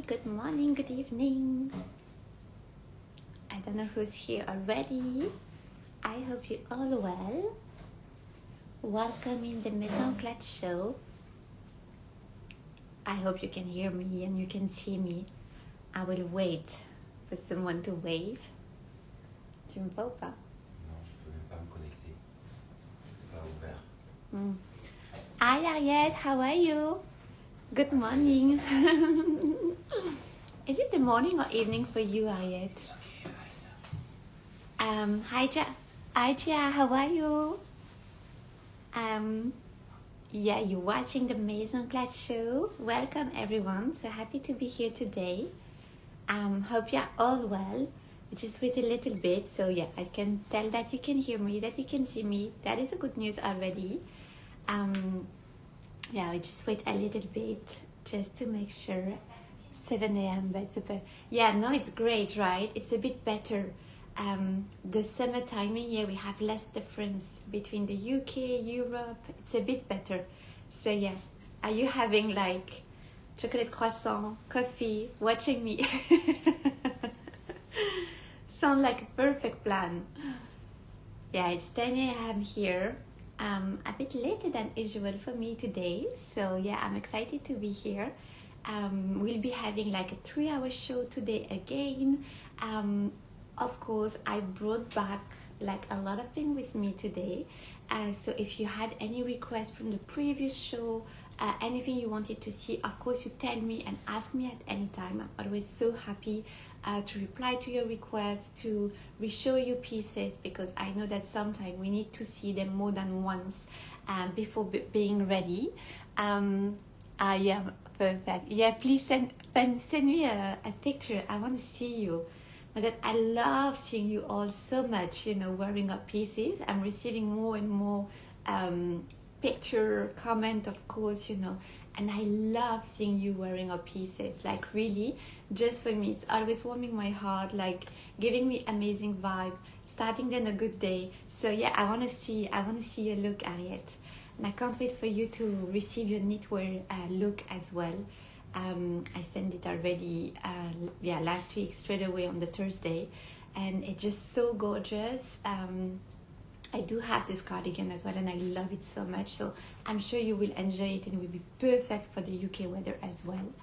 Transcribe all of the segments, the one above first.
good morning, good evening. I don't know who's here already. I hope you're all well. Welcome in the Maison Clad show. I hope you can hear me and you can see me. I will wait for someone to wave. Tu me vois ou pas? Non, je peux même pas me connecter. C'est pas ouvert. Hi Ariette, how are you? Good morning. Is it the morning or evening for you, Ariette? Hi Gia, how are you? Yeah, you're watching the Maison Clad show. Welcome everyone. So happy to be here today. Hope you're all well. Just wait a little bit. So yeah, I can tell that you can hear me, that you can see me. That is a good news already. Yeah, we just wait a little bit just to make sure. 7 a.m. but super. Yeah, no, it's great, right? It's a bit better. The summer timing, yeah, we have less difference between the UK, Europe. It's a bit better. So yeah, are you having like chocolate croissant, coffee, watching me? Sound like a perfect plan. Yeah, it's 10 a.m. here. A bit later than usual for me today. So yeah, I'm excited to be here. We'll be having like a 3-hour show today again. Of course, I brought back like a lot of things with me today. So if you had any requests from the previous show, anything you wanted to see, of course you tell me and ask me at any time. I'm always so happy to reply to your requests, to re-show you pieces, because I know that sometimes we need to see them more than once before being ready. Yeah, perfect. Yeah, please send me a picture. I want to see you. That I love seeing you all so much, you know, wearing up pieces. I'm receiving more and more picture, comment, of course, you know, and I love seeing you wearing up pieces. Like really, just for me, it's always warming my heart, like giving me amazing vibe, starting then a good day. So yeah, I want to see your look, Ariette, and I can't wait for you to receive your knitwear look as well. I sent it already last week, straight away on the Thursday, and it's just so gorgeous. I do have this cardigan as well and I love it so much, so I'm sure you will enjoy it and it will be perfect for the UK weather as well.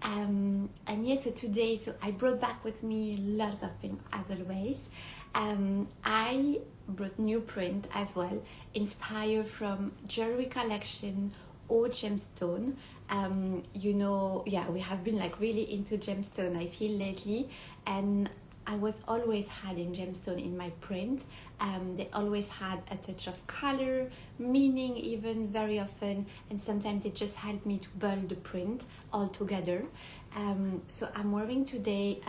And yeah, so today, so I brought back with me lots of things as always. I brought new print as well, inspired from jewelry collection or gemstone. You know, yeah, we have been like really into gemstone, I feel, lately, and I was always having gemstone in my print. They always had a touch of color, meaning even very often, and sometimes they just help me to build the print all together. So I'm wearing today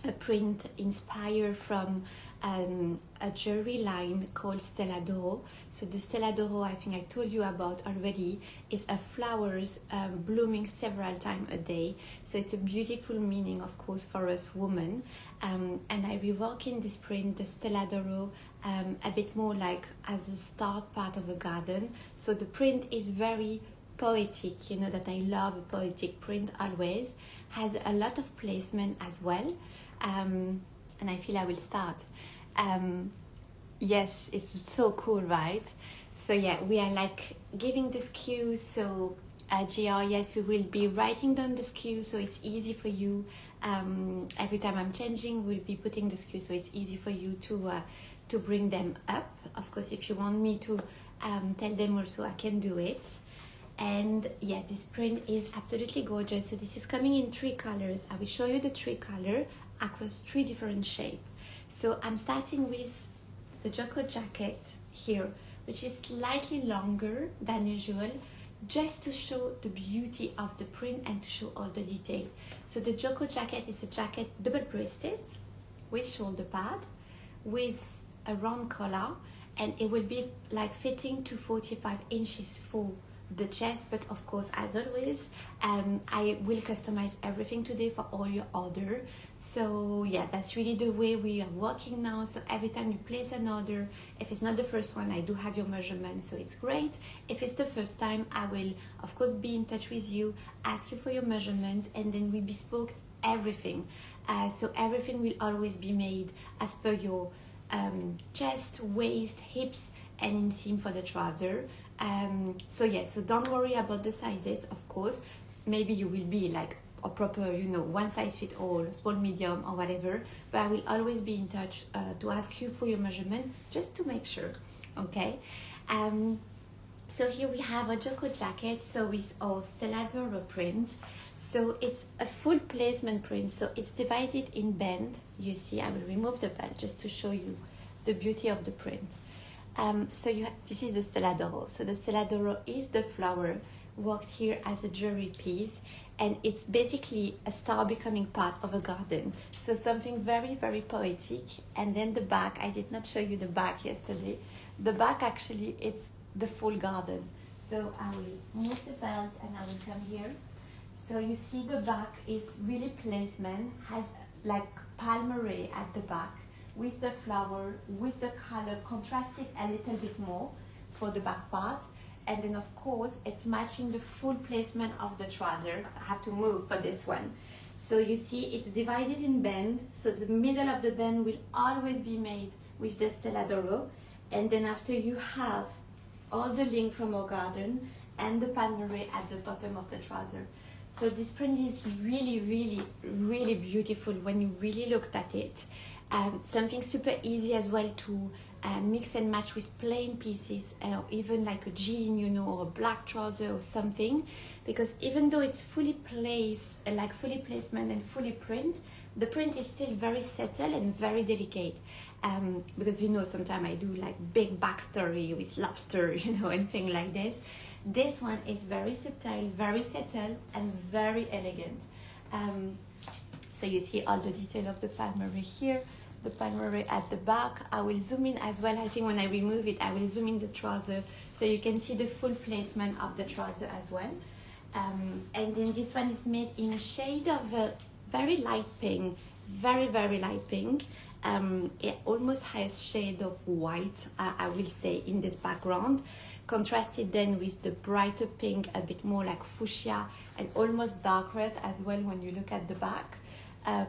a print inspired from a jewelry line called Stella d'Oro. So the Stella d'Oro, I think I told you about already, is a flowers blooming several times a day. So it's a beautiful meaning, of course, for us women. And I rework in this print the Stella d'Oro a bit more like as a start part of a garden. So the print is very poetic, you know that I love a poetic print always. Has a lot of placement as well. And I feel I will start. Yes, it's so cool, right? So yeah, we are like giving the SKUs. So GR, yes, we will be writing down the SKUs so it's easy for you. Every time I'm changing, we'll be putting the SKUs so it's easy for you to bring them up. Of course, if you want me to tell them also, I can do it. And yeah, this print is absolutely gorgeous. So this is coming in 3 colors. I will show you the 3 colors across 3 different shapes. So I'm starting with the Jocko jacket here, which is slightly longer than usual, just to show the beauty of the print and to show all the detail. So the Jocko jacket is a jacket double-breasted with shoulder pad, with a round collar, and it will be like fitting to 45 inches full the chest, but of course, as always, I will customize everything today for all your order. So yeah, that's really the way we are working now. So every time you place an order, if it's not the first one, I do have your measurement, so it's great. If it's the first time, I will of course be in touch with you, ask you for your measurement, and then we bespoke everything. So everything will always be made as per your chest, waist, hips, and inseam for the trouser. So yeah, so don't worry about the sizes. Of course, maybe you will be like a proper, you know, one size fit all, small, medium, or whatever, but I will always be in touch to ask you for your measurement, just to make sure. Okay. So here we have a Joko jacket, so with our Stelladoro print. So it's a full placement print, so it's divided in band. You see, I will remove the band just to show you the beauty of the print. So this is the Stelladoro. So the Stelladoro is the flower worked here as a jewelry piece, and it's basically a star becoming part of a garden. So something very, very poetic. And then the back, I did not show you the back yesterday. The back actually, it's the full garden. So I will move the belt and I will come here. So you see the back is really placement, has like palmeraie at the back with the flower, with the color, contrasted a little bit more for the back part. And then of course it's matching the full placement of the trouser. I have to move for this one. So you see it's divided in band, so the middle of the band will always be made with the Stelladoro, and then after you have all the link from our garden and the palmeraie at the bottom of the trouser. So this print is really, really, really beautiful when you really looked at it. Something super easy as well to mix and match with plain pieces, or even like a jean, you know, or a black trouser or something, because even though it's fully placed, like fully placement and fully print, the print is still very subtle and very delicate. Because you know, sometimes I do like big backstory with lobster, you know, and things like this. This one is very subtle, and very elegant. So you see all the detail of the palmeraie here, the palmeraie at the back. I will zoom in as well. I think when I remove it, I will zoom in the trouser so you can see the full placement of the trouser as well. And then this one is made in a shade of a very light pink, very, very light pink. It almost has shade of white, I will say, in this background, contrasted then with the brighter pink, a bit more like fuchsia, and almost dark red as well when you look at the back,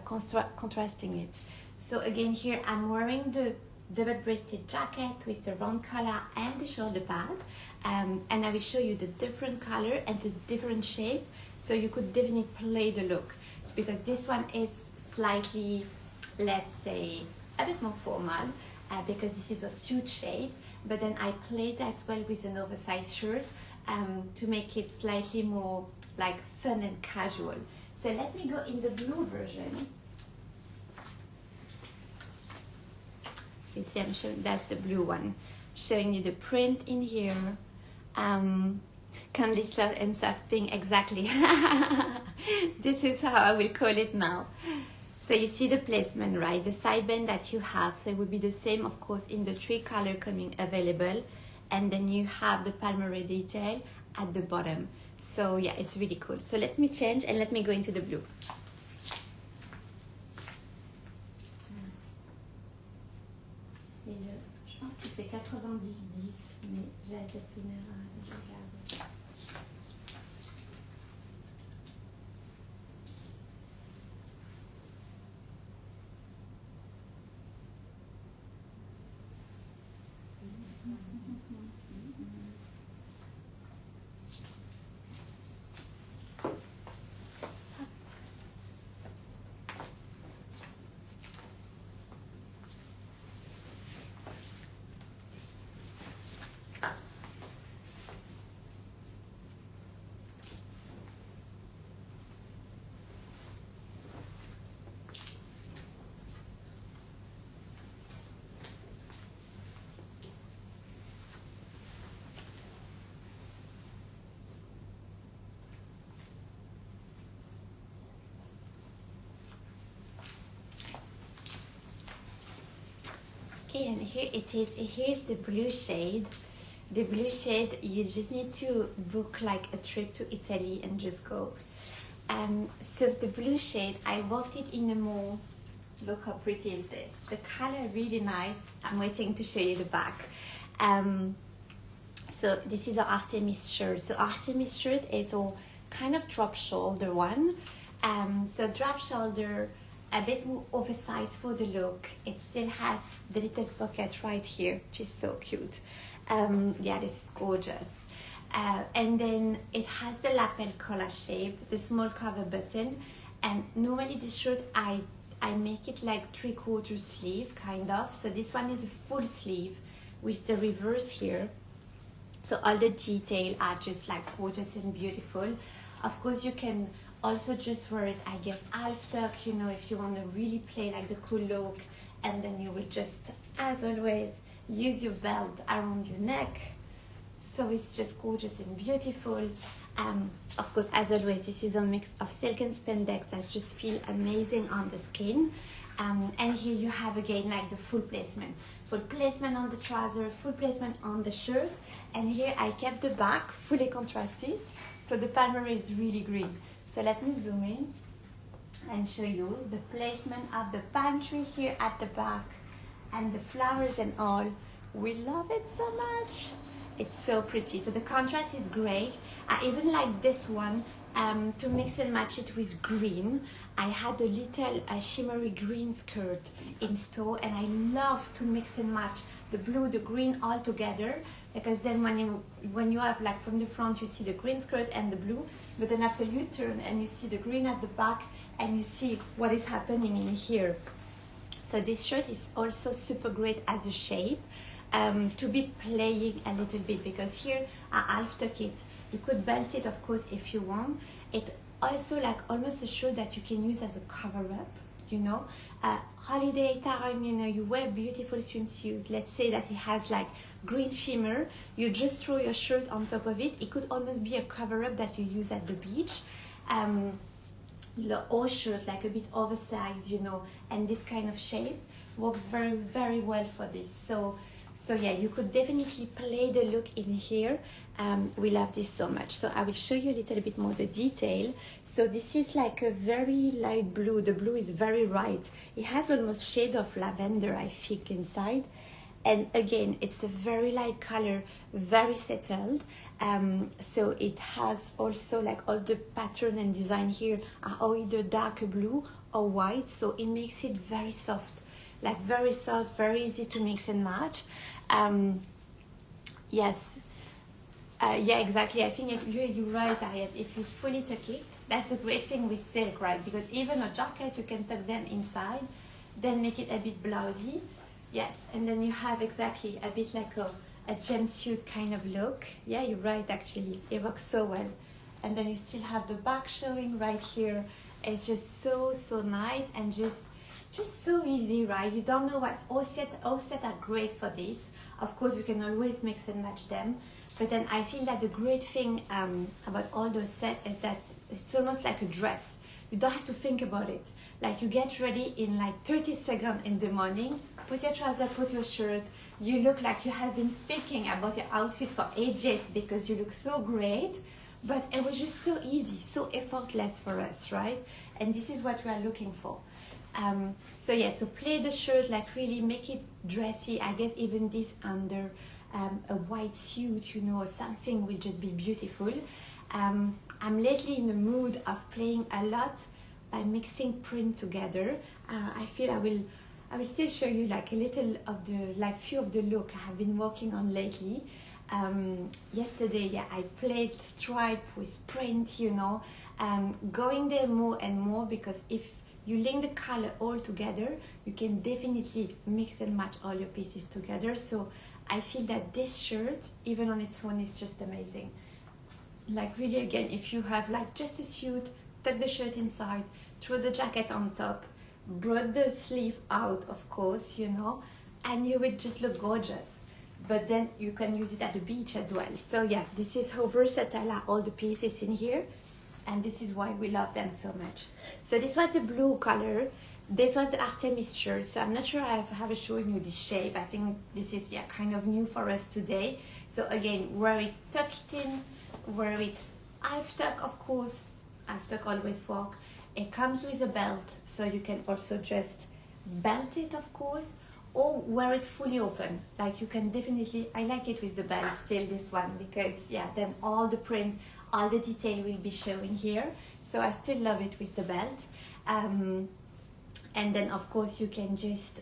contrasting it. So again, here I'm wearing the double-breasted jacket with the round collar and the shoulder pad, and I will show you the different color and the different shape, so you could definitely play the look, because this one is slightly, let's say, a bit more formal, because this is a suit shape, but then I played as well with an oversized shirt to make it slightly more like fun and casual. So let me go in the blue version. You see, I'm showing, that's the blue one. Showing you the print in here. Candy and soft pink, exactly. This is how I will call it now. So you see the placement, right? The side band that you have. So it will be the same, of course, in the three color coming available. And then you have the palmeraie detail at the bottom. So yeah, it's really cool. So let me change and let me go into the blue. Je pense que c'est 90-10, mais j'avais peut-être fait une erreur. Je regarde. Okay, and here it is. Here's the blue shade. the blue shade, you just need to book like a trip to Italy and just go. So the blue shade, I bought it in a mall. Look how pretty is this. The color really nice. I'm waiting to show you the back. So this is an Artemis shirt. So Artemis shirt is a kind of drop shoulder one. So drop shoulder, a bit more oversized for the look. It still has the little pocket right here, which is so cute. Yeah, this is gorgeous. And then it has the lapel collar shape, the small cover button. And normally this shirt, I make it like 3/4 sleeve, kind of. So this one is a full sleeve with the reverse here. So all the detail are just like gorgeous and beautiful. Of course, you can also just wear it, I guess, half tuck, you know, if you want to really play like the cool look. And then you will just, as always, use your belt around your neck. So it's just gorgeous and beautiful. Of course, as always, this is a mix of silk and spandex that just feel amazing on the skin. And here you have again like the full placement on the trouser, full placement on the shirt. And here I kept the back fully contrasted, so the palmary is really green. So let me zoom in and show you the placement of the palm tree here at the back, and the flowers and all. We love it so much. It's so pretty. So the contrast is great. I even like this one to mix and match it with green. I had a little shimmery green skirt in store, and I love to mix and match the blue, the green all together, because then when you have like from the front you see the green skirt and the blue, but then after you turn and you see the green at the back and you see what is happening in here. So this shirt is also super great as a shape. To be playing a little bit, because here I half tuck it. You could belt it, of course, if you want. It also like almost a shirt that you can use as a cover up, you know. Holiday time, you know, you wear a beautiful swimsuit. Let's say that it has like green shimmer. You just throw your shirt on top of it. It could almost be a cover up that you use at the beach. All shirts like a bit oversized, you know, and this kind of shape works very, very well for this. So yeah, you could definitely play the look in here. We love this so much. So I will show you a little bit more the detail. So this is like a very light blue. The blue is very bright. It has almost shade of lavender, I think, inside. And again, it's a very light color, very settled. So it has also like all the pattern and design here are either dark blue or white. So it makes it very soft. Like very soft, very easy to mix and match. Yes, yeah, exactly. I think you're right, Ariette. If you fully tuck it, that's a great thing with silk, right? Because even a jacket, you can tuck them inside, then make it a bit blousy. Yes, and then you have exactly a bit like a jumpsuit kind of look. Yeah, you're right, actually. It works so well. And then you still have the back showing right here. It's just so nice and just so easy, right? You don't know what all set are great for this. Of course, we can always mix and match them, but then I feel that the great thing about all those sets is that it's almost like a dress. You don't have to think about it. Like you get ready in like 30 seconds in the morning, put your trouser, put your shirt. You look like you have been thinking about your outfit for ages because you look so great. But it was just so easy, so effortless for us, right? And this is what we are looking for. So yeah, so play the shirt, like really make it dressy. I guess even this under a white suit, you know, or something will just be beautiful. I'm lately in the mood of playing a lot by mixing print together. I feel I will still show you like a little of the, like few of the look I have been working on lately. Yesterday, yeah, I played stripe with print, you know, going there more and more, because if you link the color all together, you can definitely mix and match all your pieces together. So I feel that this shirt, even on its own, is just amazing. Like really, again, if you have like just a suit, tuck the shirt inside, throw the jacket on top, brought the sleeve out, of course, you know, and you would just look gorgeous. But then you can use it at the beach as well. So yeah, this is how versatile are all the pieces in here. And this is why we love them so much. So this was the blue color. this was the Artemis shirt, so I'm not sure I have shown you this shape. I think this is kind of new for us today. So again, wear it, tuck it in, wear it half tuck, of course. Half tuck always work. It comes with a belt, so you can also just belt it, of course, or wear it fully open. Like you can definitely, I like it with the belt still, this one, because then all the print, all the detail will be showing here. So I still love it with the belt. And then of course you can just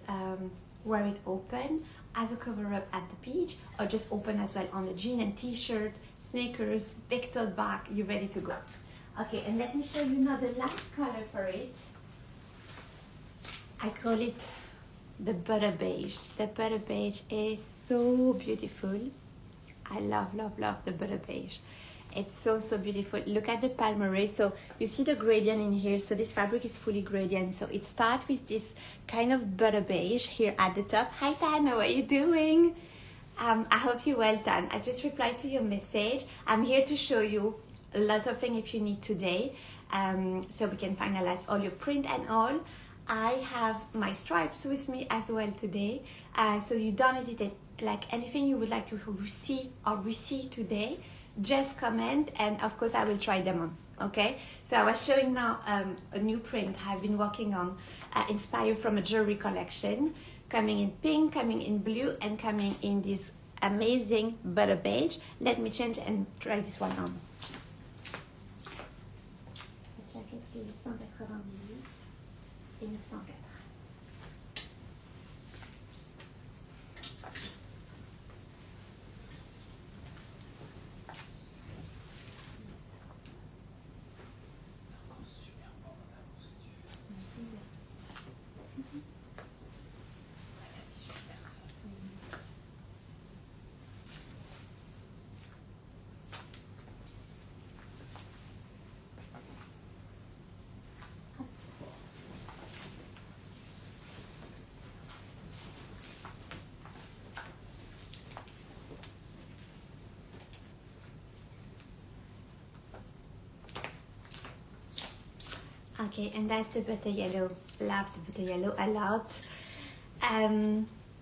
wear it open as a cover up at the beach, or just open as well on a jean and t-shirt, sneakers, big tote bag, you're ready to go. Okay, and let me show you another light color for it. I call it the butter beige. The butter beige is so beautiful. I love, love, love the butter beige. It's so, so beautiful. Look at the palmeraie. So you see the gradient in here. So this fabric is fully gradient. So it starts with this kind of butter beige here at the top. Hi Tan, how are you doing? I hope you're well, Tan. I just replied to your message. I'm here to show you lots of things if you need today. So we can finalize all your print and all. I have my stripes with me as well today. So you don't hesitate, like anything you would like to receive or receive today, just comment, and of course I will try them on. Okay, so I was showing now a new print I've been working on, inspired from a jewelry collection, coming in pink, coming in blue, and coming in this amazing butter beige. Let me change and try this one on. La jaquette c'est 898 et 904. Okay, and that's the butter yellow. Love the butter yellow a lot.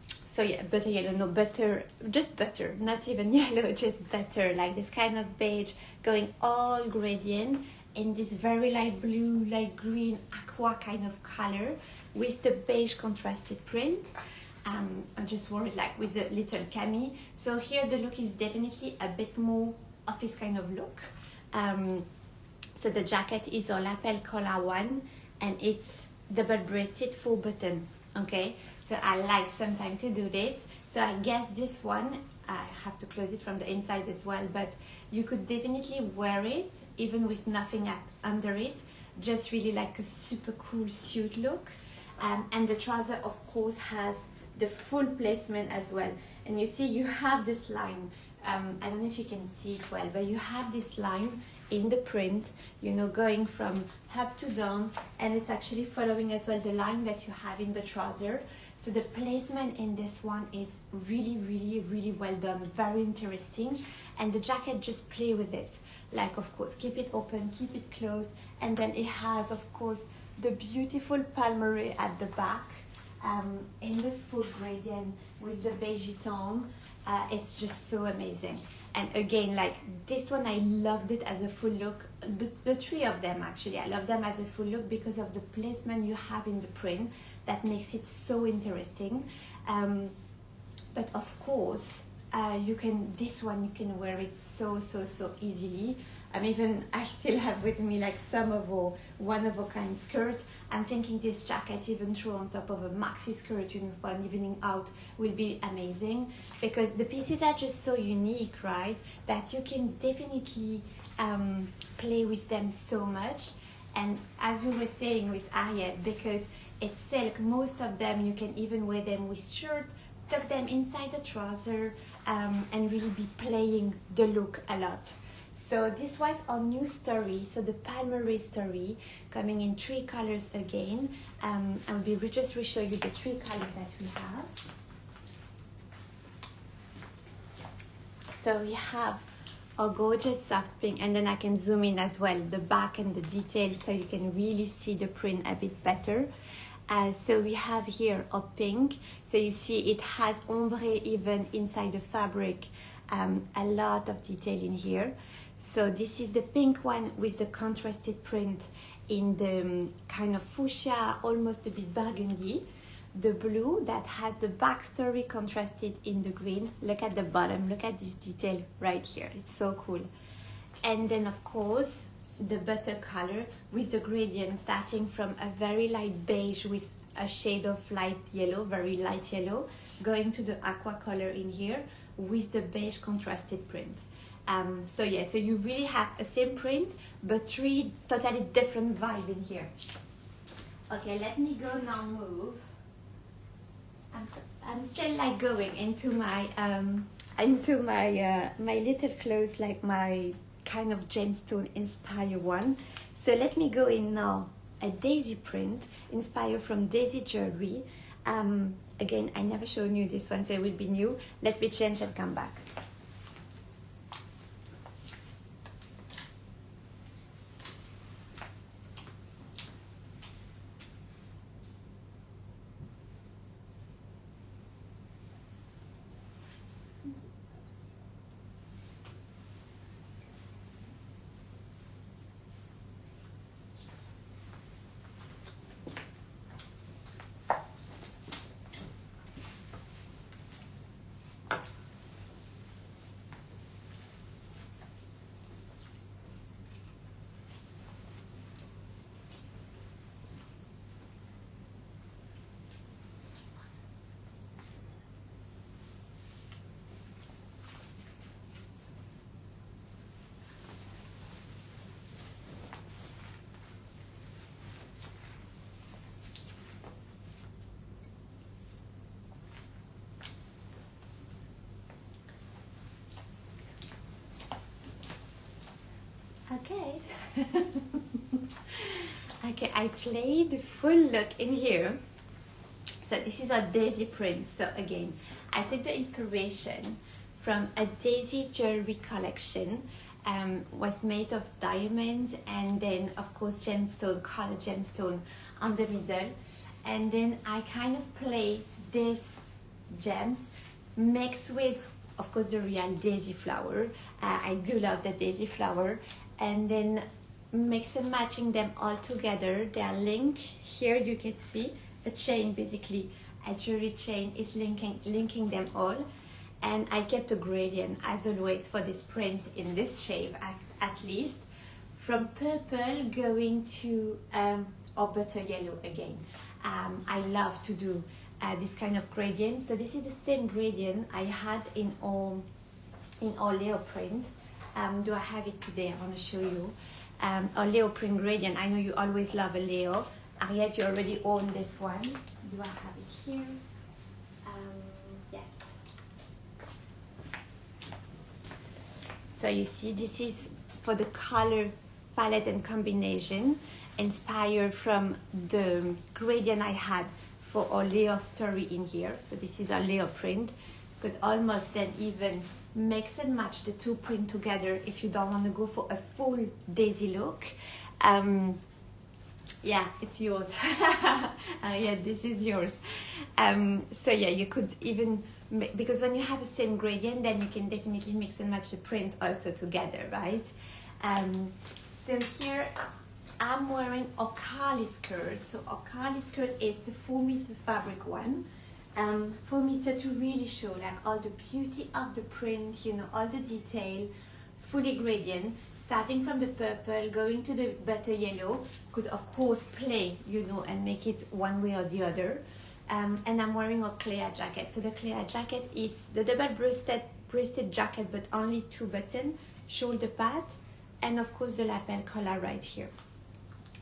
So yeah, butter yellow, no butter, just butter, not even yellow, just butter, like this kind of beige going all gradient in this very light blue, light green, aqua kind of color with the beige contrasted print. I just wore it like with a little cami. So here the look is definitely a bit more office kind of look. So the jacket is a lapel collar one, and it's double-breasted full button. Okay, so I like sometimes to do this. So I guess this one, I have to close it from the inside as well, but you could definitely wear it even with nothing under it. Just really like a super cool suit look. And the trouser of course has the full placement as well. And you see you have this line. I don't know if you can see it well, but you have this line in the print, you know, going from up to down, and it's actually following as well the line that you have in the trouser. So the placement in this one is really, really, really well done, very interesting. And the jacket just play with it, like of course keep it open, keep it closed, and then it has of course the beautiful palmeraie at the back, in the full gradient with the beige tone. It's just so amazing. And again, like this one, I loved it as a full look. The three of them actually, I love them as a full look because of the placement you have in the print that makes it so interesting. But of course, this one you can wear it so easily. I still have with me like some of our one-of-a-kind skirt. I'm thinking this jacket even throw on top of a maxi skirt, you know, for an evening out will be amazing, because the pieces are just so unique, right, that you can definitely play with them so much. And as we were saying with Ariette, because it's silk, most of them you can even wear them with shirt, tuck them inside the trouser, and really be playing the look a lot. So this was our new story, so the palmeraie story, coming in 3 colors again. I will just show you the 3 colors that we have. So we have a gorgeous soft pink, and then I can zoom in as well, the back and the details, so you can really see the print a bit better. So we have here a pink. So you see it has ombre even inside the fabric. A lot of detail in here. So this is the pink one with the contrasted print in the kind of fuchsia, almost a bit burgundy. The blue that has the backstory contrasted in the green. Look at the bottom, look at this detail right here. It's so cool. And then of course, the butter color with the gradient starting from a very light beige with a shade of light yellow, very light yellow, going to the aqua color in here with the beige contrasted print. So yeah, so you really have a same print, but three totally different vibe in here. Okay, let me go now move. I'm still like going into my my little clothes, like my kind of gemstone inspired one. So let me go in now a daisy print inspired from daisy jewelry. Again, I never shown you this one, so it will be new. Let me change and come back. Okay. Okay, I played the full look in here. So this is a daisy print. So again, I took the inspiration from a daisy jewelry collection. Was made of diamonds and then of course gemstone, color gemstone on the middle. And then I kind of play this gems mixed with, of course, the real daisy flower. I do love the daisy flower. And then mix and matching them all together. They are linked. Here you can see a chain, basically a jewelry chain is linking them all. And I kept a gradient as always for this print in this shape at least, from purple going to or butter yellow again. I love to do this kind of gradient. So this is the same gradient I had in all Leo print. Do I have it today? I want to show you a Leo print gradient. I know you always love a Leo. Ariette, you already own this one. Do I have it here? Yes. So you see, this is for the color palette and combination, inspired from the gradient I had for our Leo story in here. So this is our Leo print. Could almost then even mix and match the two print together if you don't want to go for a full daisy look. Yeah, it's yours. Yeah, this is yours. So yeah, you could even, because when you have the same gradient, then you can definitely mix and match the print also together, right? So here I'm wearing a Coralie skirt. So a Coralie skirt is the 4-meter fabric one. 4 meter to really show like all the beauty of the print, you know, all the detail, fully gradient, starting from the purple, going to the butter yellow. Could of course play, you know, and make it one way or the other. And I'm wearing a Clea jacket. So the Clea jacket is the double-breasted jacket, but only 2 buttons, shoulder pad, and of course the lapel collar right here.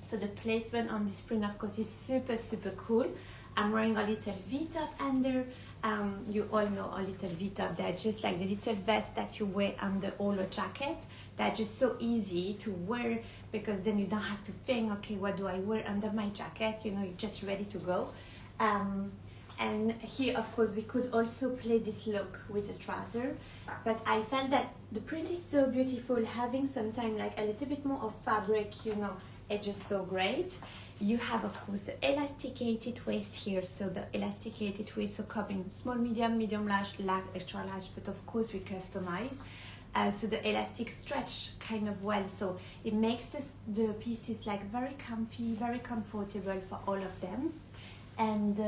So the placement on this print, of course, is super, super cool. I'm wearing a little V-top under. You all know a little V-top. They're just like the little vest that you wear under all a jacket. They're just so easy to wear because then you don't have to think, okay, what do I wear under my jacket? You know, you're just ready to go. And here, of course, we could also play this look with a trouser. But I felt that the print is so beautiful, having sometimes like a little bit more of fabric, you know, It's just so great. You have, of course, the elasticated waist here. So the elasticated waist, so covering small, medium large, extra large, but of course we customize. So the elastic stretch kind of well, so it makes the pieces like very comfy, very comfortable for all of them. And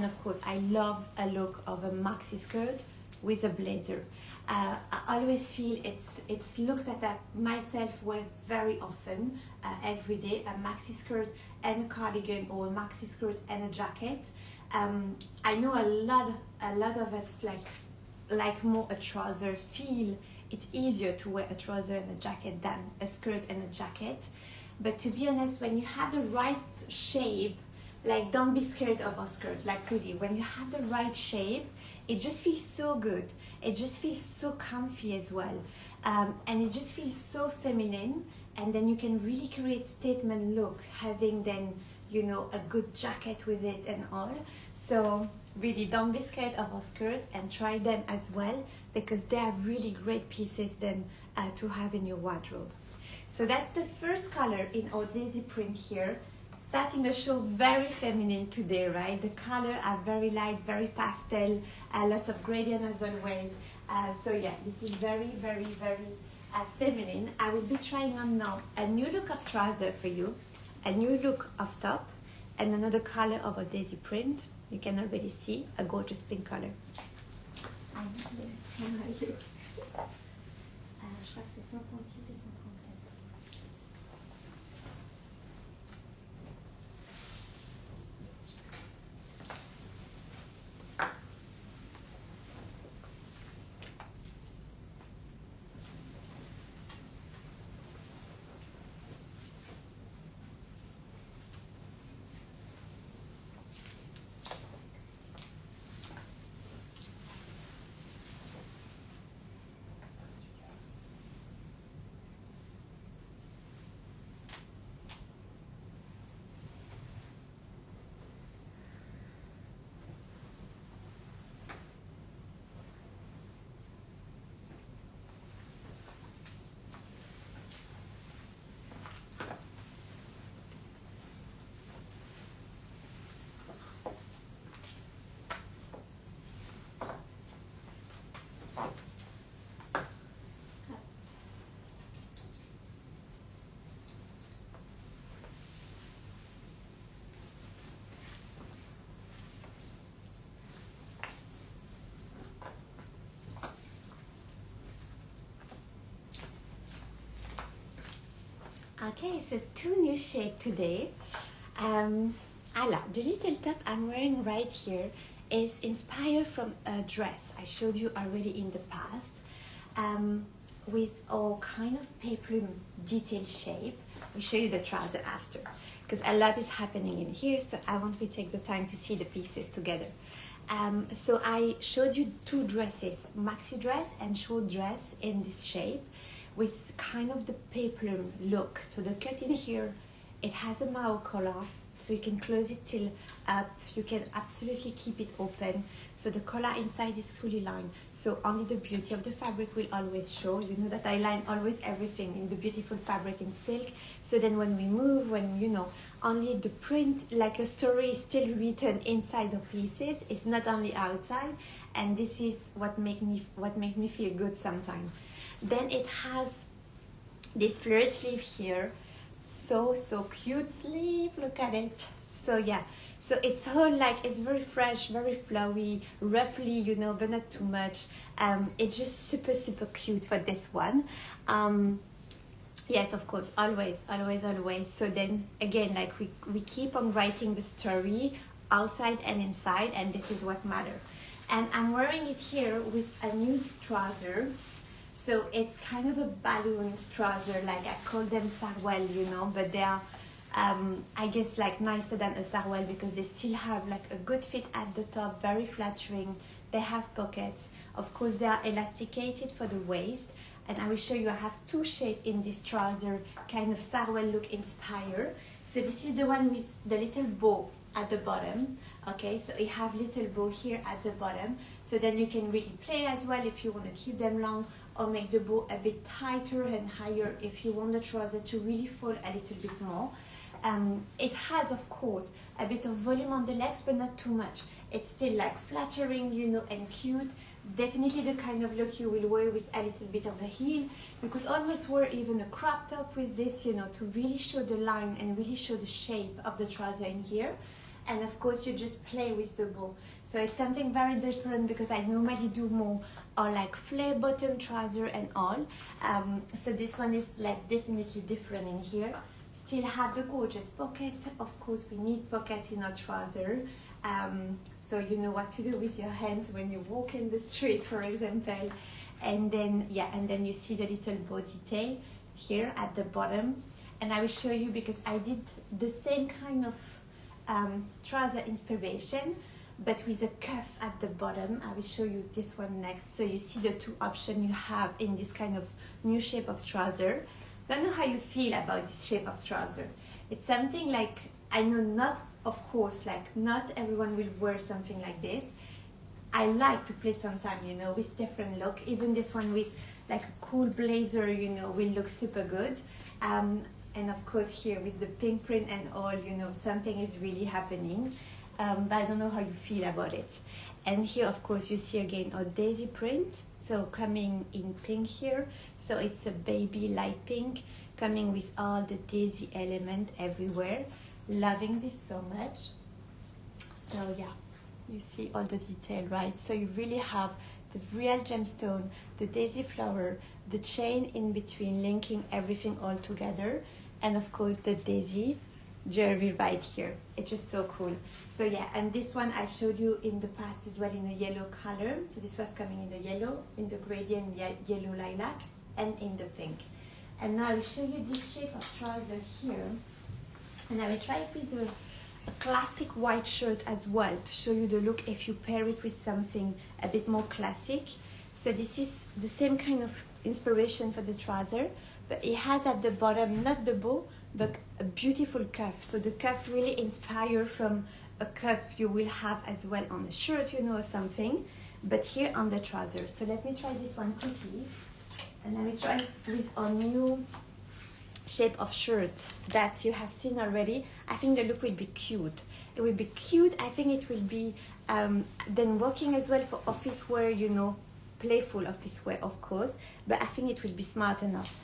of course I love a look of a maxi skirt with a blazer. I always feel it's looks that I myself wear very often, every day, a maxi skirt and a cardigan, or a maxi skirt and a jacket. I know a lot of it's like more a trouser feel. It's easier to wear a trouser and a jacket than a skirt and a jacket. But to be honest, when you have the right shape, like, don't be scared of a skirt. Like, really, when you have the right shape, it just feels so good. It just feels so comfy as well. And it just feels so feminine. And then you can really create statement look, having then, you know, a good jacket with it and all. So really, don't be scared of a skirt, and try them as well, because they are really great pieces then to have in your wardrobe. So that's the first color in our daisy print here. Starting the show very feminine today, right? The color are very light, very pastel, lots of gradient as always. So yeah, this is very feminine. I will be trying on now a new look of trouser for you, a new look of top, and another color of a daisy print. You can already see a gorgeous pink color. Je crois que c'est 136 et 137. Okay, so two new shades today. The little top I'm wearing right here is inspired from a dress I showed you already in the past, with all kind of peplum detail shape. I'll show you the trouser after, because a lot is happening in here, so I want to take the time to see the pieces together. So I showed you two dresses, maxi dress and short dress in this shape, with kind of the peplum look. So the cut in here, it has a mao collar, so you can close it till up. You can absolutely keep it open. So the collar inside is fully lined. So only the beauty of the fabric will always show. You know that I line always everything in the beautiful fabric in silk. So then when we move, when you know, only the print, like a story is still written inside the pieces. It's not only outside. And this is what makes me feel good sometimes. Then it has this flare sleeve here, so cute sleeve, look at it. So yeah, so it's all like, it's very fresh, very flowy, roughly, you know, but not too much. It's just super cute for this one. Yes, of course, always. So then again, like we keep on writing the story outside and inside, and this is what matters. And I'm wearing it here with a new trouser. So it's kind of a balloon trouser, like I call them sarwell, you know, but they are, I guess, like nicer than a sarwell, because they still have like a good fit at the top, very flattering. They have pockets. Of course, they are elasticated for the waist. And I will show you, I have two shades in this trouser, kind of sarwell look inspired. So this is the one with the little bow at the bottom. Okay, so you have little bow here at the bottom, so then you can really play as well if you want to keep them long, or make the bow a bit tighter and higher if you want the trouser to really fall a little bit more. It has, of course, a bit of volume on the legs, but not too much. It's still like flattering, you know, and cute. Definitely the kind of look you will wear with a little bit of a heel. You could almost wear even a crop top with this, you know, to really show the line and really show the shape of the trouser in here. And of course, you just play with the bow. So it's something very different, because I normally do more or like flare bottom trouser and all. So this one is like definitely different in here. Still have the gorgeous pocket. Of course, we need pockets in our trouser. So you know what to do with your hands when you walk in the street, for example. And then, yeah, and then you see the little bow detail here at the bottom. And I will show you, because I did the same kind of trouser inspiration, but with a cuff at the bottom. I will show you this one next. So you see the two options you have in this kind of new shape of trouser. Don't know how you feel about this shape of trouser. It's something like, I know not, of course, like not everyone will wear something like this. I like to play sometime, you know, with different look. Even this one with like a cool blazer, you know, will look super good. And of course here with the pink print and all, you know, something is really happening. But I don't know how you feel about it. And here, of course, you see again a daisy print. So coming in pink here. So it's a baby light pink, coming with all the daisy element everywhere. Loving this so much. So yeah, you see all the detail, right? So you really have the real gemstone, the daisy flower, the chain in between, linking everything all together. And of course the daisy jewelry right here. It's just so cool. So yeah, and this one I showed you in the past as well in a yellow color. So this was coming in the yellow, in the gradient yellow lilac, and in the pink. And now I will show you this shape of trouser here. And I will try it with a classic white shirt as well, to show you the look if you pair it with something a bit more classic. So this is the same kind of inspiration for the trouser, but it has at the bottom not the bow, but a beautiful cuff. So the cuff really inspired from a cuff you will have as well on a shirt, you know, or something, but here on the trouser. So let me try this one quickly, and let me try it with our new shape of shirt that you have seen already. I think the look will be cute. It will be cute. I think it will be then working as well for office wear, you know, playful office wear, of course, but I think it will be smart enough.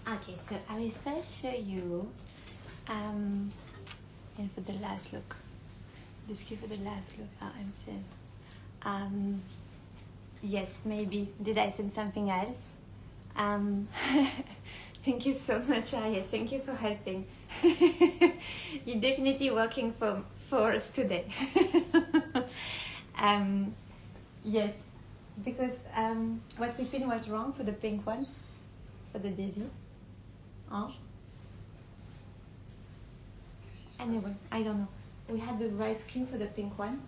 Okay, so I will first show you, and for the last look. Just give it the last look. I'm saying. Yes, maybe. Did I send something else? Thank you so much, Ayet. Thank you for helping. You're definitely working for us today. Yes, because what we think was wrong for the pink one, for the daisy. Ange? Anyway, I don't know. We had the right skew for the pink one.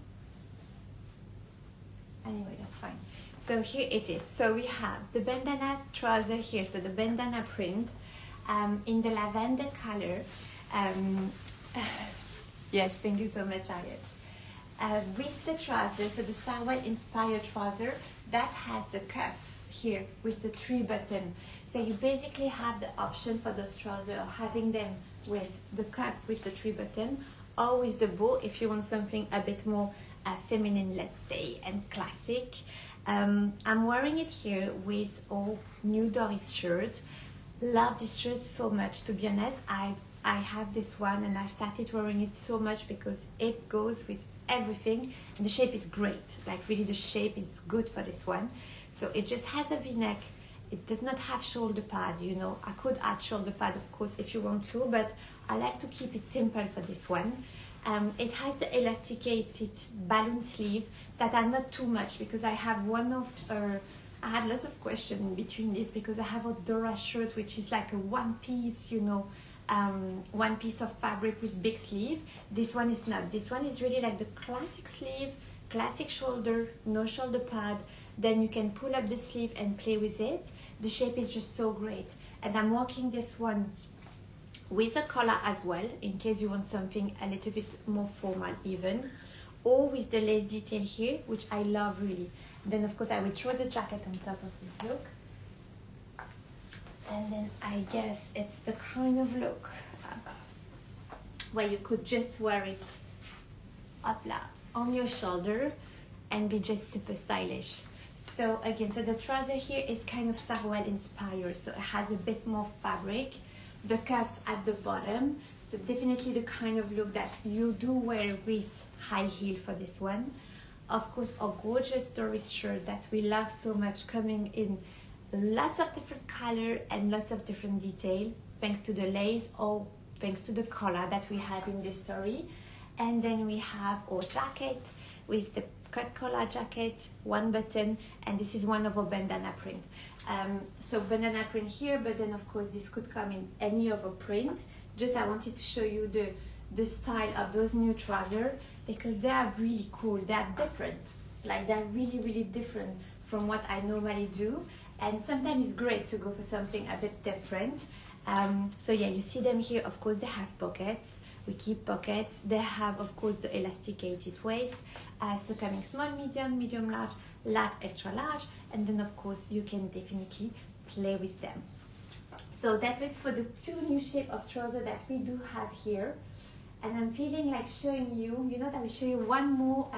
Anyway, that's fine. So here it is. So we have the bandana trouser here. So the bandana print in the lavender color. Yes, thank you so much, Ayat. With the trouser, so the Sarwell inspired trouser, that has the cuff here with the 3 button. So you basically have the option for those trousers of having them with the cuff with the 3 button, or with the bow if you want something a bit more feminine, let's say, and classic. I'm wearing it here with new Doris shirt. Love this shirt so much, to be honest. I have this one and I started wearing it so much because it goes with everything and the shape is great. Like really the shape is good for this one. So it just has a v-neck. It does not have shoulder pad, you know. I could add shoulder pad, of course, if you want to, but I like to keep it simple for this one. It has the elasticated balloon sleeve that are not too much because I have I had lots of questions in between this because I have a Dora shirt which is like a one piece, you know, one piece of fabric with big sleeve. This one is not. This one is really like the classic sleeve, classic shoulder, no shoulder pad. Then you can pull up the sleeve and play with it. The shape is just so great. And I'm working this one with a collar as well, in case you want something a little bit more formal even, or with the lace detail here, which I love really. Then of course I will throw the jacket on top of this look. And then I guess it's the kind of look where you could just wear it up on your shoulder and be just super stylish. So again, so the trouser here is kind of Sarwell inspired, so it has a bit more fabric. The cuff at the bottom, so definitely the kind of look that you do wear with high heel for this one. Of course, a gorgeous Doris shirt that we love so much, coming in lots of different color and lots of different detail, thanks to the lace or thanks to the collar that we have in this story. And then we have our jacket with the cut collar jacket, 1 button, and this is one of our bandana print. So bandana print here, but then of course this could come in any other print. Just I wanted to show you the style of those new trousers because they are really cool. They are different, like they're really, really different from what I normally do. And sometimes it's great to go for something a bit different. So yeah, you see them here. Of course, they have pockets. We keep pockets. They have, of course, the elasticated waist. So coming small, medium, medium large, large, extra large. And then, of course, you can definitely play with them. So that was for the 2 new shape of trouser that we do have here. And I'm feeling like showing you, you know, that I will show you one more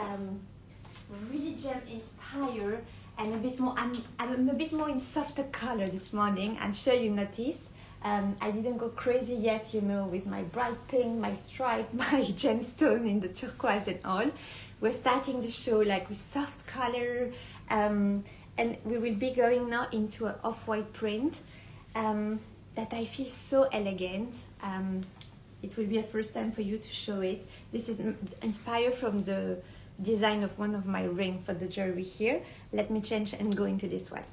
really gem inspired and a bit more, I'm a bit more in softer color this morning. I'm sure you noticed. I didn't go crazy yet, you know, with my bright pink, my stripe, my gemstone in the turquoise and all. We're starting the show like with soft color, and we will be going now into an off-white print that I feel so elegant. It will be a first time for you to show it. This is inspired from the design of one of my rings for the jewelry here. Let me change and go into this one.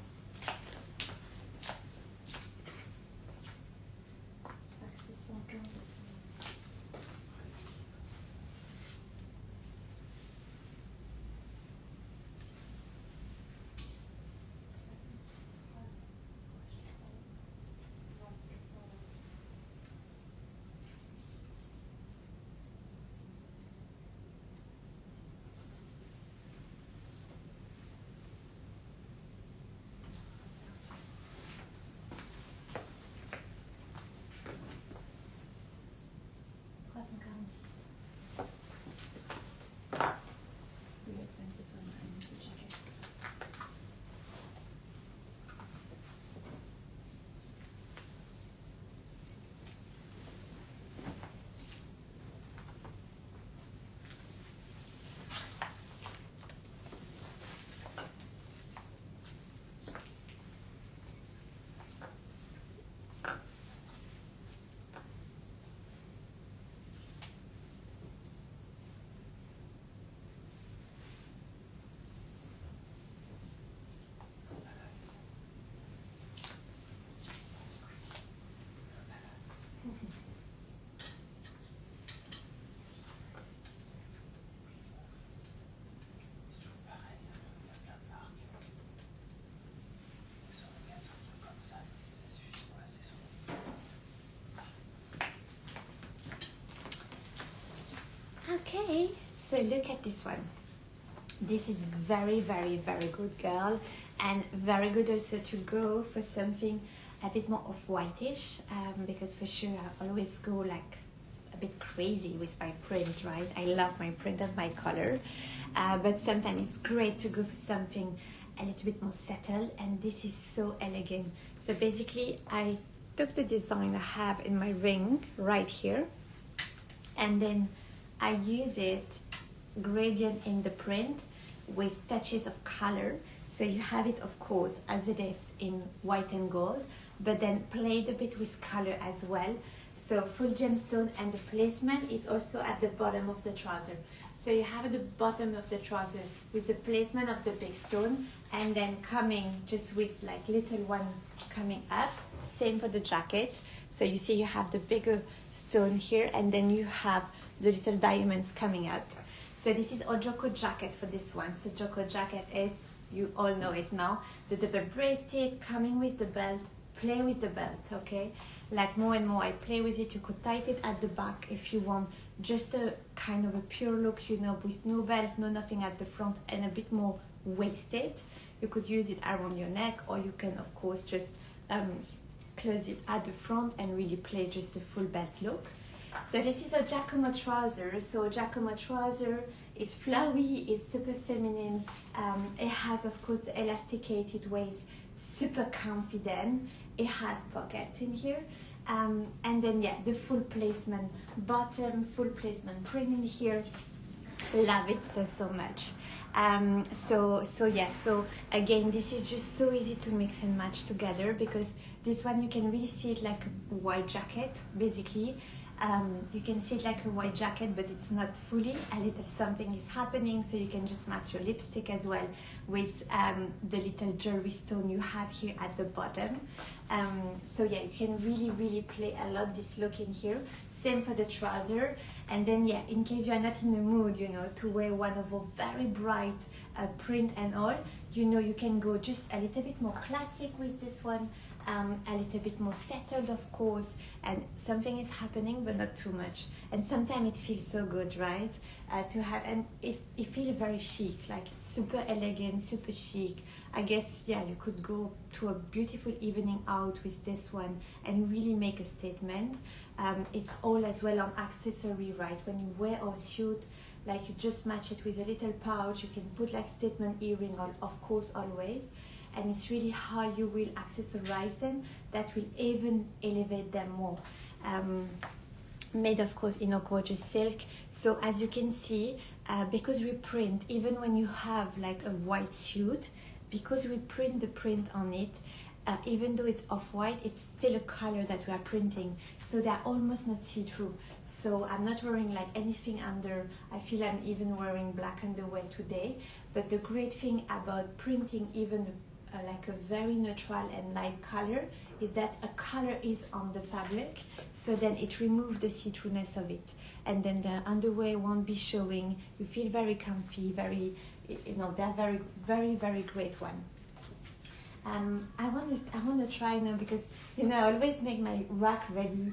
Okay, so look at this one. This is very, very, very good, girl, and very good also to go for something a bit more of whitish, because for sure I always go like a bit crazy with my print, right? I love my print and my color, but sometimes it's great to go for something a little bit more settled, and this is so elegant. So basically I took the design I have in my ring right here, and then I use it gradient in the print with touches of color. So you have it, of course, as it is in white and gold, but then played a bit with color as well. So full gemstone, and the placement is also at the bottom of the trouser. So you have at the bottom of the trouser with the placement of the big stone, and then coming just with like little one coming up. Same for the jacket. So you see you have the bigger stone here, and then you have the little diamonds coming up. So this is our Joko jacket for this one. So Joko jacket is, you all know it now, the double breasted coming with the belt. Play with the belt, okay? Like more and more I play with it. You could tighten it at the back if you want just a kind of a pure look, you know, with no belt, no nothing at the front, and a bit more waisted. You could use it around your neck, or you can of course just close it at the front and really play just a full belt look. So this is a Giacomo trouser. So Giacomo trouser is flowy, is super feminine. It has, of course, the elasticated waist, super confident. It has pockets in here. And then, yeah, the full placement bottom, full placement print in here. Love it so much. So again, this is just so easy to mix and match together, because this one you can really see it like a white jacket, basically. You can see it like a white jacket, but it's not fully. A little something is happening, so you can just match your lipstick as well with the little jewelry stone you have here at the bottom. So yeah, you can really play a lot this look in here. Same for the trouser. And then yeah, in case you are not in the mood, you know, to wear one of our very bright print and all, you know, you can go just a little bit more classic with this one. A little bit more settled, of course, and something is happening, but not too much. And sometimes it feels so good, right? To have, and it feels very chic, like super elegant, super chic. I guess, yeah, you could go to a beautiful evening out with this one and really make a statement. It's all as well on accessory, right? When you wear a suit, like you just match it with a little pouch, you can put like statement earring on, of course, always. And it's really how you will accessorize them that will even elevate them more. Made of course in a gorgeous silk. So as you can see, because we print, even when you have like a white suit, because we print the print on it, even though it's off-white, it's still a color that we are printing, so they're almost not see-through. So I'm not wearing like anything under. I feel I'm even wearing black underwear today. But the great thing about printing even like a very neutral and light color is that a color is on the fabric, so then it removes the see-throughness of it, and then the underwear won't be showing. You feel very comfy, very, you know, they're very great one. I want to try now, because you know I always make my rack ready,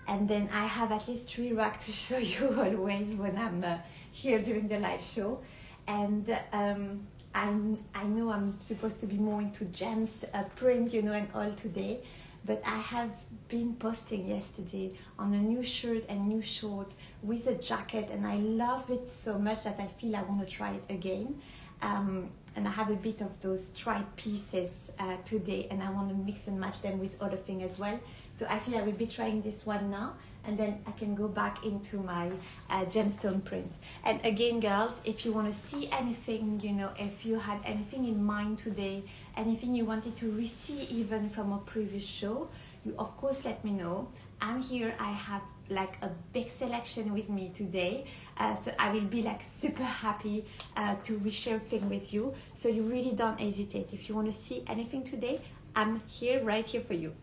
and then I have at least 3 racks to show you always when I'm here during the live show. And I know I'm supposed to be more into gems, print, you know, and all today, but I have been posting yesterday on a new shirt and new short with a jacket, and I love it so much that I feel I want to try it again. And I have a bit of those striped pieces today, and I want to mix and match them with other things as well. So I feel I will be trying this one now, and then I can go back into my gemstone print. And again, girls, if you want to see anything, you know, if you had anything in mind today, anything you wanted to receive even from a previous show, you of course let me know. I'm here. I have like a big selection with me today, so I will be like super happy to reshare things with you. So you really don't hesitate. If you want to see anything today, I'm here, right here for you.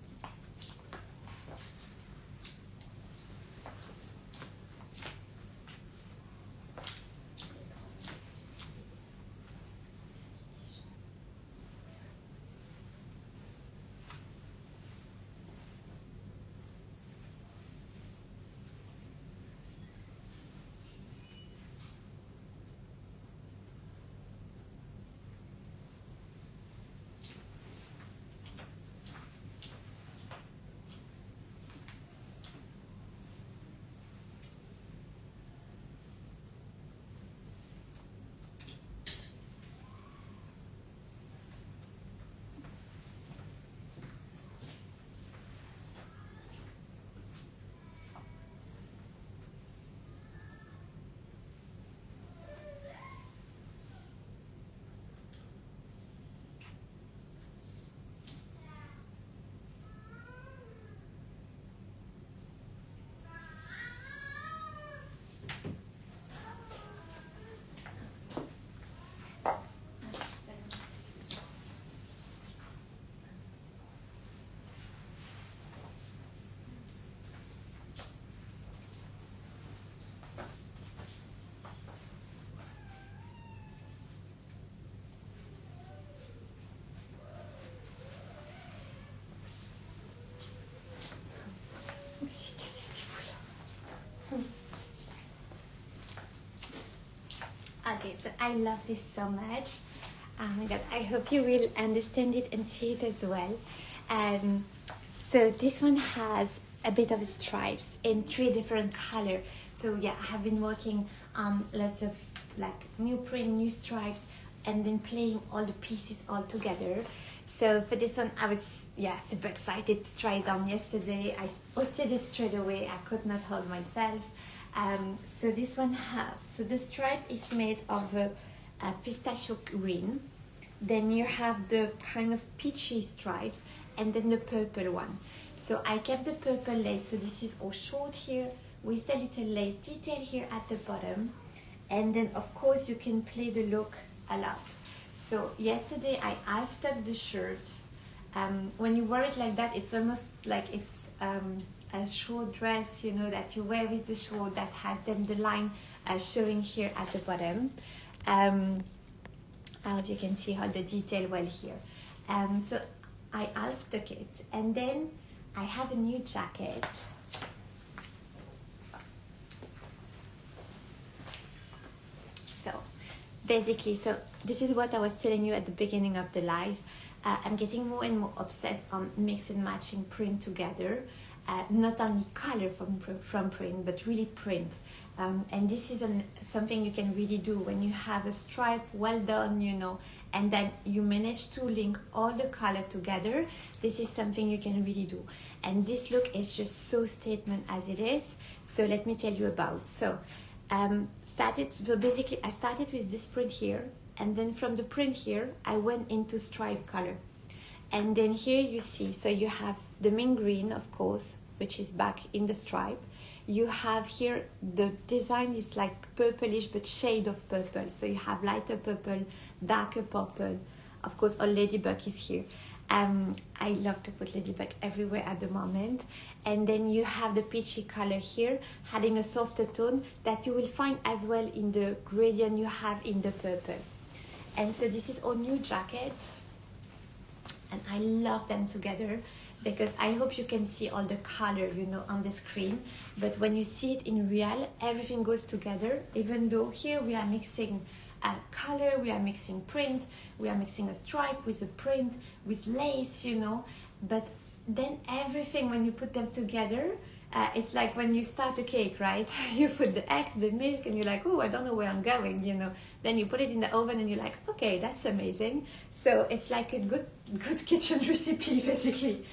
Okay, so I love this so much. Oh my god, I hope you will understand it and see it as well. So this one has a bit of stripes in 3 different color. So yeah, I have been working on lots of like new print, new stripes, and then playing all the pieces all together. So for this one, I was super excited to try it on yesterday. I posted it straight away. I could not hold myself. So this one has, so the stripe is made of a pistachio green. Then you have the kind of peachy stripes, and then the purple one. So I kept the purple lace. So this is all short here with the little lace detail here at the bottom. And then of course you can play the look a lot. So yesterday I halved up the shirt. When you wear it like that, it's almost like it's a short dress, you know, that you wear with the short that has then the line showing here at the bottom. I hope you can see all the detail well here. So I half took it, and then I have a new jacket. So basically, so this is what I was telling you at the beginning of the live. I'm getting more and more obsessed on mix and matching print together. Not only color from print, but really print. And this is something you can really do when you have a stripe well done, you know, and then you manage to link all the color together. This is something you can really do. And this look is just so statement as it is. So let me tell you about. So basically I started with this print here, and then from the print here I went into stripe color. And then here you see, so you have the mint green, of course, which is back in the stripe. You have here, the design is like purplish, but shade of purple. So you have lighter purple, darker purple. Of course, our ladybug is here. I love to put ladybug everywhere at the moment. And then you have the peachy color here, adding a softer tone that you will find as well in the gradient you have in the purple. And so this is our new jacket. And I love them together because I hope you can see all the color, you know, on the screen. But when you see it in real, everything goes together. Even though here we are mixing color, we are mixing print, we are mixing a stripe with a print, with lace, you know. But then everything, when you put them together, it's like when you start a cake, right? You put the eggs, the milk, and you're like, oh, I don't know where I'm going, you know. Then you put it in the oven and you're like, okay, that's amazing. So it's like a good kitchen recipe, basically.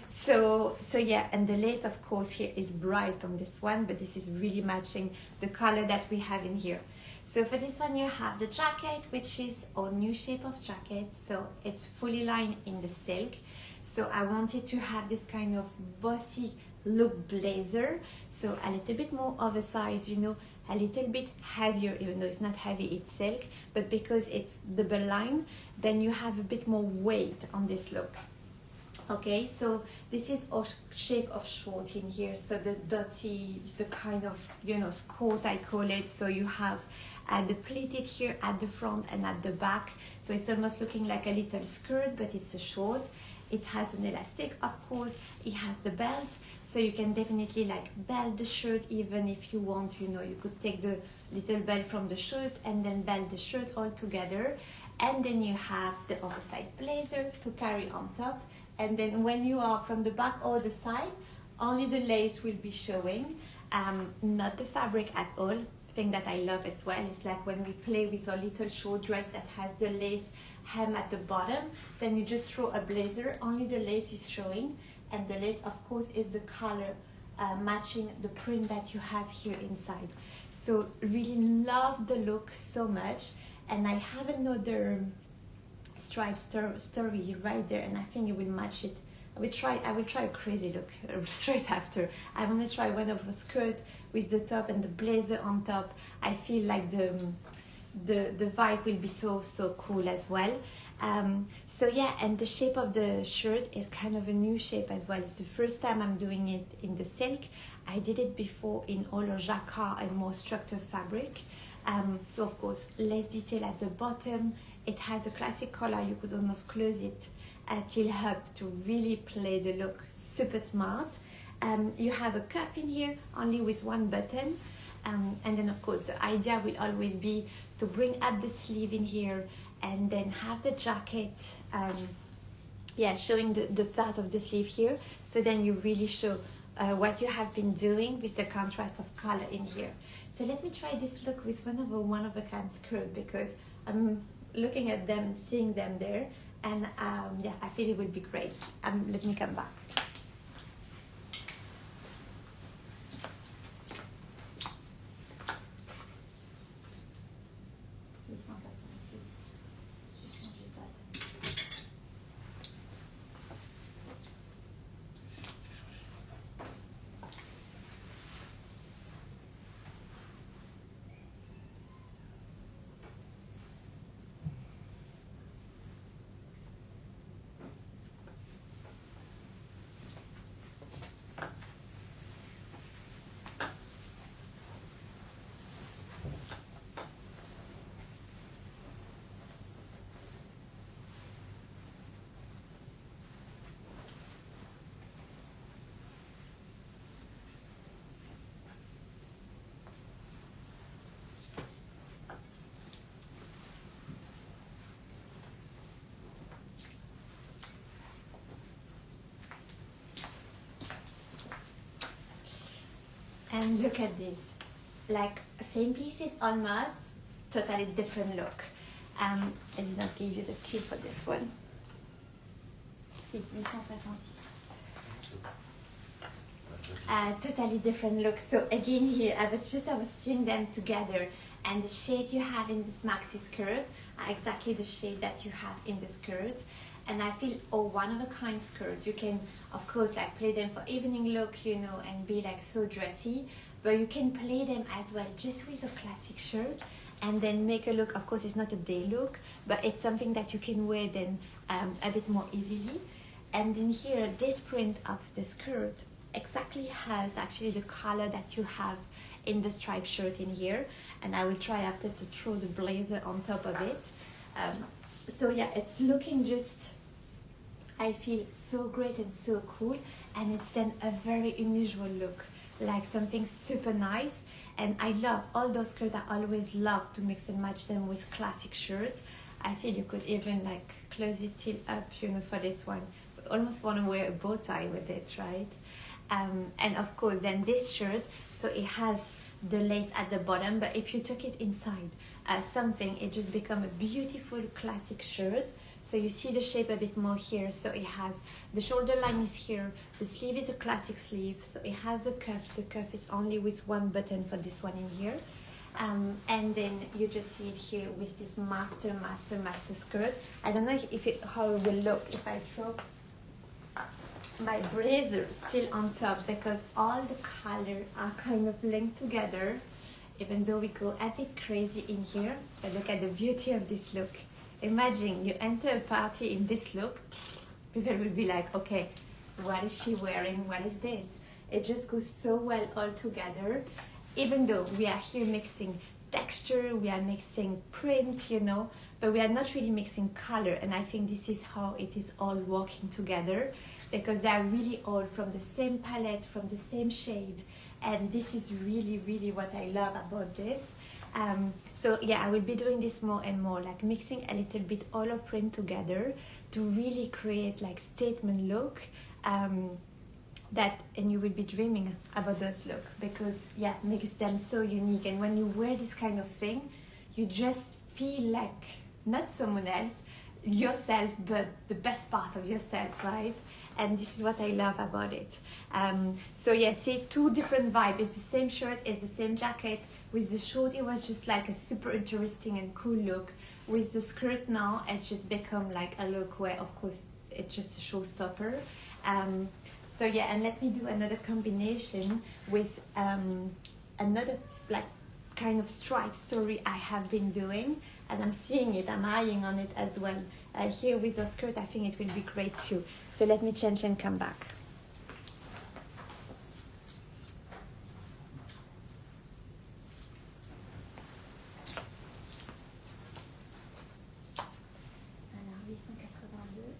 So yeah, and the lace, of course, here is bright on this one, but this is really matching the color that we have in here. So for this one, you have the jacket, which is our new shape of jacket. So it's fully lined in the silk. So I wanted to have this kind of bossy look blazer. So a little bit more oversized, you know, a little bit heavier, even though it's not heavy, it's silk. But because it's double line, then you have a bit more weight on this look. Okay, so this is a shape of short in here. So the dirty, the kind of, you know, skirt I call it. So you have the pleated here at the front and at the back. So it's almost looking like a little skirt, but it's a short. It has an elastic, of course. It has the belt, so you can definitely like belt the shirt even if you want, you know, you could take the little belt from the shirt and then belt the shirt all together. And then you have the oversized blazer to carry on top. And then when you are from the back or the side, only the lace will be showing, not the fabric at all. Thing that I love as well is like when we play with our little short dress that has the lace hem at the bottom, then you just throw a blazer, only the lace is showing, and the lace, of course, is the color matching the print that you have here inside. So really love the look so much. And I have another stripe story right there, and I think it will match it. I will try a crazy look straight after. I want to try one of a skirt with the top and the blazer on top. I feel like the vibe will be so cool as well. So yeah, and the shape of the shirt is kind of a new shape as well. It's the first time I'm doing it in the silk. I did it before in all a jacquard and more structured fabric. So of course, less detail at the bottom. It has a classic collar. You could almost close it till up to really play the look super smart. You have a cuff in here only with one button. And then of course the idea will always be to bring up the sleeve in here and then have the jacket showing the part of the sleeve here, so then you really show what you have been doing with the contrast of color in here. So let me try this look with one of a kind skirt, because I'm looking at them and seeing them there, and I feel it would be great. Let me come back. And look at this, like same pieces almost, totally different look. I did not give you the SKU for this one. Si, 1166. Totally different look. So again here, I was seeing them together, and the shade you have in this maxi skirt are exactly the shade that you have in the skirt. And I feel, one of a kind skirt. You can, of course, like play them for evening look, you know, and be like so dressy. But you can play them as well just with a classic shirt, and then make a look. Of course, it's not a day look, but it's something that you can wear then a bit more easily. And then here, this print of the skirt exactly has actually the color that you have in the striped shirt in here. And I will try after to throw the blazer on top of it. So yeah, it's looking just, I feel so great and so cool, and it's then a very unusual look, like something super nice. And I love all those skirts. I always love to mix and match them with classic shirts. I feel you could even like close it till up, you know, for this one. Almost want to wear a bow tie with it, right? And of course then this shirt, so it has the lace at the bottom, but if you tuck it inside something, it just become a beautiful classic shirt. So you see the shape a bit more here. So it has the shoulder line is here, the sleeve is a classic sleeve, so it has the cuff is only with one button for this one in here. And then you just see it here with this master skirt. I don't know how it will look if I throw my blazer still on top, because all the color are kind of linked together, even though we go a bit crazy in here. But look at the beauty of this look. Imagine you enter a party in this look, people will be like, okay, what is she wearing? What is this? It just goes so well all together. Even though we are here mixing texture, we are mixing print, you know, but we are not really mixing color. And I think this is how it is all working together, because they are really all from the same palette, from the same shade. And this is really, really what I love about this. So yeah, I will be doing this more and more, like mixing a little bit all of print together to really create like statement look. And you will be dreaming about those look, because yeah, makes them so unique. And when you wear this kind of thing, you just feel like not someone else, yourself, but the best part of yourself, right? And this is what I love about it. So yeah, see, two different vibes. It's the same shirt, it's the same jacket. With the short, it was just like a super interesting and cool look. With the skirt now, it's just become like a look where, of course, it's just a showstopper. So yeah, and let me do another combination with another like kind of stripe story I have been doing, and I'm seeing it, I'm eyeing on it as well. Here with the skirt, I think it will be great too. So let me change and come back. Alors 882,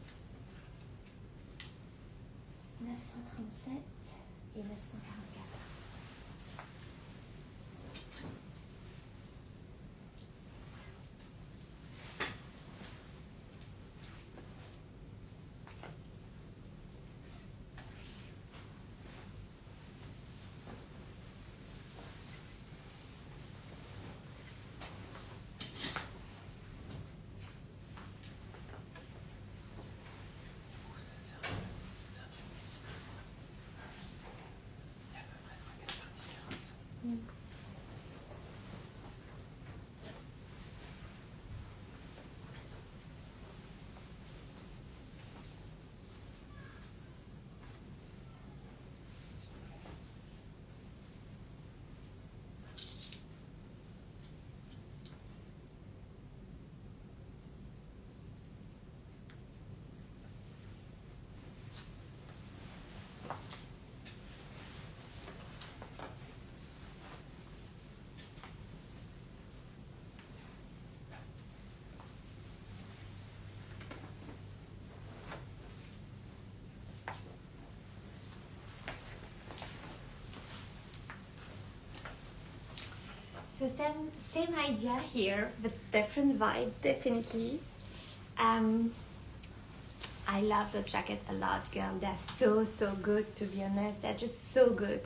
937 et 944. So same idea here, but different vibe, definitely. I love those jackets a lot, girl. They're so good, to be honest. They're just so good.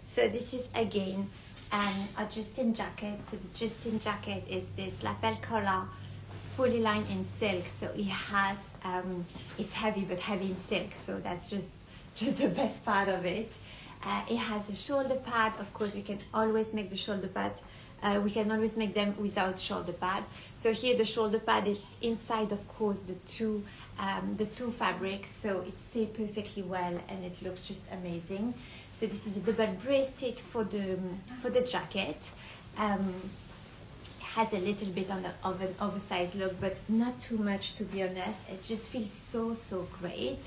So this is again a Justin jacket. So the Justin jacket is this lapel collar, fully lined in silk. So it has it's heavy, but heavy in silk. So that's just the best part of it. It has a shoulder pad. Of course, we can always make the shoulder pad. We can always make them without shoulder pad. So here the shoulder pad is inside, of course, the two fabrics, so it stays perfectly well and it looks just amazing. So this is a double-breasted for the jacket. Has a little bit of an oversized look, but not too much, to be honest. It just feels so great.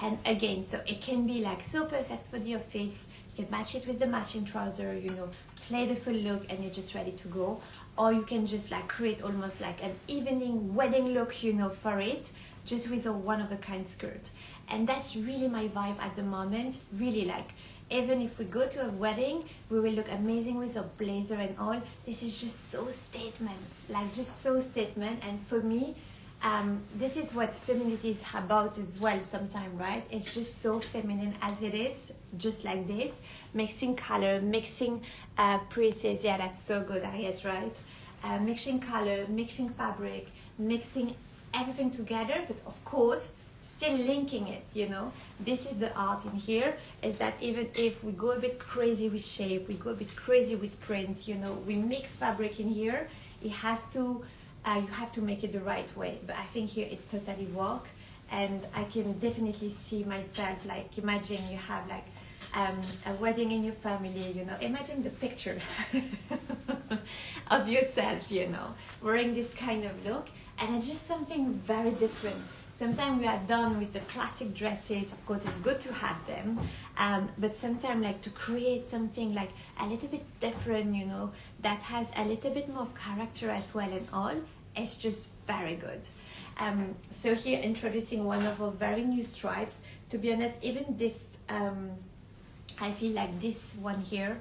And again, so it can be like so perfect for the office. You can match it with the matching trouser, you know, play the full look and you're just ready to go. Or you can just like create almost like an evening wedding look, you know, for it, just with a one-of-a-kind skirt. And that's really my vibe at the moment. Really, like, even if we go to a wedding, we will look amazing with a blazer and all. This is just so statement, like just so statement. And for me, this is what femininity is about as well sometimes, right? It's just so feminine as it is, just like this. Mixing color, mixing pieces. Yeah, that's so good, Ariette, right? Mixing color, mixing fabric, mixing everything together, but of course, still linking it, you know. This is the art in here, is that even if we go a bit crazy with shape, we go a bit crazy with print, you know, we mix fabric in here, it has to, you have to make it the right way. But I think here it totally works, and I can definitely see myself, like, imagine you have like a wedding in your family, you know, imagine the picture of yourself, you know, wearing this kind of look, and it's just something very different. Sometimes we are done with the classic dresses. Of course, it's good to have them, but sometimes like to create something like a little bit different, you know, that has a little bit more of character as well and all, it's just very good. So here introducing one of our very new stripes. To be honest, even this, I feel like this one here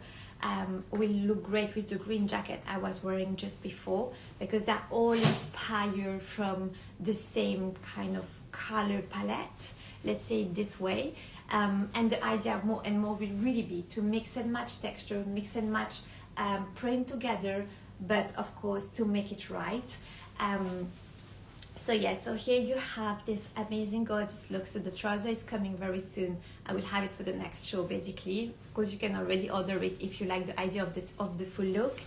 will look great with the green jacket I was wearing just before, because they're all inspired from the same kind of color palette, let's say it this way. And the idea more and more will really be to mix and match texture, mix and match print together, but of course to make it right. So yeah, so here you have this amazing gorgeous look. So the trouser is coming very soon. I will have it for the next show basically. Of course you can already order it if you like the idea of the full look.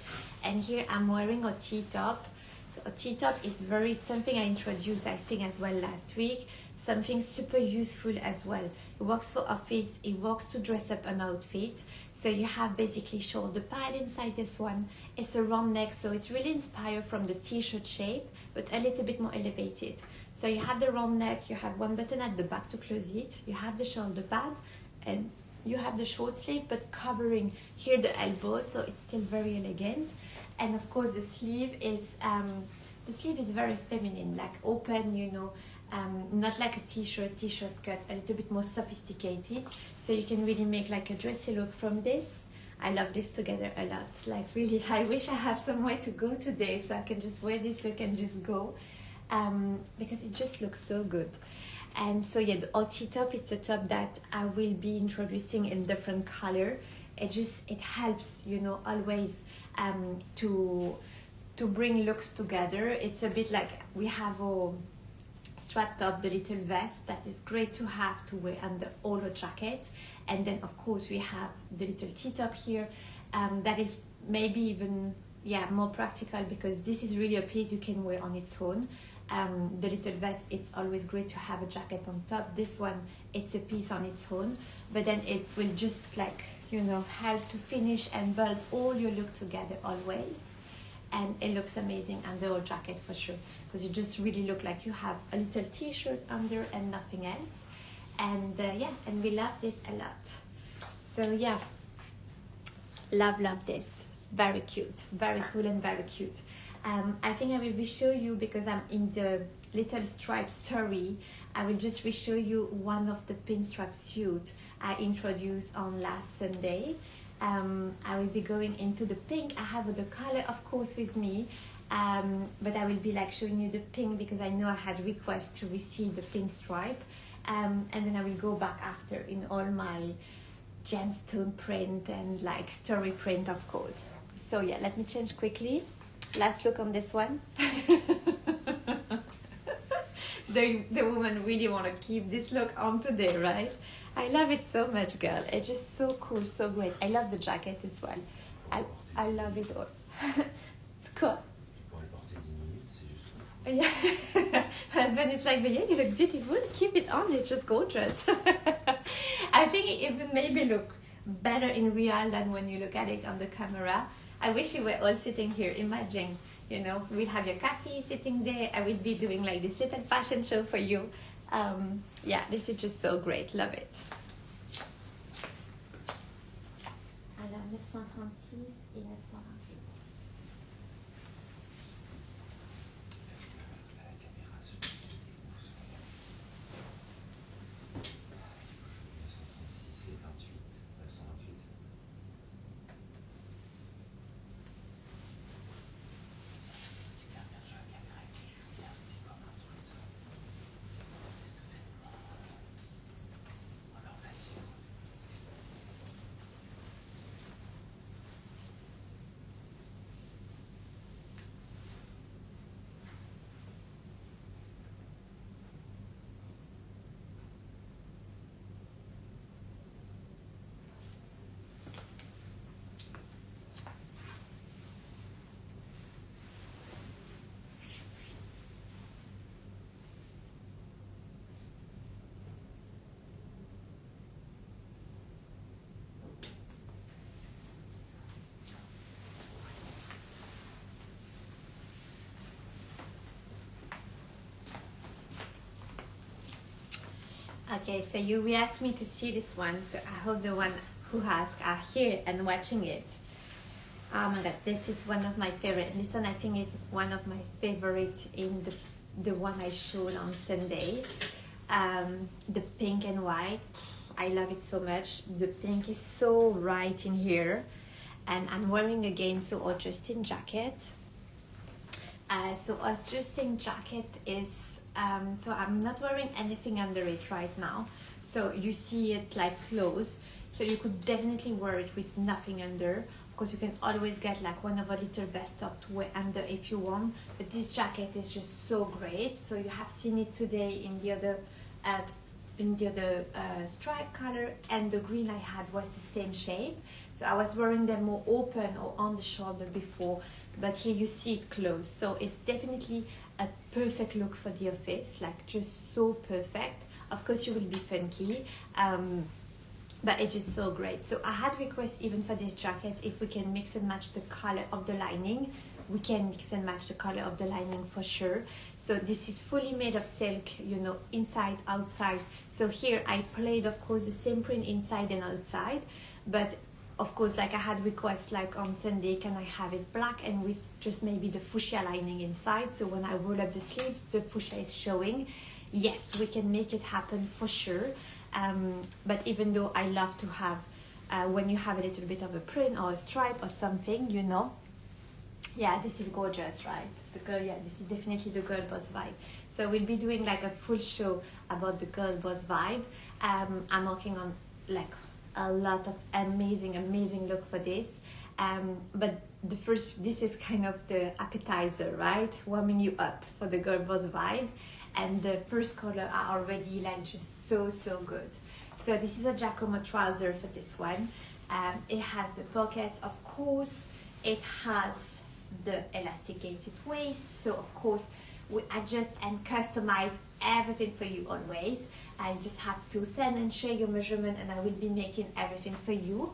And here I'm wearing a T-top. So a T-top is very something I introduced I think as well last week. Something super useful as well. It works for office, it works to dress up an outfit. So you have basically shoulder pad inside this one. It's a round neck, so it's really inspired from the t-shirt shape, but a little bit more elevated. So you have the round neck, you have one button at the back to close it, you have the shoulder pad, and you have the short sleeve, but covering here the elbow, so it's still very elegant. And of course the sleeve is very feminine, like open, you know, not like a t-shirt cut, a little bit more sophisticated. So you can really make like a dressy look from this. I love this together a lot. Like really, I wish I have somewhere to go today so I can just wear this look and just go, because it just looks so good. And so yeah, the OT top, it's a top that I will be introducing in different color. It helps, you know, always to bring looks together. It's a bit like we have a strap top, the little vest that is great to have to wear under all a jacket. And then of course we have the little T-top here, that is maybe even more practical, because this is really a piece you can wear on its own. The little vest, it's always great to have a jacket on top. This one, it's a piece on its own, but then it will just like, you know, help to finish and build all your look together always. And it looks amazing under a jacket for sure, because you just really look like you have a little t-shirt under and nothing else. And and we love this a lot. So yeah, love this. It's very cute, very cool and very cute. I think I will re-show you, because I'm in the little stripe story, I will just re-show you one of the pinstripe suit I introduced on last Sunday. I will be going into the pink. I have the color of course with me, but I will be like showing you the pink because I know I had requests to receive the pinstripe, and then I will go back after in all my gemstone print and like story print of course. So yeah, let me change quickly. Last look on this one. The woman really want to keep this look on today, right? I love it so much, girl. It's just so cool, so great. I love the jacket as well. I love it all. It's cool. Yeah. Husband is like, but yeah, you look beautiful. Keep it on. It's just gorgeous. I think it even maybe look better in real than when you look at it on the camera. I wish you were all sitting here. Imagine, you know, we'll have your coffee sitting there. I will be doing like this little fashion show for you. Yeah, this is just so great. Love it. Alors, 936 et 928. Okay, so you re-asked me to see this one, so I hope the one who asked are here and watching it. Oh my god, this is one of my favorite. This one I think is one of my favorite in the one I showed on Sunday. The pink and white. I love it so much. The pink is so right in here. And I'm wearing again so adjusting jacket. So adjusting jacket is so I'm not wearing anything under it right now, so you see it like close, so you could definitely wear it with nothing under. Of course you can always get like one of a little vest top to wear under if you want, but this jacket is just so great. So you have seen it today in the other stripe color, and the green I had was the same shape, so I was wearing them more open or on the shoulder before, but here you see it close, so it's definitely a perfect look for the office, like just so perfect. Of course you will be funky, but it's just so great. So I had requests even for this jacket, if we can mix and match the color of the lining. We can mix and match the color of the lining for sure. So this is fully made of silk, you know, inside, outside. So here I played of course the same print inside and outside, but of course, like I had requests like on Sunday, can I have it black and with just maybe the fuchsia lining inside, so when I roll up the sleeve, the fuchsia is showing. Yes, we can make it happen for sure. But even though I love to have, when you have a little bit of a print or a stripe or something, you know, yeah, this is gorgeous, right? The girl, yeah, this is definitely the girl boss vibe. So we'll be doing like a full show about the girl boss vibe. I'm working on like a lot of amazing look for this, but this is kind of the appetizer, right? Warming you up for the girl boss vibe, and the first color are already like just so good. So this is a Giacomo trouser for this one. It has the pockets, of course. It has the elasticated waist. So of course, we adjust and customize everything for you always. I just have to send and share your measurement, and I will be making everything for you.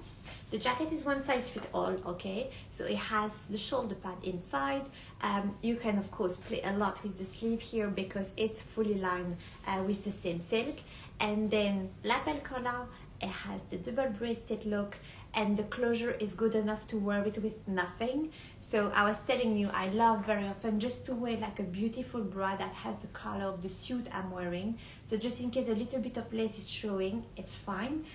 The jacket is one size fit all, okay? So it has the shoulder pad inside. You can of course play a lot with the sleeve here because it's fully lined with the same silk. And then lapel collar, it has the double-breasted look, and the closure is good enough to wear it with nothing. So I was telling you, I love very often just to wear like a beautiful bra that has the color of the suit I'm wearing. So just in case a little bit of lace is showing, it's fine.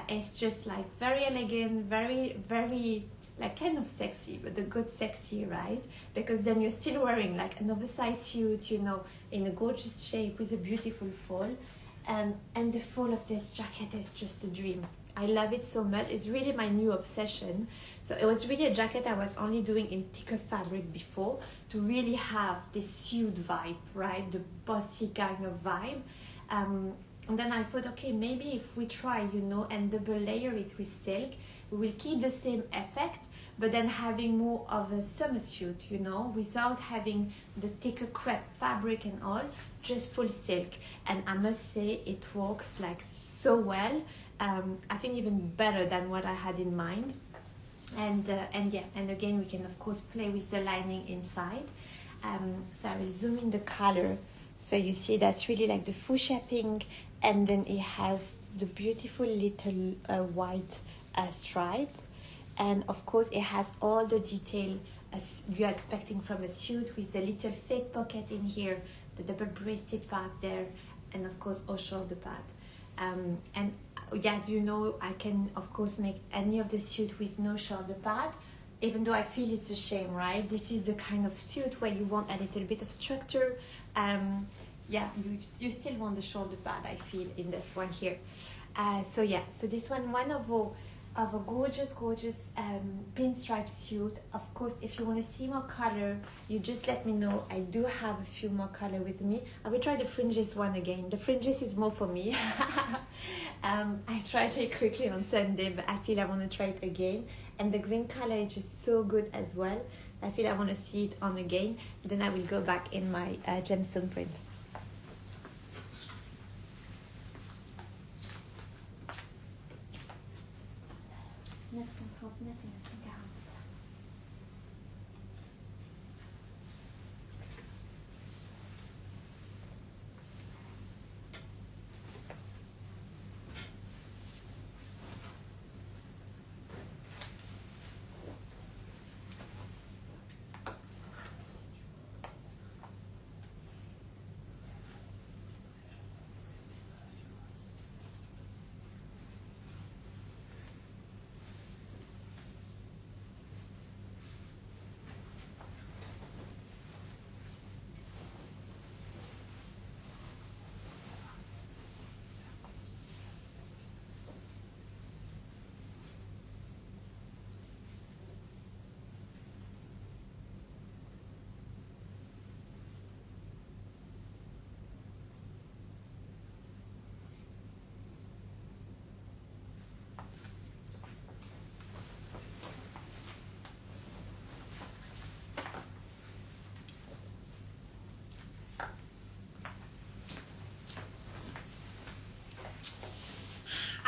It's just like very elegant, very like kind of sexy, but the good sexy, right? Because then you're still wearing like an oversized suit, you know, in a gorgeous shape with a beautiful fall. And the fall of this jacket is just a dream. I love it so much. It's really my new obsession. So it was really a jacket I was only doing in thicker fabric before to really have this suit vibe, right? The bossy kind of vibe. And then I thought, okay, maybe if we try, you know, and double layer it with silk, we will keep the same effect, but then having more of a summer suit, you know, without having the thicker crepe fabric and all, just full silk. And I must say it works like so well. I think even better than what I had in mind. And yeah, and again, we can of course play with the lining inside. So I will zoom in the color. So you see that's really like the fuchsia pink, and then it has the beautiful little white stripe. And of course it has all the detail as you're expecting from a suit, with the little fake pocket in here, the double-breasted part there, and of course our shoulder pad. And as you know, I can of course make any of the suit with no shoulder pad, even though I feel it's a shame, right? This is the kind of suit where you want a little bit of structure. Yeah, you still want the shoulder pad, I feel, in this one here. So yeah, so this one of a gorgeous pinstripe suit. Of course, if you want to see more color, you just let me know. I do have a few more color with me. I will try the fringes one again. The fringes is more for me. I tried it quickly on Sunday, but I feel I want to try it again. And the green color is just so good as well. I feel I want to see it on again. Then I will go back in my gemstone print.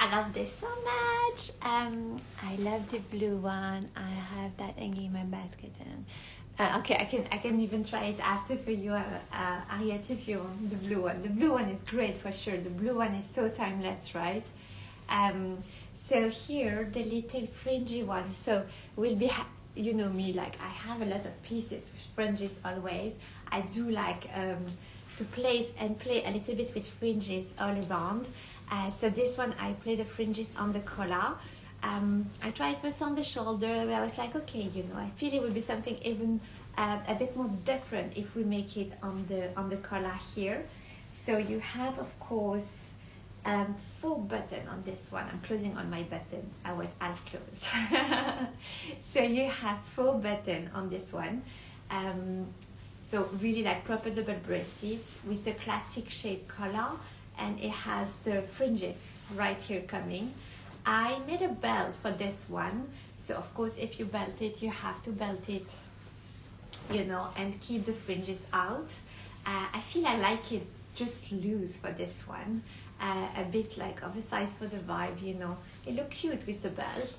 I love this so much. I love the blue one. I have that hanging in my basket. Okay, I can even try it after for you, Ariette, if you want the blue one. The blue one is great for sure. The blue one is so timeless, right? So here the little fringy one. So we'll be, you know me, like I have a lot of pieces with fringes always. I do like to place and play a little bit with fringes all around. So this one, I play the fringes on the collar. I tried first on the shoulder, but I was like, okay, you know, I feel it would be something even a bit more different if we make it on the collar here. So you have, of course, 4 buttons on this one. I'm closing on my button. I was half closed. So you have 4 buttons on this one. So really like proper double-breasted with the classic shape collar. And it has the fringes right here coming. I made a belt for this one. So of course, if you belt it, you have to belt it, you know, and keep the fringes out. I feel I like it just loose for this one, a bit like oversized for the vibe, you know. It look cute with the belt.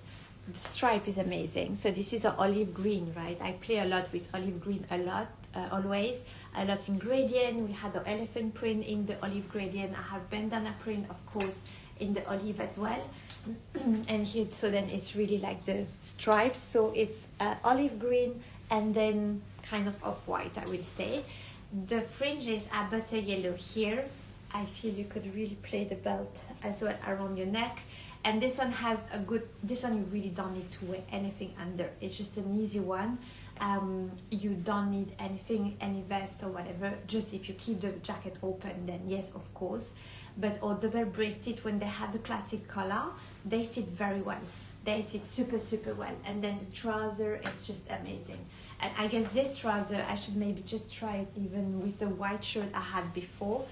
The stripe is amazing. So this is an olive green, right? I play a lot with olive green, a lot, always. A lot in gradient. We had the elephant print in the olive gradient. I have bandana print, of course, in the olive as well. And here, so then it's really like the stripes. So it's olive green and then kind of off-white, I will say. The fringes are butter yellow here. I feel you could really play the belt as well around your neck. And this one has a good, this one you really don't need to wear anything under. It's just an easy one. You don't need anything, any vest or whatever. Just if you keep the jacket open, then yes, of course. But or double breasted, when they have the classic collar, they sit very well. They sit super, super well. And then the trouser is just amazing. And I guess this trouser, I should maybe just try it even with the white shirt I had before.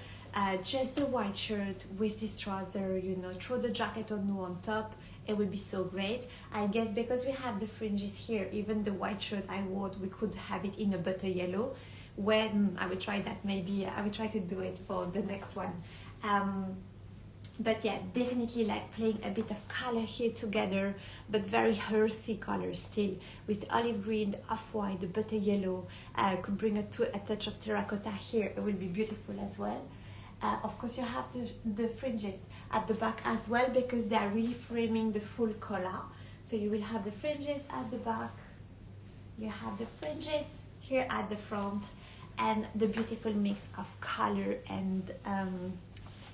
Just the white shirt with this trouser, you know, throw the jacket on top. It would be so great. I guess because we have the fringes here, even the white shirt I wore, we could have it in a butter yellow. When I will try that, maybe I will try to do it for the next one. But yeah, definitely like playing a bit of color here together, but very earthy color still, with the olive green, the off-white, the butter yellow. Could bring a touch of terracotta here. It will be beautiful as well. Of course, you have the fringes at the back as well, because they are really framing the full collar. So you will have the fringes at the back. You have the fringes here at the front, and the beautiful mix of color and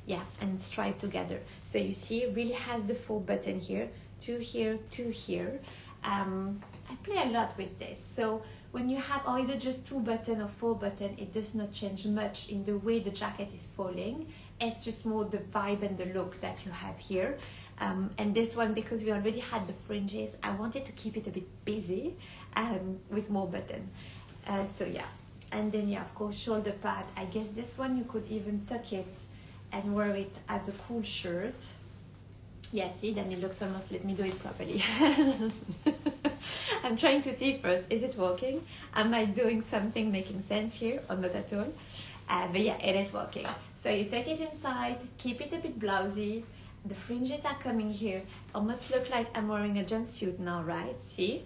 yeah, and stripe together. So you see, it really has the full button here, two here, two here. I play a lot with this. So when you have either just 2 button or 4 button, it does not change much in the way the jacket is falling. It's just more the vibe and the look that you have here. And this one, because we already had the fringes, I wanted to keep it a bit busy with more button. So yeah, and then yeah, of course, shoulder pad. I guess this one you could even tuck it and wear it as a cool shirt. Yeah, see, then it looks almost, let me do it properly. I'm trying to see first, is it working? Am I doing something making sense here or not at all? But yeah, it is working. So you take it inside, keep it a bit blousy. The fringes are coming here. Almost look like I'm wearing a jumpsuit now, right? See?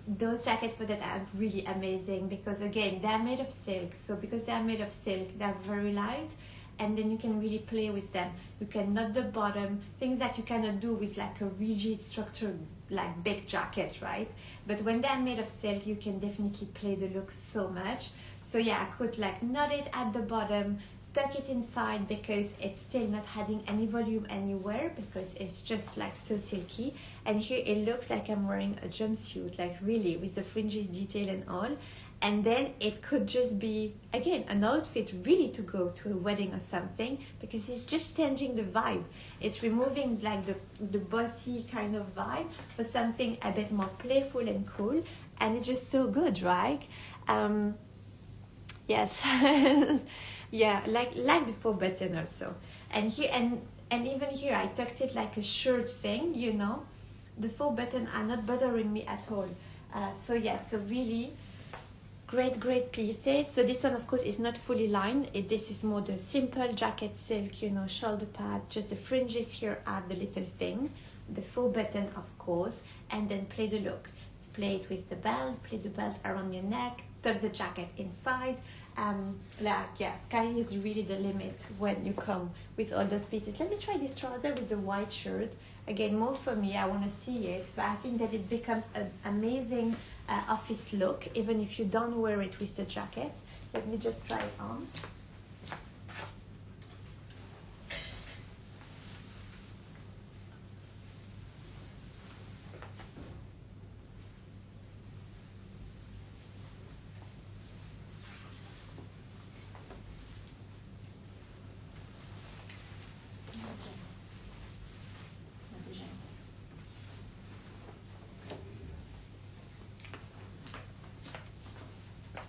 Those jackets for that are really amazing because again, they're made of silk. So because they're made of silk, they're very light. And then you can really play with them. You can knot the bottom, things that you cannot do with like a rigid structured like big jacket, right? But when they're made of silk, you can definitely play the look so much. So yeah, I could like knot it at the bottom, tuck it inside because it's still not adding any volume anywhere because it's just like so silky. And here it looks like I'm wearing a jumpsuit, like really with the fringes detail and all. And then it could just be, again, an outfit really to go to a wedding or something because it's just changing the vibe. It's removing like the bossy kind of vibe for something a bit more playful and cool. And it's just so good, right? Yes. Yeah, like the 4 button also. And here, and even here, I tucked it like a shirt thing, you know. The 4 button are not bothering me at all. So yeah, so really, great pieces. So this one of course is not fully lined. This is more the simple jacket silk, you know, shoulder pad, just the fringes here are the little thing, the 4 button of course, and then play the look. Play it with the belt, play the belt around your neck, tuck the jacket inside. Like yeah, sky is really the limit when you come with all those pieces. Let me try this trouser with the white shirt. Again, more for me, I want to see it, but I think that it becomes an amazing office look, even if you don't wear it with the jacket. Let me just try it on.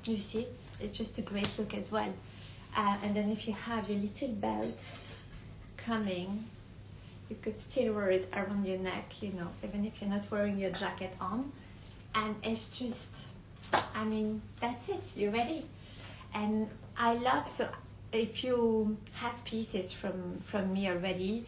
You see, it's just a great look as well. And then if you have your little belt coming, you could still wear it around your neck, you know, even if you're not wearing your jacket on. And it's just, I mean, that's it, you're ready. And I love, so if you have pieces from me already,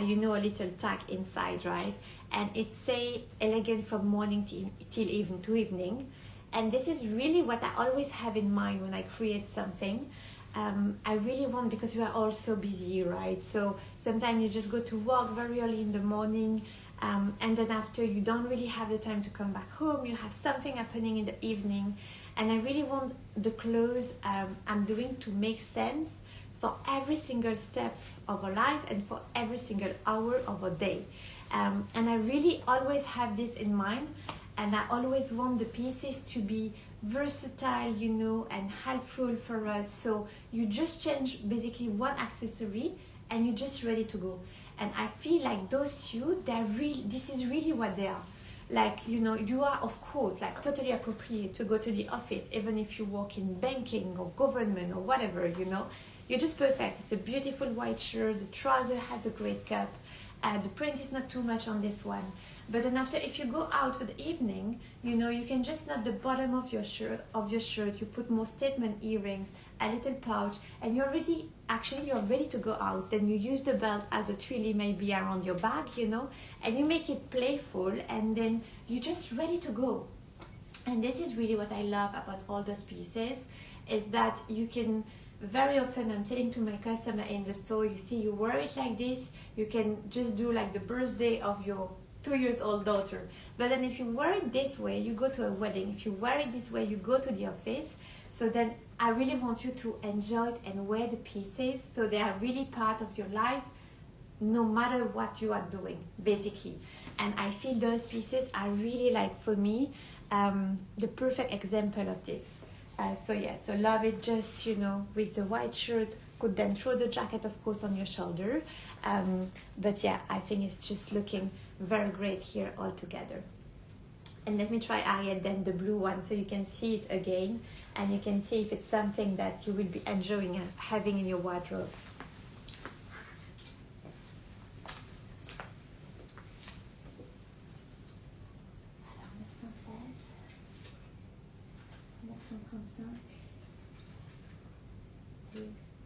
you know a little tag inside, right? And it say elegant from morning till even to evening. And this is really what I always have in mind when I create something. I really want, because we are all so busy, right? So sometimes you just go to work very early in the morning, and then after you don't really have the time to come back home. You have something happening in the evening, and I really want the clothes I'm doing to make sense for every single step of our life and for every single hour of a day. And I really always have this in mind, and I always want the pieces to be versatile, you know, and helpful for us. So you just change basically one accessory and you're just ready to go. And I feel like those shoes, they're really, this is really what they are. Like, you know, you are of course like totally appropriate to go to the office, even if you work in banking or government or whatever, you know. You're just perfect. It's a beautiful white shirt. The trouser has a great cup. The print is not too much on this one. But then after, if you go out for the evening, you know, you can just knot the bottom of your shirt. You put more statement earrings, a little pouch, and you're ready. Actually, you're ready to go out. Then you use the belt as a twilly maybe around your bag, you know, and you make it playful, and then you're just ready to go. And this is really what I love about all those pieces, is that you can, very often I'm telling to my customer in the store, you see, you wear it like this, you can just do like the birthday of your 2-year-old daughter. But then if you wear it this way, you go to a wedding. If you wear it this way, you go to the office. So then I really want you to enjoy it and wear the pieces so they are really part of your life, no matter what you are doing, basically. And I feel those pieces are really, like, for me, the perfect example of this. So yeah, so love it, just, you know, with the white shirt. Could then throw the jacket, of course, on your shoulder. But yeah, I think it's just looking very great here all together. And let me try, Ariel, then the blue one, so you can see it again, and you can see if it's something that you will be enjoying and having in your wardrobe. Alors, 916, 935 et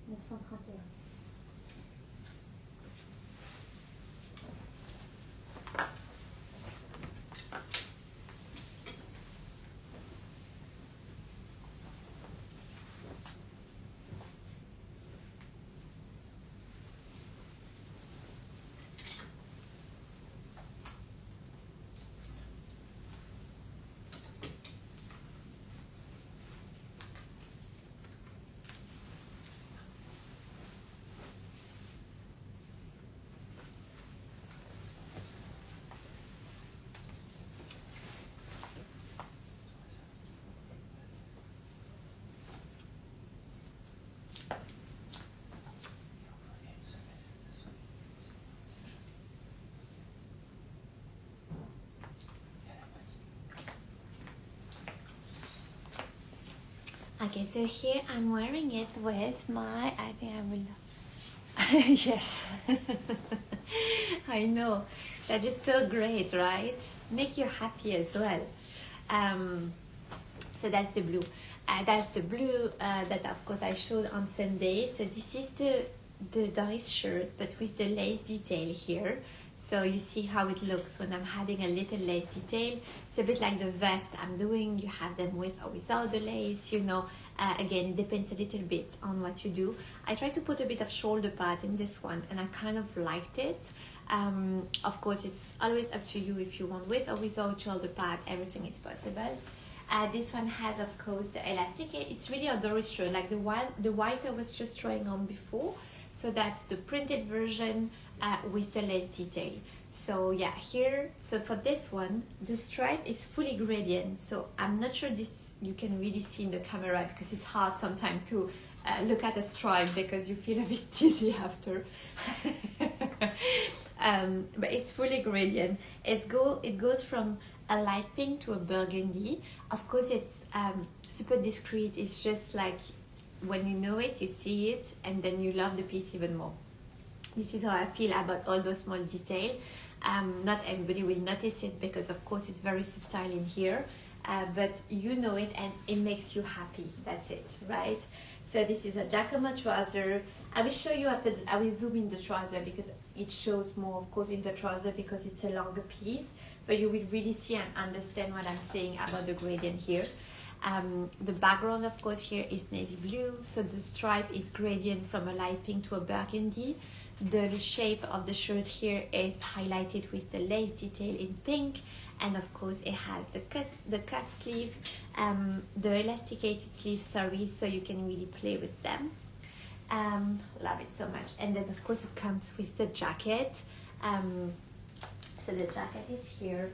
931. Okay, so here I'm wearing it with my, I think I will, yes, I know, that is so great, right? Make you happy as well. So that's the blue. That's the blue that of course I showed on Sunday. So this is the Doris shirt, but with the lace detail here. So you see how it looks when I'm adding a little lace detail. It's a bit like the vest I'm doing. You have them with or without the lace, you know. Again, it depends a little bit on what you do. I try to put a bit of shoulder pad in this one, and I kind of liked it. Of course, it's always up to you if you want with or without shoulder pad. Everything is possible. This one has, of course, the elastic. It's really a Doris shirt, like the white I was just trying on before. So that's the printed version with the lace detail. So yeah, here, so for this one, the stripe is fully gradient. So I'm not sure this you can really see in the camera, because it's hard sometimes to look at a stripe because you feel a bit dizzy after. But it's fully gradient. It goes from a light pink to a burgundy. Of course, it's super discreet. It's just like when you know it, you see it, and then you love the piece even more. This is how I feel about all those small details. Not everybody will notice it because of course it's very subtle in here, but you know it and it makes you happy. That's it, right? So this is a Giacomo trouser. I will show you after, I will zoom in the trouser because it shows more of course in the trouser because it's a longer piece, but you will really see and understand what I'm saying about the gradient here. The background of course here is navy blue, so the stripe is gradient from a light pink to a burgundy. The shape of the shirt here is highlighted with the lace detail in pink, and of course it has the cuff sleeve, the elasticated sleeve, sorry, so you can really play with them. Love it so much. And then of course it comes with the jacket. So the jacket is here,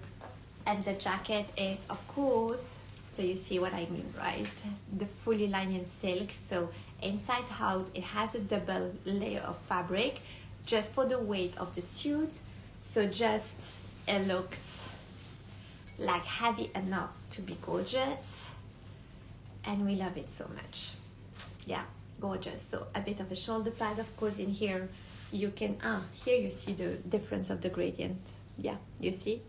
and the jacket is of course, so you see what I mean, right? The fully linen silk, so inside out it has a double layer of fabric just for the weight of the suit, so just it looks like heavy enough to be gorgeous, and we love it so much. Yeah, gorgeous. So a bit of a shoulder pad of course in here. You can here you see the difference of the gradient. Yeah, you see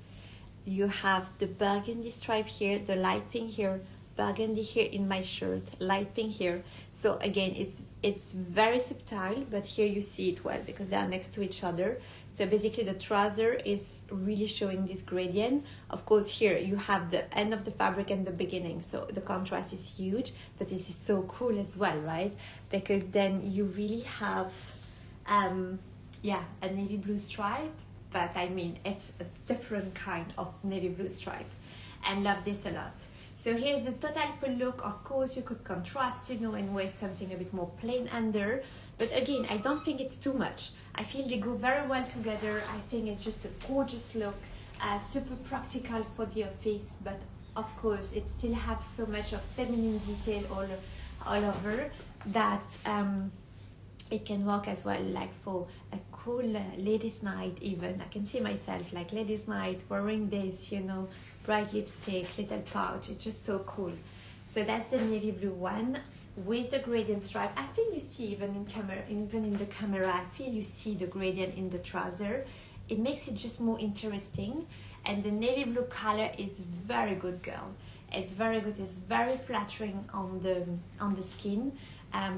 you have the burgundy stripe here, the light pink here, burgundy here in my shirt, light pink here. So again, it's very subtle, but here you see it well because they are next to each other. So basically the trouser is really showing this gradient. Of course here you have the end of the fabric and the beginning, so the contrast is huge, but this is so cool as well, right? Because then you really have yeah, a navy blue stripe, but I mean it's a different kind of navy blue stripe, and love this a lot. So here's the total full look. Of course you could contrast, you know, and wear something a bit more plain under, but again I don't think it's too much. I feel they go very well together. I think it's just a gorgeous look, super practical for the office, but of course it still has so much of feminine detail all over that it can work as well, like for a cool ladies night. Even I can see myself like ladies night wearing this, you know, bright lipstick, little pouch. It's just so cool. So that's the navy blue one with the gradient stripe. I think you see even in camera, even in the camera, I feel you see the gradient in the trouser. It makes it just more interesting, and the navy blue color is very good, girl. It's very good. It's very flattering on the skin.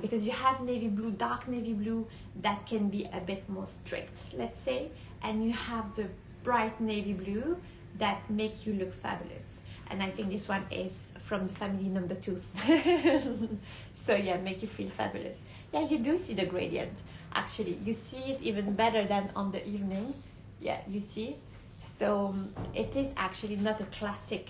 Because you have navy blue, dark navy blue that can be a bit more strict, let's say, and you have the bright navy blue that make you look fabulous. And I think this one is from the family number 2. So yeah, make you feel fabulous. Yeah, you do see the gradient. Actually, you see it even better than on the evening. Yeah, you see. So it is actually not a classic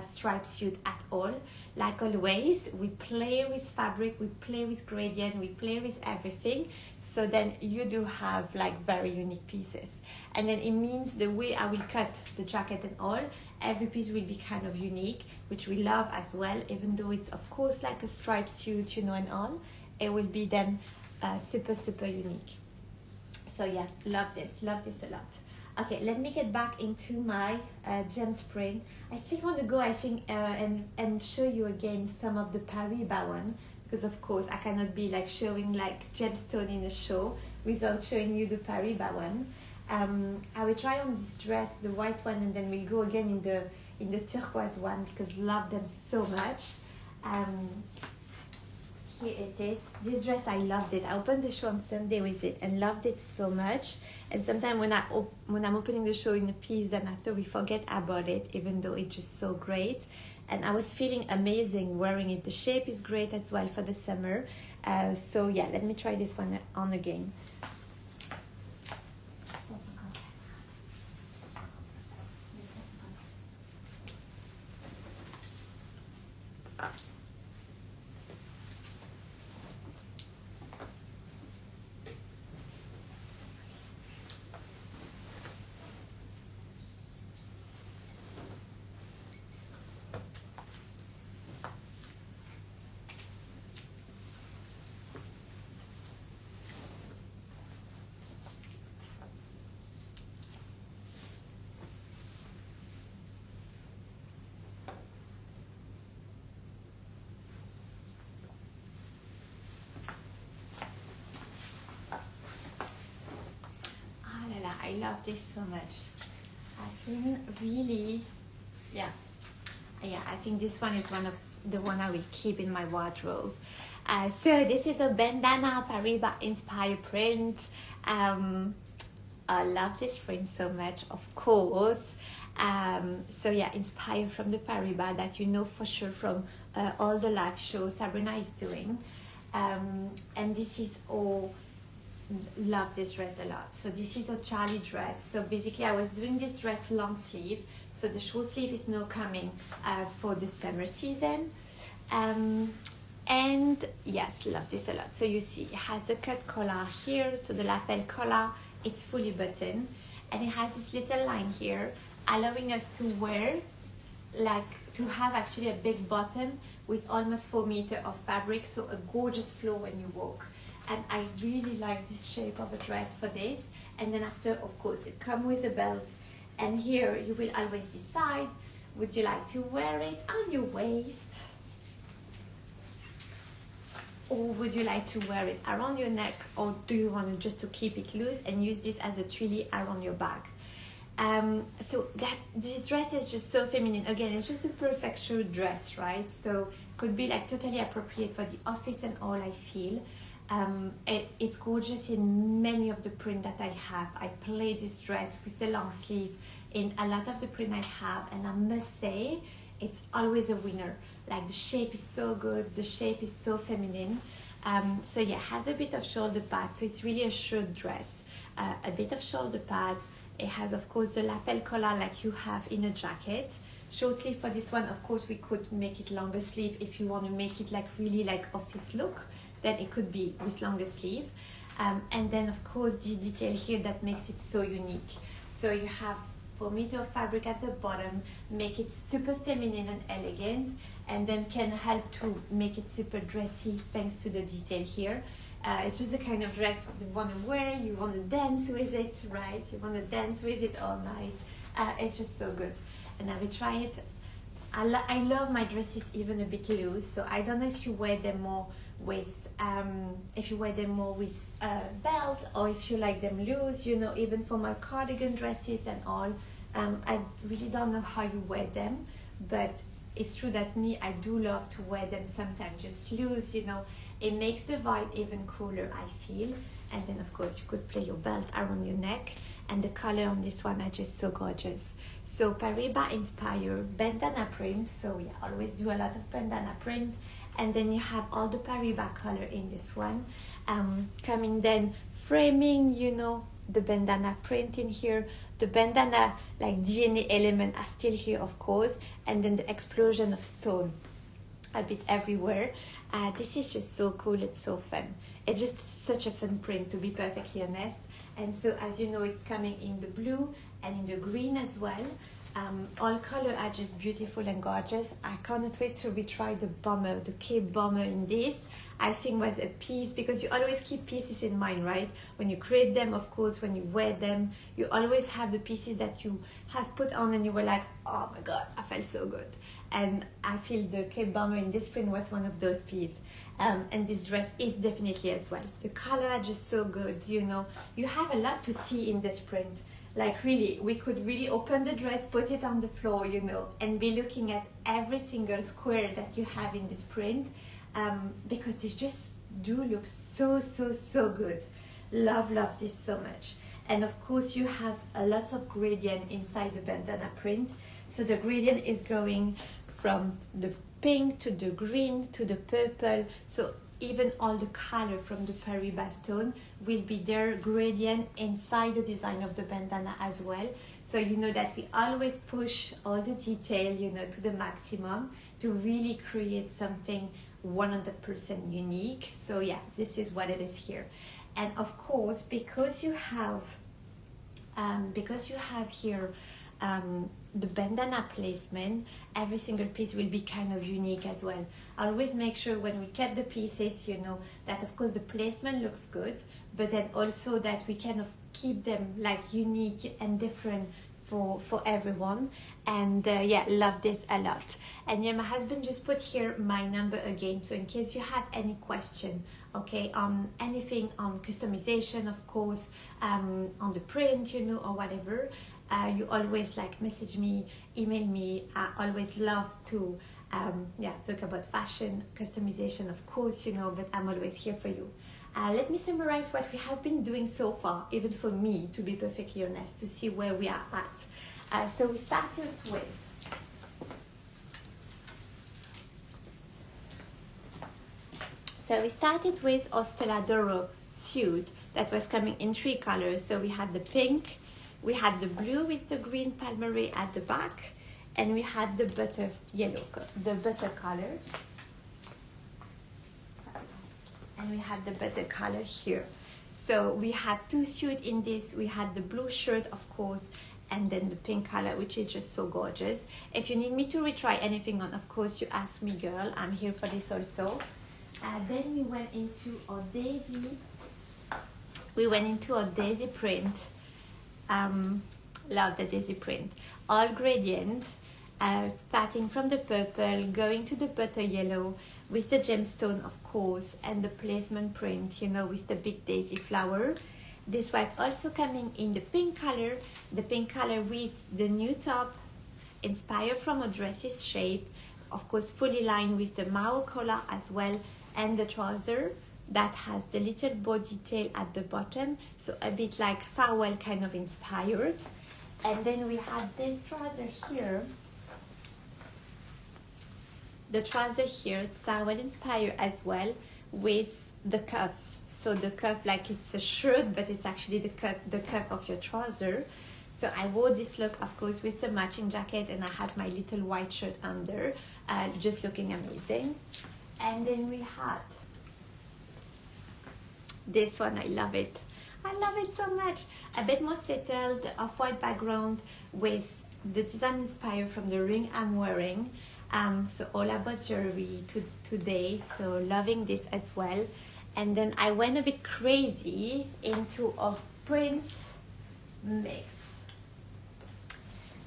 striped suit at all. Like always, we play with fabric, we play with gradient, we play with everything. So then you do have like very unique pieces. And then it means the way I will cut the jacket and all, every piece will be kind of unique, which we love as well, even though it's of course like a striped suit, you know, and all. It will be then super, super unique. So yeah, love this a lot. Okay, let me get back into my gem spring. I still want to go, I think, and show you again some of the Paribas one, because of course I cannot be like showing like gemstone in a show without showing you the Paribas one. I will try on this dress, the white one, and then we'll go again in the turquoise one because love them so much. Here it is. This dress, I loved it. I opened the show on Sunday with it and loved it so much. And sometimes when I'm opening the show in a piece, then after we forget about it, even though it's just so great. And I was feeling amazing wearing it. The shape is great as well for the summer. So yeah, let me try this one on again. I love this so much. I think really, yeah, I think this one is one of the one I will keep in my wardrobe. So this is a bandana Paribas inspired print. I love this print so much, of course. So yeah, inspired from the Paribas that you know for sure from all the live shows Sabrina is doing. And this is all, love this dress a lot. So this is a Charlie dress. So basically I was doing this dress long sleeve. So the short sleeve is now coming for the summer season. And yes, love this a lot. So you see it has the cut collar here. So the lapel collar, it's fully buttoned. And it has this little line here, allowing us to wear, like to have actually a big bottom with almost 4 meters of fabric. So a gorgeous flow when you walk. And I really like this shape of a dress for this. And then after, of course, it comes with a belt. And here you will always decide, would you like to wear it on your waist? Or would you like to wear it around your neck? Or do you want to just to keep it loose and use this as a trilly around your back? So that this dress is just so feminine. Again, it's just the perfect shirt dress, right? So could be like totally appropriate for the office and all, I feel. It's gorgeous in many of the print that I have. I play this dress with the long sleeve in a lot of the print I have, and I must say it's always a winner. Like the shape is so good, the shape is so feminine. So yeah, has a bit of shoulder pad, so it's really a shirt dress. A bit of shoulder pad. It has of course the lapel collar like you have in a jacket. Short sleeve for this one, of course we could make it longer sleeve if you want to make it like really like office look, then it could be with longer sleeve. And then of course this detail here that makes it so unique. So you have 4 meters of fabric at the bottom, make it super feminine and elegant, and then can help to make it super dressy thanks to the detail here. It's just the kind of dress you want to wear, you want to dance with it, right? You want to dance with it all night. It's just so good. And I will try it. I love my dresses even a bit loose, so I don't know if you wear them more with belt, or if you like them loose, you know, even for my cardigan dresses and all. I really don't know how you wear them, but it's true that me, I do love to wear them sometimes just loose, you know. It makes the vibe even cooler, I feel. And then of course you could play your belt around your neck, and the color on this one are just so gorgeous. So Paribas inspired bandana print, so we always do a lot of bandana print. And then you have all the Paribas color in this one, coming then framing, you know, the bandana print in here. The bandana like DNA element are still here, of course, and then the explosion of stone a bit everywhere. This is just so cool. It's so fun. It's just such a fun print, to be perfectly honest. And so as you know, it's coming in the blue and in the green as well. All color are just beautiful and gorgeous. I cannot wait to retry the bomber, the Cape bomber in this. I think was a piece, because you always keep pieces in mind, right? When you create them, of course, when you wear them, you always have the pieces that you have put on and you were like, oh my God, I felt so good. And I feel the Cape bomber in this print was one of those pieces. And this dress is definitely as well. The color are just so good, you know. You have a lot to see in this print. Like really, we could really open the dress, put it on the floor, you know, and be looking at every single square that you have in this print, because they just do look so good. Love this so much. And of course you have a lot of gradient inside the bandana print. So the gradient is going from the pink to the green to the purple. So even all the color from the Paribas stone will be their gradient inside the design of the bandana as well. So you know that we always push all the detail, you know, to the maximum to really create something 100% unique. So yeah, this is what it is here. And of course, because you have here the bandana placement, every single piece will be kind of unique as well. Always make sure when we cut the pieces, you know, that of course the placement looks good, but then also that we kind of keep them like unique and different for everyone. And yeah, love this a lot. And yeah, my husband just put here my number again, so in case you have any question okay, anything on customization, of course, on the print, you know, or whatever, you always like message me, email me. I always love to talk about fashion, customization, of course, you know, but I'm always here for you. Let me summarize what we have been doing so far, even for me, to be perfectly honest, to see where we are at. So we started with our Stella D'Oro suit that was coming in 3 colors. So we had the pink, we had the blue with the green palmeraie at the back, and we had the butter color. And we had the butter color here. So we had 2 suits in this. We had the blue shirt, of course, and then the pink color, which is just so gorgeous. If you need me to retry anything on, of course, you ask me, girl. I'm here for this also. Then we went into our daisy. Print. Love the daisy print. All gradient, starting from the purple, going to the butter yellow, with the gemstone, of course, and the placement print, you know, with the big daisy flower. This was also coming in the pink color with the new top, inspired from a dress's shape, of course, fully lined with the Mao collar as well, and the trouser that has the little bow detail at the bottom, so a bit like Sawel kind of inspired. And then we have this trouser here. The trouser here, Sawel inspired as well, with the cuff. So the cuff, like it's a shirt, but it's actually the cuff of your trouser. So I wore this look, of course, with the matching jacket, and I had my little white shirt under, just looking amazing. And then we had this one. I love it so much. A bit more settled, off-white background with the design inspired from the ring I'm wearing. So all about jewelry today, so loving this as well. And then I went a bit crazy into a print mix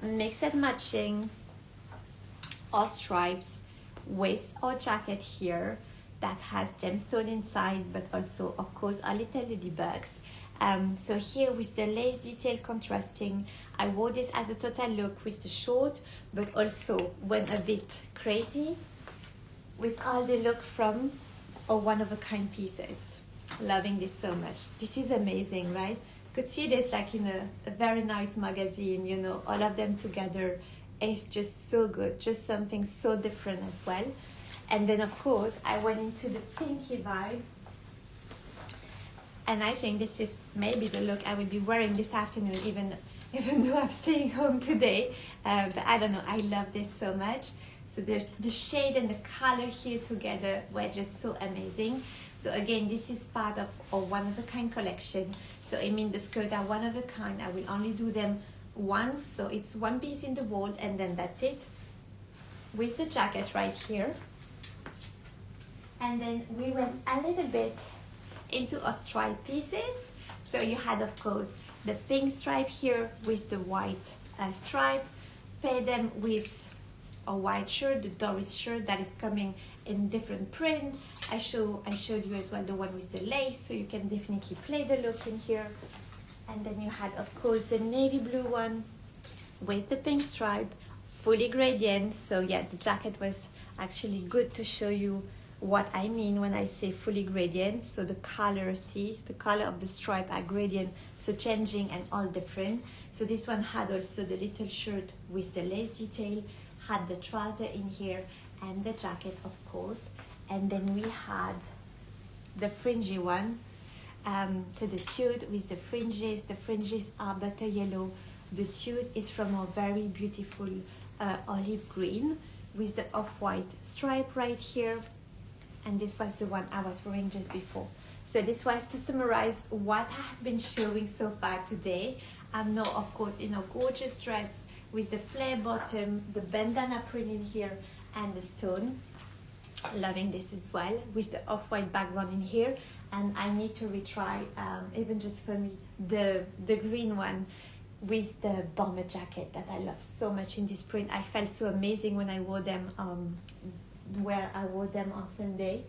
and matching our stripes with our jacket here that has gemstone inside, but also, of course, our little ladybugs. So here with the lace detail contrasting, I wore this as a total look with the short, but also went a bit crazy with all the look from our one-of-a-kind pieces. Loving this so much. This is amazing, right? Could see this like in a very nice magazine, you know, all of them together. It's just so good, just something so different as well. And then, of course, I went into the pinky vibe. And I think this is maybe the look I will be wearing this afternoon, even though I'm staying home today. But I don't know, I love this so much. So the shade and the color here together were just so amazing. So again, this is part of a one-of-a-kind collection. So I mean, the skirt are one-of-a-kind. I will only do them once. So it's one piece in the world, and then that's it. With the jacket right here. And then we went a little bit into our stripe pieces. So you had, of course, the pink stripe here with the white stripe. Pair them with a white shirt, the Doris shirt that is coming in different print. I showed you as well the one with the lace, so you can definitely play the look in here. And then you had, of course, the navy blue one with the pink stripe, fully gradient. So yeah, the jacket was actually good to show you what I mean when I say fully gradient. So the color, see, the color of the stripe are gradient, so changing and all different. So this one had also the little shirt with the lace detail, had the trouser in here, and the jacket, of course. And then we had the fringy one, to the suit with the fringes. The fringes are butter yellow. The suit is from a very beautiful olive green with the off-white stripe right here. And this was the one I was wearing just before. So this was to summarize what I have been showing so far today. I'm now, of course, in a gorgeous dress with the flare bottom, the bandana print in here, and the stone. Loving this as well, with the off-white background in here. And I need to retry, even just for me, the green one with the bomber jacket that I love so much in this print. I felt so amazing when I wore them, where I wore them on Sunday.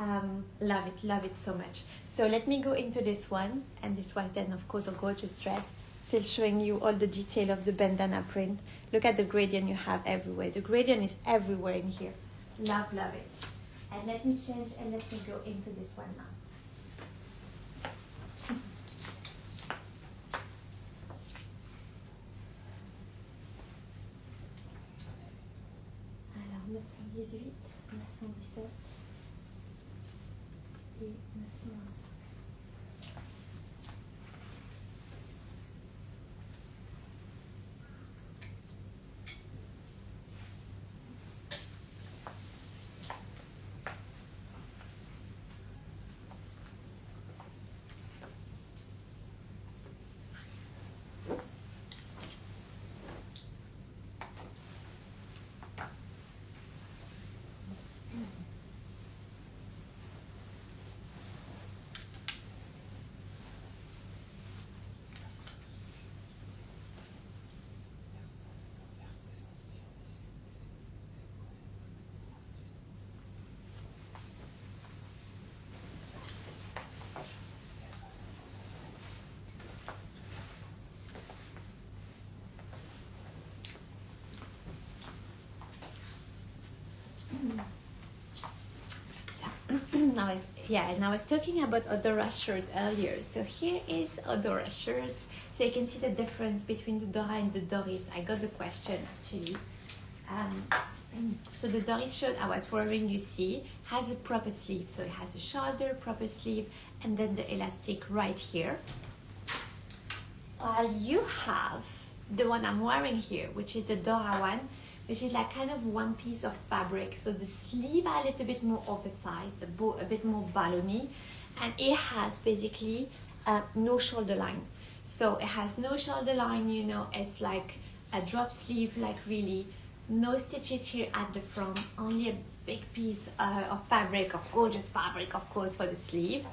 Love it so much. So let me go into this one, and this was then of course a gorgeous dress, still showing you all the detail of the bandana print. Look at the gradient you have everywhere. The gradient is everywhere in here. Love it. And let me change and let me go into this one now. Alors 918, 917 et 925. And I was talking about Odora shirt earlier. So here is Odora shirts. So you can see the difference between the Dora and the Doris. I got the question actually. So the Doris shirt I was wearing, you see, has a proper sleeve. So it has a shoulder, proper sleeve, and then the elastic right here. While you have the one I'm wearing here, which is the Dora one, which is like kind of one piece of fabric. So the sleeve are a little bit more oversized, a bit more ballony, and it has basically no shoulder line. So it has no shoulder line, you know, it's like a drop sleeve, like really no stitches here at the front, only a big piece of fabric, of gorgeous fabric, of course, for the sleeve.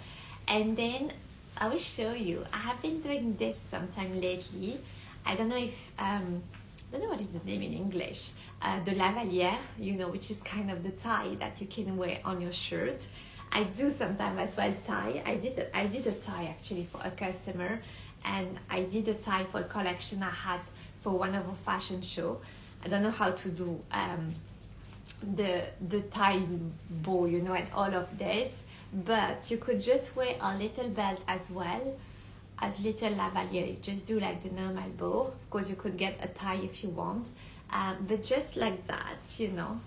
And then I will show you, I have been doing this sometime lately. I don't know if, I don't know what is the name in English. The lavalière, you know, which is kind of the tie that you can wear on your shirt. I do sometimes as well tie. I did a tie actually for a customer, and I did a tie for a collection I had for one of a fashion show. I don't know how to do the tie bow, you know, and all of this, but you could just wear a little belt as well as little lavalière. Just do like the normal bow. Of course, you could get a tie if you want. But just like that, you know,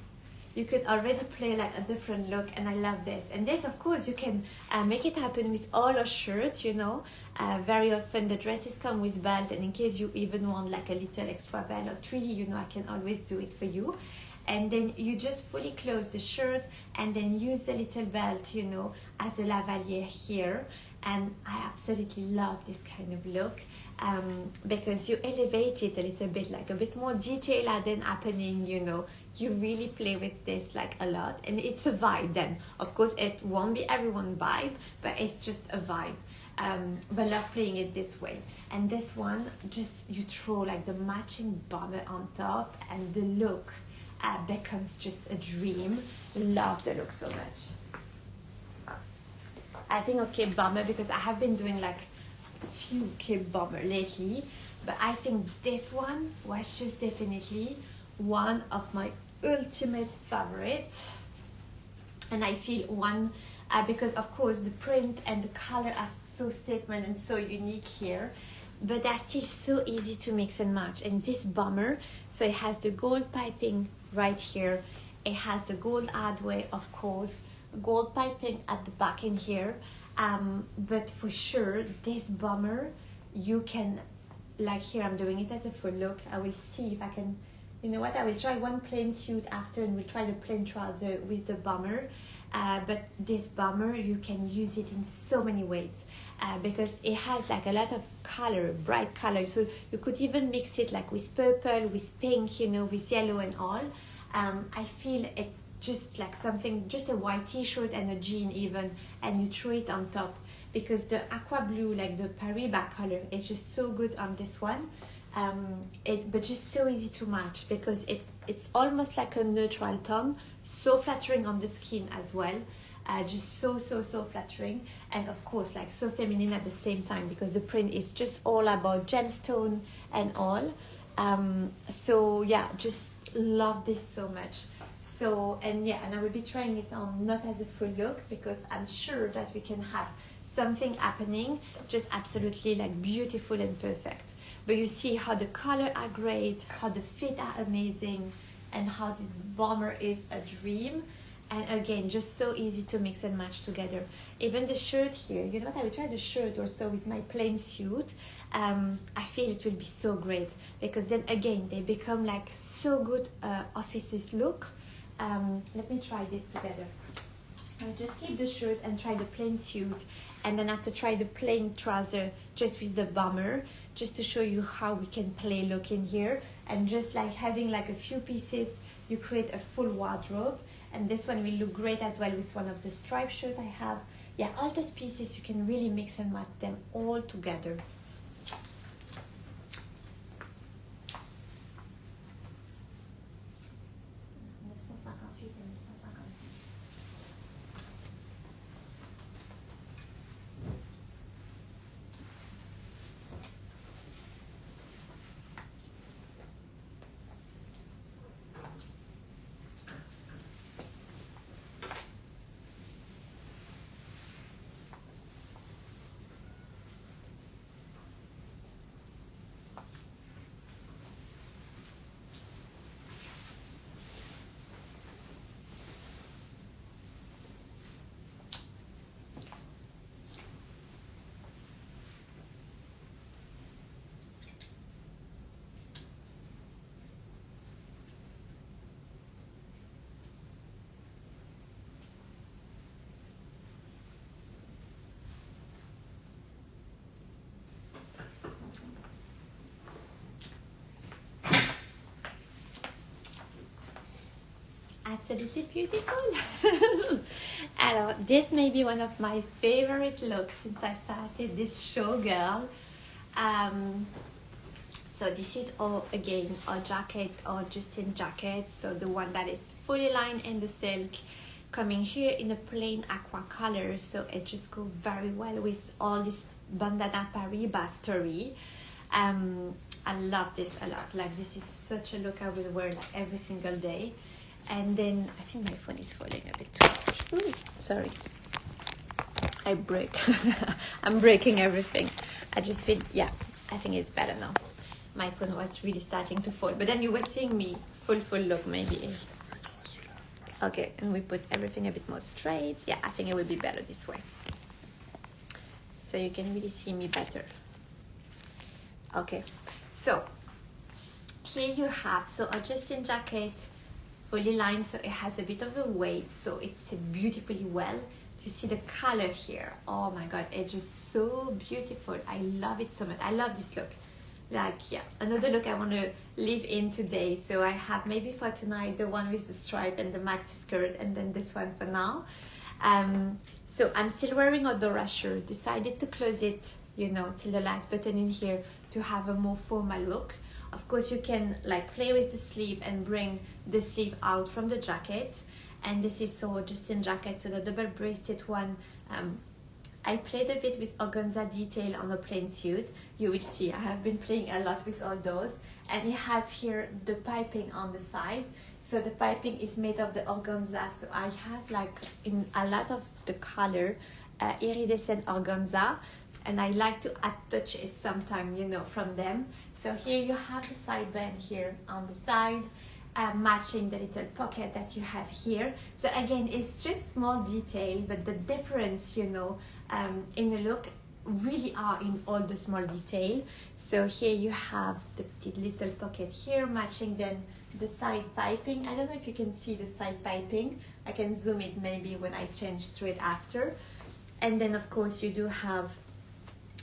you could already play like a different look, and I love this. And this, of course, you can make it happen with all your shirts, you know. Very often the dresses come with belt, and in case you even want like a little extra belt or trilly, you know, I can always do it for you. And then you just fully close the shirt and then use the little belt, you know, as a lavalière here. And I absolutely love this kind of look. Because you elevate it a little bit, like a bit more detail are then happening, you know. You really play with this like a lot, and it's a vibe then. Of course, it won't be everyone's vibe, but it's just a vibe. But love playing it this way. And this one, just you throw like the matching bomber on top, and the look becomes just a dream. Love the look so much. I think okay, bomber, because I have been doing like few cape bomber lately, but I think this one was just definitely one of my ultimate favorites. And I feel one because of course the print and the color are so statement and so unique here, but they're still so easy to mix and match. And this bomber, so it has the gold piping right here, it has the gold hardware, of course, gold piping at the back in here. But for sure, this bomber, you can, like here, I'm doing it as a full look. I will see if I can, you know what, I will try one plain suit after, and we'll try the plain trouser with the bomber. But this bomber, you can use it in so many ways because it has like a lot of color, bright color. So you could even mix it like with purple, with pink, you know, with yellow and all. I feel it just like something, just a white t-shirt and a jean even, and you throw it on top, because the aqua blue, like the Paribas color, is just so good on this one. But just so easy to match, because it's almost like a neutral tone, so flattering on the skin as well. just so flattering, and of course like so feminine at the same time, because the print is just all about gemstone and all. So yeah, just love this so much. So, and yeah, and I will be trying it on not as a full look, because I'm sure that we can have something happening just absolutely like beautiful and perfect. But you see how the color are great, how the fit are amazing, and how this bomber is a dream. And again, just so easy to mix and match together. Even the shirt here, you know what, I will try the shirt also with my plain suit. I feel it will be so great, because then again, they become like so good offices look. Let me try this together. I'll just keep the shirt and try the plain suit, and then after try the plain trouser just with the bomber, just to show you how we can play look in here. And just like having like a few pieces, you create a full wardrobe. And this one will look great as well with one of the striped shirt I have. Yeah, all those pieces you can really mix and match them all together. Absolutely beautiful. Alors, this may be one of my favorite looks since I started this show, girl. So this is all again a jacket, or Justin jacket. So the one that is fully lined in the silk, coming here in a plain aqua color. So it just goes very well with all this bandana Paribas story. I love this a lot. Like, this is such a look I will wear like every single day. And then I think my phone is falling a bit too much. Ooh, sorry. I break. I'm breaking everything. I just feel, yeah, I think it's better now. My phone was really starting to fall. But then you were seeing me full look maybe. Okay, and we put everything a bit more straight. Yeah, I think it will be better this way. So you can really see me better. Okay, so here you have, so a Justin jacket, fully lined, so it has a bit of a weight, so it's beautifully well. You see the color here, oh my god, it's just so beautiful. I love it so much. I love this look. Like, yeah, another look I want to live in today. So I have maybe for tonight the one with the stripe and the maxi skirt, and then this one for now. So I'm still wearing a Dora shirt. Decided to close it, you know, till the last button in here to have a more formal look. Of course, you can like play with the sleeve and bring the sleeve out from the jacket. And this is so Justin jacket, so the double-breasted one. I played a bit with organza detail on a plain suit. You will see I have been playing a lot with all those. And it has here the piping on the side. So the piping is made of the organza. So I have like in a lot of the color iridescent organza. And I like to attach it sometime, you know, from them. So here you have the side band here on the side, matching the little pocket that you have here. So again, it's just small detail, but the difference, you know, in the look really are in all the small detail. So here you have the little pocket here, matching then the side piping. I don't know if you can see the side piping. I can zoom it maybe when I change straight after. And then of course you do have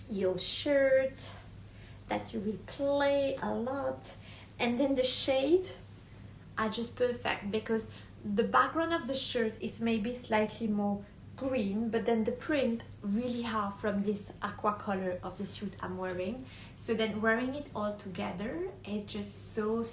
your shirt that you will play a lot, and then the shade are just perfect, because the background of the shirt is maybe slightly more green, but then the print really have from this aqua color of the suit I'm wearing. So then wearing it all together, it's just so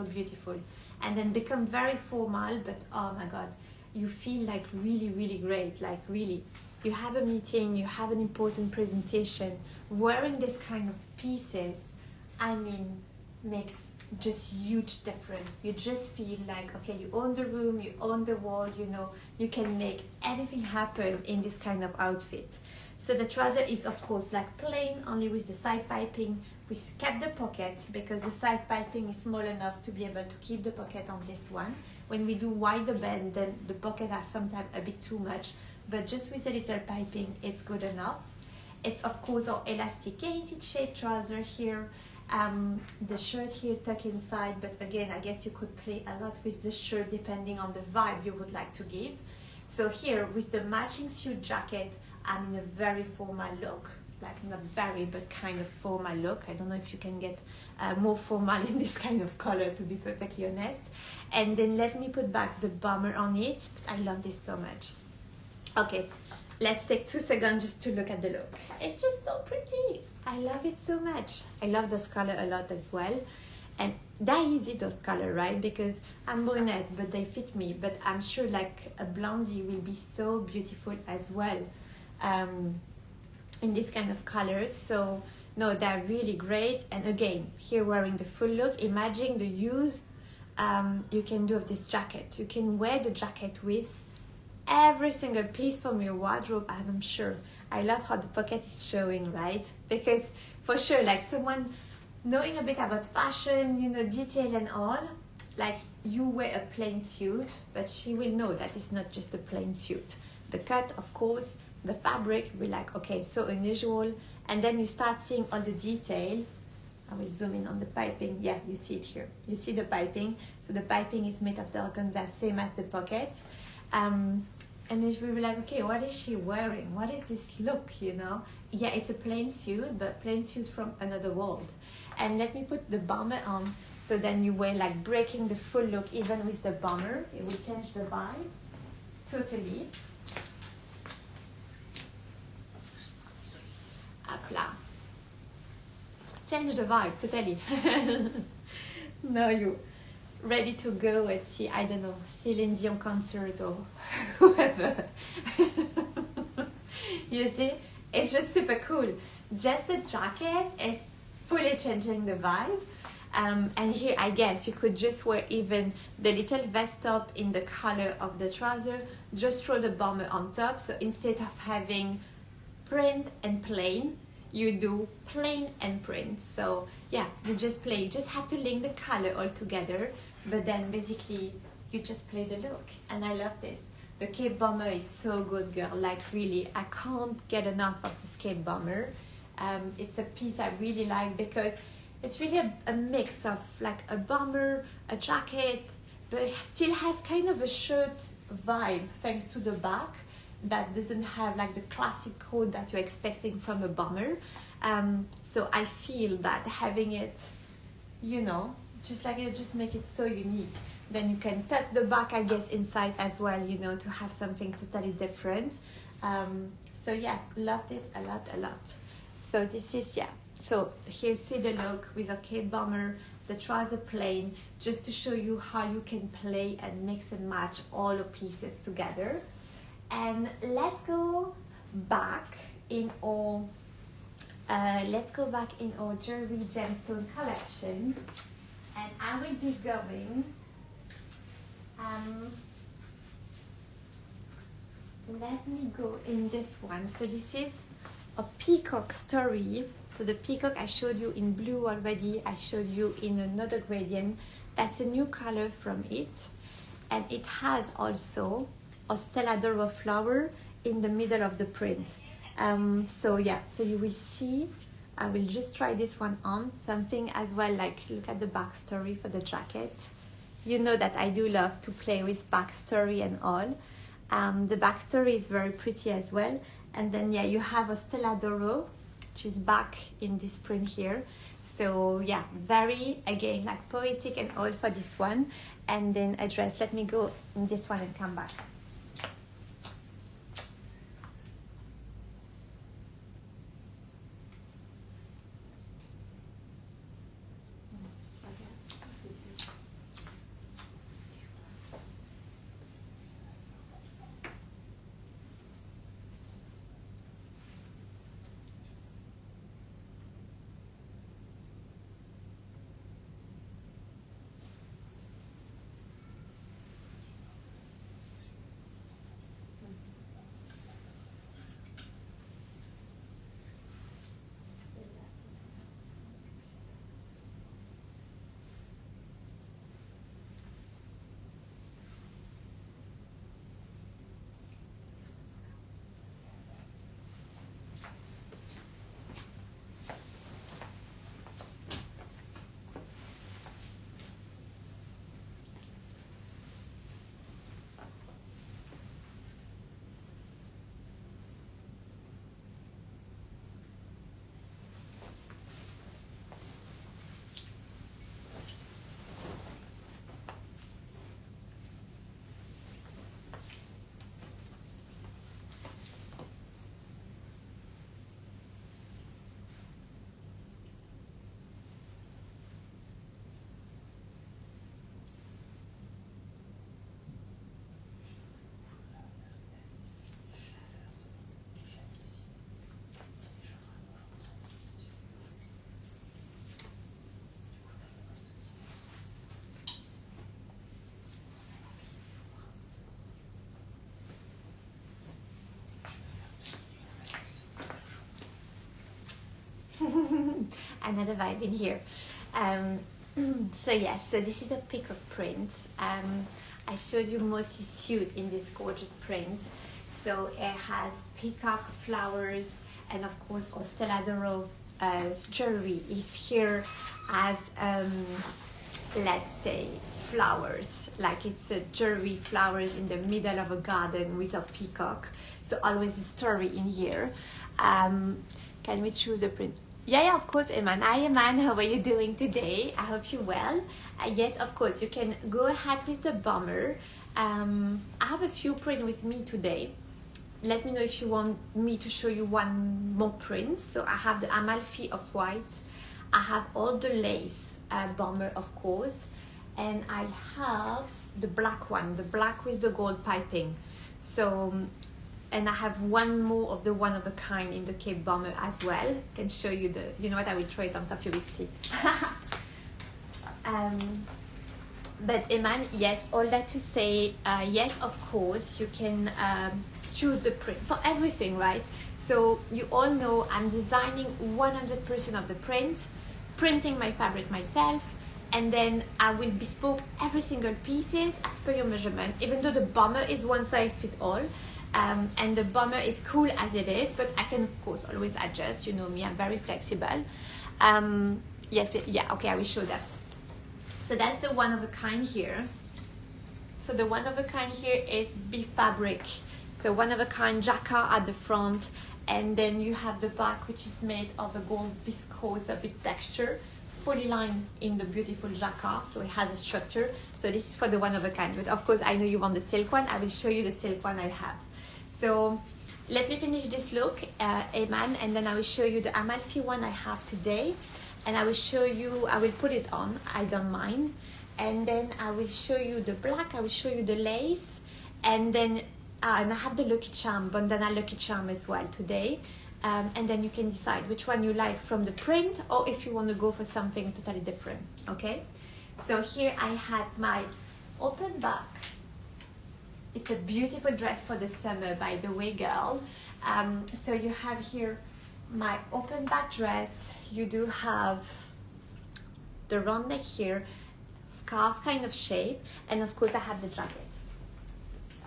beautiful, and then become very formal. But oh my god, you feel like really, really great, like really. You have a meeting, you have an important presentation, wearing this kind of pieces, I mean, makes just huge difference. You just feel like, okay, you own the room, you own the wall, you know, you can make anything happen in this kind of outfit. So the trouser is of course like plain, only with the side piping. We kept the pocket because the side piping is small enough to be able to keep the pocket on this one. When we do wider bend, then the pocket are sometimes a bit too much, but just with a little piping, it's good enough. It's of course our elasticated shape trouser here. The shirt here tucked inside, but again, I guess you could play a lot with the shirt depending on the vibe you would like to give. So here with the matching suit jacket, I'm in a very formal look, like not very, but kind of formal look. I don't know if you can get more formal in this kind of color, to be perfectly honest. And then let me put back the bomber on it. I love this so much. Okay, let's take 2 seconds just to look at the look. It's just so pretty. I love it so much. I love this color a lot as well. And they're easy, those color, right? Because I'm brunette, but they fit me. But I'm sure like a blondie will be so beautiful as well in this kind of colors. So no, they're really great. And again, here wearing the full look, imagine the use you can do of this jacket. You can wear the jacket with every single piece from your wardrobe, and I'm sure. I love how the pocket is showing, right? Because for sure, like someone knowing a bit about fashion, you know, detail and all, like you wear a plain suit, but she will know that it's not just a plain suit. The cut, of course, the fabric, will be like, okay, so unusual. And then you start seeing all the detail. I will zoom in on the piping. Yeah, you see it here. You see the piping. So the piping is made of the organza, same as the pocket. And it will be like, okay, what is she wearing? What is this look, you know? Yeah, it's a plain suit, but plain suits from another world. And let me put the bomber on, so then you wear like breaking the full look even with the bomber. It will change the vibe totally. Hopla. Change the vibe totally. Now you ready to go and see, I don't know, Celine Dion concert or whoever. You see, it's just super cool. Just the jacket is fully changing the vibe. And here, I guess you could just wear even the little vest top in the color of the trouser, just throw the bomber on top. So instead of having print and plain, you do plain and print. So yeah, you just play. You just have to link the color all together, but then basically you just play the look. And I love this. The cape bomber is so good, girl. Like really, I can't get enough of this cape bomber. It's a piece I really like because it's really a mix of like a bomber, a jacket, but it still has kind of a shirt vibe thanks to the back that doesn't have like the classic coat that you're expecting from a bomber. So I feel that having it, you know, just like it just make it so unique. Then you can tuck the back, I guess, inside as well, you know, to have something totally different. So yeah, love this a lot. So this is, yeah. So here, see the look with a cape bomber, the trouser plain, just to show you how you can play and mix and match all the pieces together. And let's go back in our jewelry gemstone collection, and I will be going. Let me go in this one. So this is a peacock story. So the peacock I showed you in blue already. I showed you in another gradient. That's a new color from it, and it has also a Stella d'Oro flower in the middle of the print. So yeah, so you will see, I will just try this one on. Something as well, like look at the backstory for the jacket. You know that I do love to play with backstory and all. The backstory is very pretty as well. And then yeah, you have a Stella d'Oro, which is back in this print here. So yeah, very, again, like poetic and all for this one. And then a dress. Let me go in this one and come back. Another vibe in here. So yes, so this is a peacock print. I showed you mostly suit in this gorgeous print. So it has peacock flowers, and of course our Stella d'Oro jewelry is here as let's say flowers, like it's a jewelry flowers in the middle of a garden with a peacock. So always a story in here. Can we choose a print? Yeah, of course, Eman. Hi, Eman. How are you doing today? I hope you're well. Yes, of course, you can go ahead with the bomber. I have a few prints with me today. Let me know if you want me to show you one more print. So I have the Amalfi of white. I have all the lace bomber, of course. And I have the black one, the black with the gold piping. So, and I have one more of the one of a kind in the Cape bomber as well. I can show you the, you know what, I will throw it on top, you will see. But Eman, yes, all that to say, yes, of course, you can choose the print for everything, right? So you all know I'm designing 100% of the print, printing my fabric myself, and then I will bespoke every single pieces as per your measurement, even though the bomber is one size fits all. And the bomber is cool as it is, but I can of course always adjust. You know me, I'm very flexible. Yes, but yeah, okay, I will show that. So that's the one of a kind here. So the one of a kind here is beef fabric. So one of a kind jacquard at the front, and then you have the back, which is made of a gold viscose, a bit texture, fully lined in the beautiful jacquard, so it has a structure. So this is for the one of a kind, but of course I know you want the silk one. I will show you the silk one I have. So let me finish this look, Eman, and then I will show you the Amalfi one I have today, and I will show you, I will put it on, I don't mind, and then I will show you the black, I will show you the lace, and then and I have the Lucky Charm, bandana Lucky Charm as well today. And then you can decide which one you like from the print, or if you want to go for something totally different, okay? So here I had my open back. It's a beautiful dress for the summer, by the way, girl. So you have here my open back dress. You do have the round neck here, scarf kind of shape, and of course I have the jacket.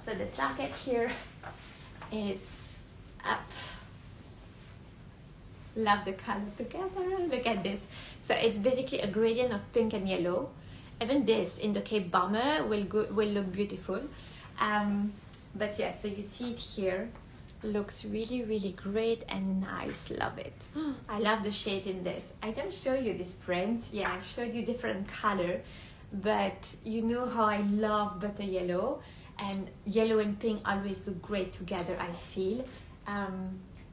So the jacket here is up. Love the color together. Look at this. So it's basically a gradient of pink and yellow. Even this in the Cape bomber will look beautiful. But yeah, so you see it here. Looks really, really great and nice. Love it. I love the shade in this. I don't show you this print. Yeah, I showed you different color, but you know how I love butter yellow, and yellow and pink always look great together, I feel.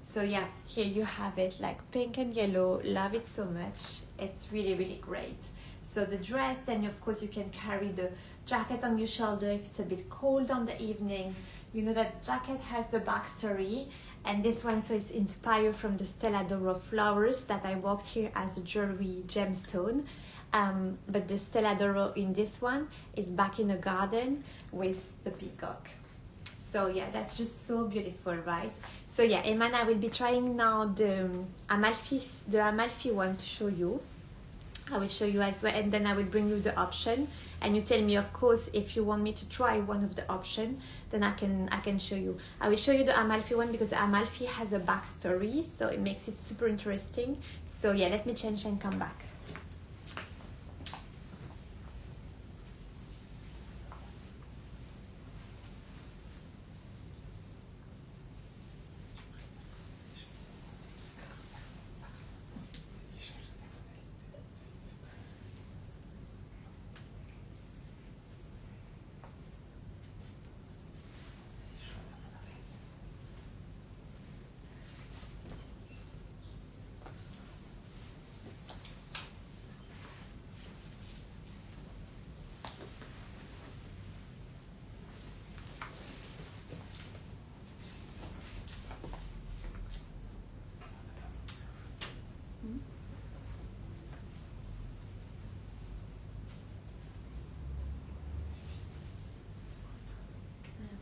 So yeah, here you have it, like pink and yellow. Love it so much. It's really, really great. So the dress, then of course you can carry the jacket on your shoulder if it's a bit cold on the evening. You know that jacket has the backstory, and this one, so it's inspired from the Stella d'Oro flowers that I worked here as a jewelry gemstone. But the Stella d'Oro in this one is back in the garden with the peacock. So yeah, that's just so beautiful, right? So yeah, Eman, I will be trying now the Amalfi one to show you. I will show you as well, and then I will bring you the option, and you tell me, of course, if you want me to try one of the option, then I can show you. I will show you the Amalfi one because the Amalfi has a backstory, so it makes it super interesting. So yeah, let me change and come back.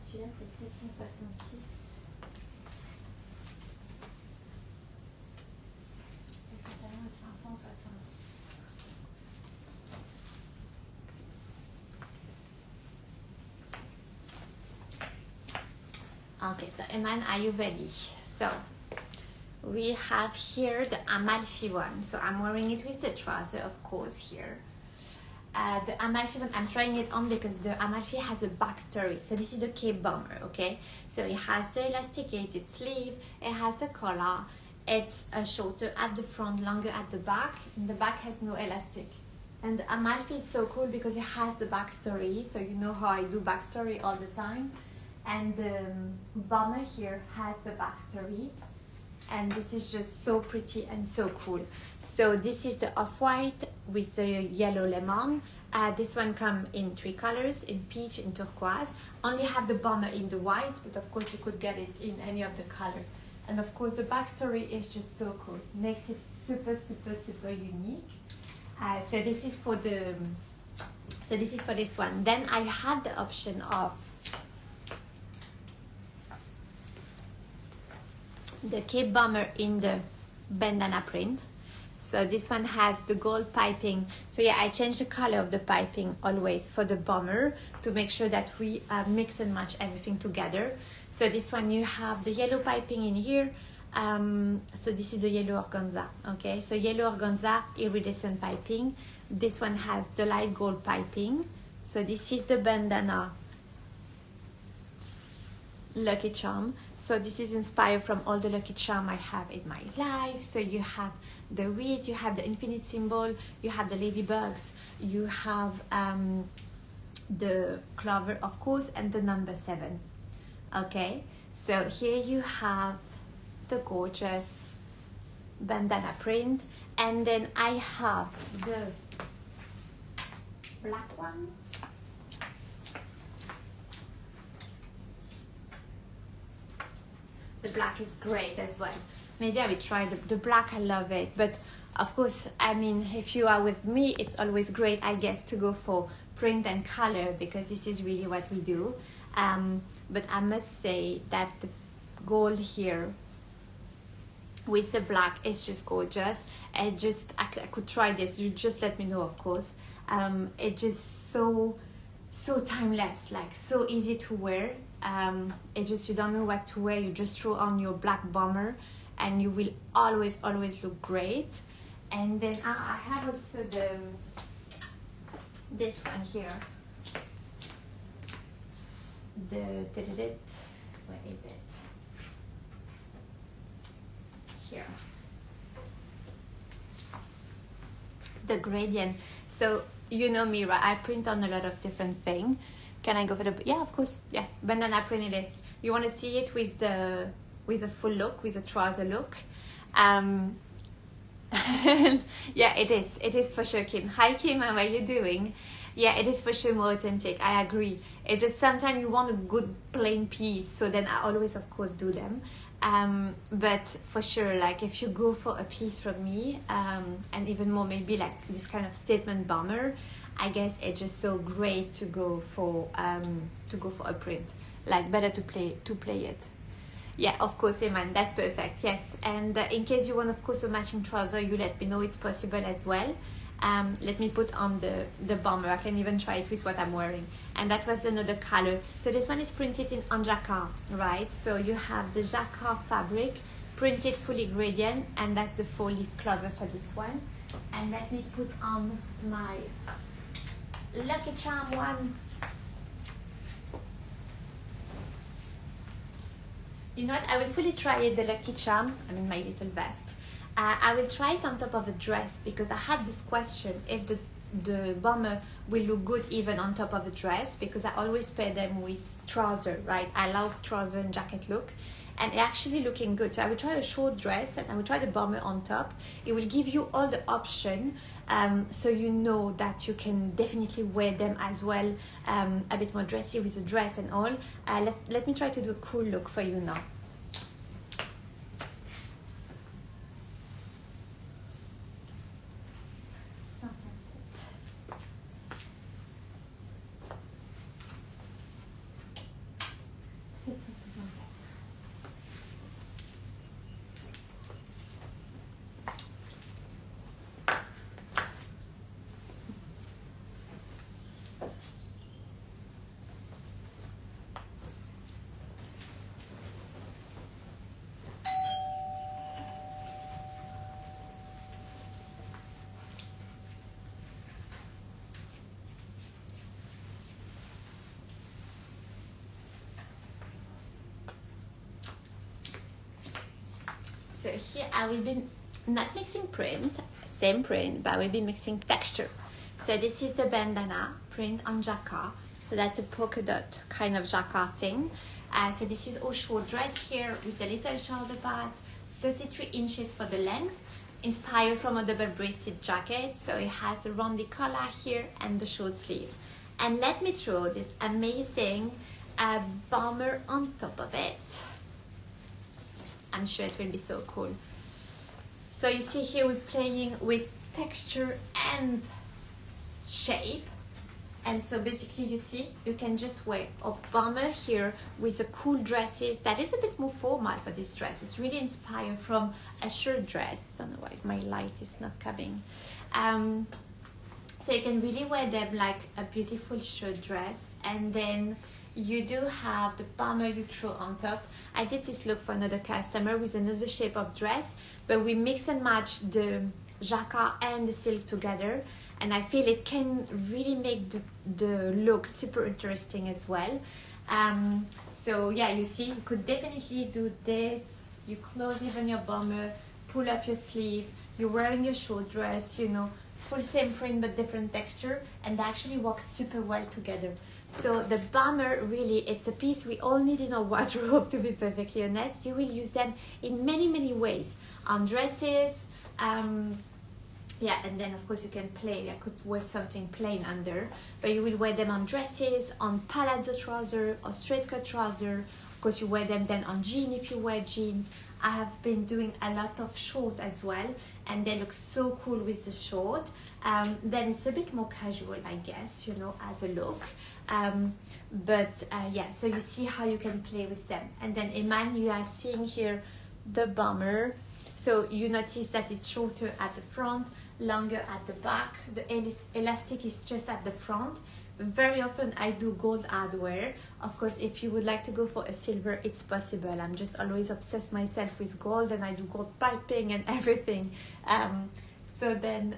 Celui-là, c'est le 766. Le pantalon, il Okay, so Eman, are you ready? So we have here the Amalfi one. So I'm wearing it with the trouser, of course, here. The Amalfi one, I'm trying it on because the Amalfi has a backstory. So this is the Cape Bomber, okay? So it has the elasticated sleeve, it has the collar, it's shorter at the front, longer at the back, and the back has no elastic. And the Amalfi is so cool because it has the backstory, so you know how I do backstory all the time. And the bomber here has the backstory, and this is just so pretty and so cool. So this is the off-white with the yellow lemon. This one comes in 3 colors, in peach, in turquoise. Only have the bomber in the white, but of course you could get it in any of the color. And of course the backstory is just so cool, makes it super unique. So this is for the this one. Then I had the option of the Cape Bomber in the bandana print. So this one has the gold piping. So yeah, I changed the color of the piping always for the bomber to make sure that we mix and match everything together. So this one you have the yellow piping in here. So this is the yellow organza, okay? So yellow organza, iridescent piping. This one has the light gold piping. So this is the bandana Lucky Charm. So this is inspired from all the Lucky Charm I have in my life. So you have the wheat, you have the infinite symbol, you have the ladybugs, you have the clover, of course, and the number 7. Okay, so here you have the gorgeous bandana print, and then I have the black one. The black is great as well. Maybe I will try the black. I love it, but of course, I mean, if you are with me, it's always great, I guess, to go for print and color because this is really what we do. But I must say that the gold here with the black is just gorgeous. I could try this. You just let me know, of course. It's just so timeless, like so easy to wear. It just, you don't know what to wear, you just throw on your black bomber and you will always look great. And then I have also this one here, where is it here, the gradient. So you know me, right? I print on a lot of different things. Can I go for the, yeah, of course, yeah, bandana print it is. You want to see it with the full look, with the trouser look. Yeah, it is for sure, Kim. Hi Kim, how are you doing? Yeah, it is for sure more authentic, I agree. It just, sometimes you want a good plain piece, so then I always of course do them. But for sure, like if you go for a piece from me, and even more maybe like this kind of statement bomber, I guess it's just so great to go for a print. Like better to play it. Yeah, of course, Iman, that's perfect. Yes, and in case you want, of course, a matching trouser, you let me know, it's possible as well. Let me put on the bomber. I can even try it with what I'm wearing. And that was another color. So this one is printed on jacquard, right? So you have the jacquard fabric printed fully gradient, and that's the 4-leaf clover for this one. And let me put on my Lucky Charm one. You know what? I will fully try it, the Lucky Charm. I mean, my little vest. I will try it on top of a dress because I had this question if the bomber will look good even on top of a dress, because I always pair them with trouser, right? I love trouser and jacket look, and it actually looking good. So I will try a short dress and I will try the bomber on top. It will give you all the option, so you know that you can definitely wear them as well, a bit more dressy with the dress and all. Let me try to do a cool look for you now. So here I will be not mixing print, same print, but I will be mixing texture. So this is the bandana print on jacquard. So that's a polka dot kind of jacquard thing. So this is all short dress here with a little shoulder pads, 33 inches for the length, inspired from a double-breasted jacket. So it has the roundy collar here and the short sleeve. And let me throw this amazing bomber on top of it. I'm sure it will be so cool. So you see here we're playing with texture and shape. And so basically you see, you can just wear a bomber here with the cool dresses. That is a bit more formal for this dress. It's really inspired from a shirt dress. Don't know why my light is not coming. So you can really wear them like a beautiful shirt dress. And then you do have the bomber you throw on top. I did this look for another customer with another shape of dress, but we mix and match the jacquard and the silk together. And I feel it can really make the look super interesting as well. So yeah, you see, you could definitely do this. You close even your bomber, pull up your sleeve, you're wearing your short dress, you know, full same print but different texture, and they actually work super well together. So the bomber, really, it's a piece we all need in our wardrobe, to be perfectly honest. You will use them in many, many ways. On dresses, yeah, and then of course you can play. I could wear something plain under, but you will wear them on dresses, on palazzo trouser or straight cut trouser. Of course you wear them then on jean if you wear jeans. I have been doing a lot of short as well, and they look so cool with the short. Then it's a bit more casual, I guess, you know, as a look. Yeah, so you see how you can play with them. And then Iman, you are seeing here the bomber. So you notice that it's shorter at the front, longer at the back. The elastic is just at the front. Very often I do gold hardware. Of course, if you would like to go for a silver, it's possible. I'm just always obsessed myself with gold, and I do gold piping and everything. So then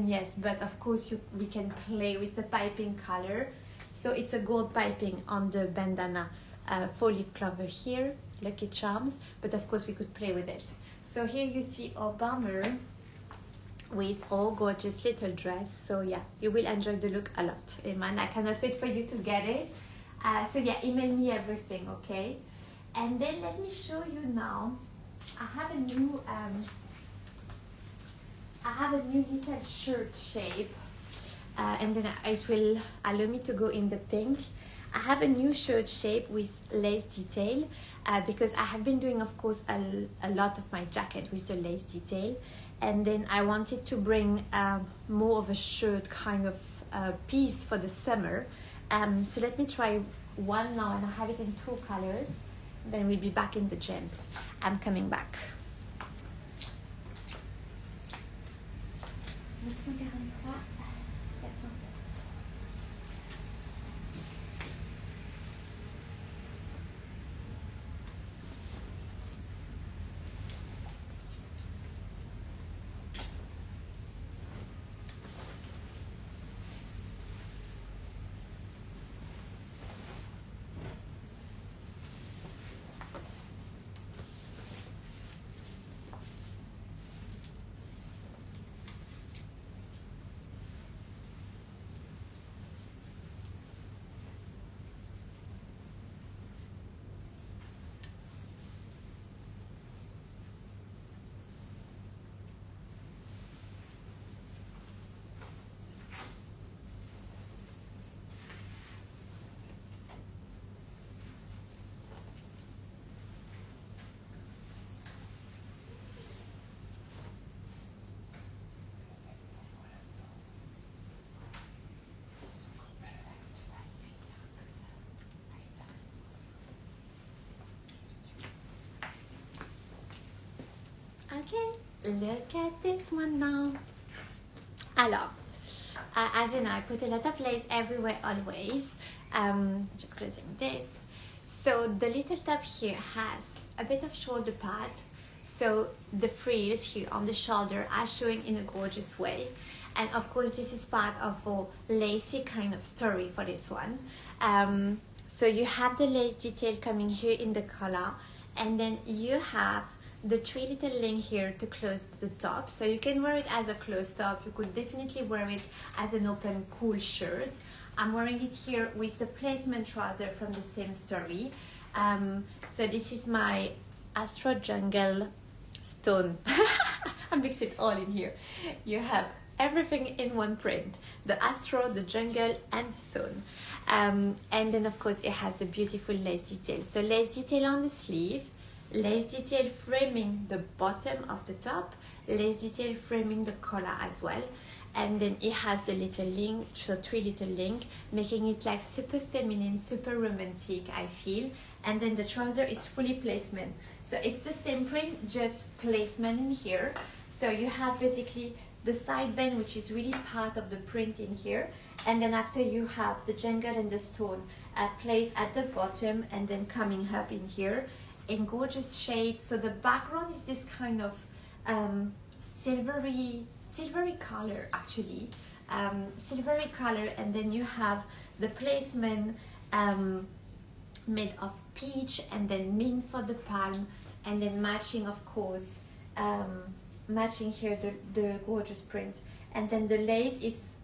yes, but of course we can play with the piping color. So it's a gold piping on the bandana, 4-leaf clover here, Lucky Charms, but of course we could play with it. So here you see our bomber with all gorgeous little dress. So yeah, you will enjoy the look a lot. Iman, I cannot wait for you to get it. So yeah, email me everything, okay? And then let me show you now. I have a new little shirt shape, and then it will allow me to go in the pink. I have a new shirt shape with lace detail, because I have been doing, of course, a lot of my jacket with the lace detail, and then I wanted to bring more of a shirt kind of piece for the summer. So let me try one now, and I have it in 2 colors. Then we'll be back in the gems. I'm coming back. 943, 407. Okay, look at this one now. Alors, as you know, I put a lot of lace everywhere always. Just closing this. So the little top here has a bit of shoulder pad. So the frills here on the shoulder are showing in a gorgeous way. And of course, this is part of a lacy kind of story for this one. So you have the lace detail coming here in the collar, and then you have the 3 little link here to close the top. So you can wear it as a closed top. You could definitely wear it as an open cool shirt. I'm wearing it here with the placement trouser from the same story. So this is my Astro Jungle stone. I mix it all in here. You have everything in one print: the Astro, the jungle, and the stone. And then of course it has the beautiful lace detail. So lace detail on the sleeve, lace detail framing the bottom of the top, lace detail framing the collar as well. And then it has the little link, so 3 little link, making it like super feminine, super romantic, I feel. And then the trouser is fully placement. So it's the same print, just placement in here. So you have basically the side band, which is really part of the print in here. And then after you have the jungle and the stone placed at the bottom and then coming up in here in gorgeous shades. So the background is this kind of silvery color actually, silvery color, and then you have the placement made of peach and then mint for the palm, and then matching of course, matching here the gorgeous print. And then the lace is,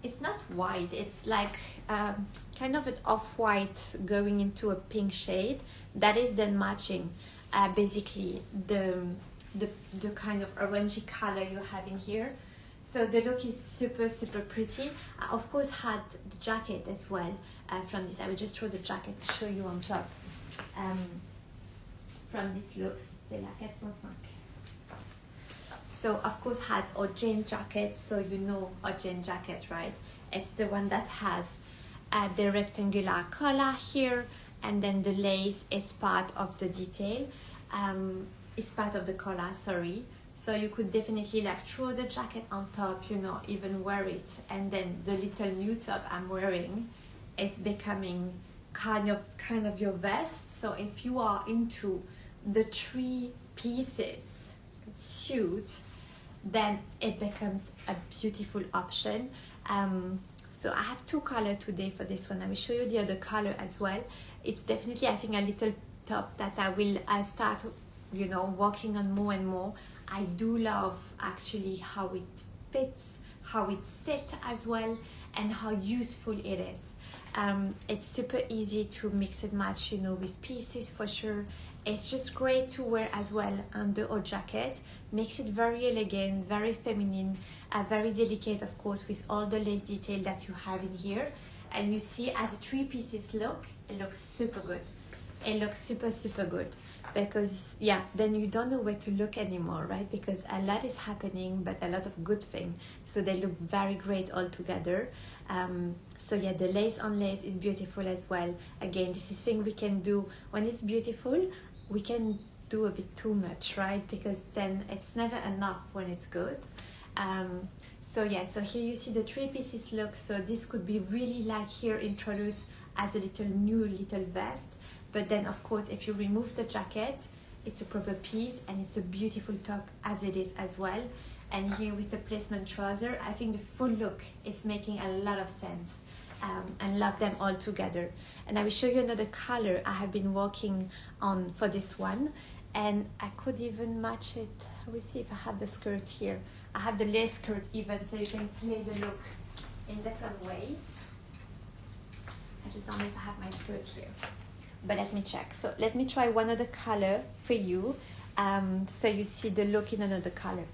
it's not white, it's like kind of an off-white going into a pink shade that is then matching basically the kind of orangey color you have in here. So the look is super pretty. I of course had the jacket as well from this. I will just throw the jacket to show you on top. From this look, c'est la 405. So of course had our jean jacket. So you know our jean jacket, right? It's the one that has the rectangular collar here, and then the lace is part of the detail. It's part of the collar, sorry. So you could definitely like throw the jacket on top, you know, even wear it. And then the little new top I'm wearing is becoming kind of your vest. So if you are into the 3 pieces suit, then it becomes a beautiful option. So I have 2 colors today for this one. I will show you the other color as well. It's definitely, I think, a little top that I will start, you know, working on more and more. I do love actually how it fits, how it sits as well, and how useful it is. It's super easy to mix and match, you know, with pieces for sure. It's just great to wear as well under a jacket. Makes it very elegant, very feminine, very delicate, of course, with all the lace detail that you have in here. And you see, as a 3 pieces look, it looks super good. It looks super good, because yeah, then you don't know where to look anymore, right? Because a lot is happening, but a lot of good things, so they look very great all together. So yeah, the lace on lace is beautiful as well. Again, this is thing we can do when it's beautiful. We can do a bit too much, right? Because then it's never enough when it's good. So yeah, so here you see the 3 pieces look. So this could be really like here introduced as a little vest. But then of course, if you remove the jacket, it's a proper piece, and it's a beautiful top as it is as well. And here with the placement trouser, I think the full look is making a lot of sense, and love them all together. And I will show you another color I have been working on for this one, and I could even match it. We'll see if I have the skirt here. I have the lace skirt even, so you can play the look in different ways. I just don't know if I have my skirt here, but let me check. So let me try one other color for you, so you see the look in another color.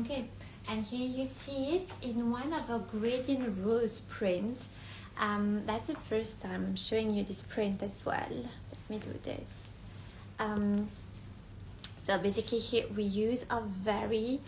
Okay, and here you see it in one of our gradient rose prints. That's the first time I'm showing you this print as well. Let me do this. So basically here we use a very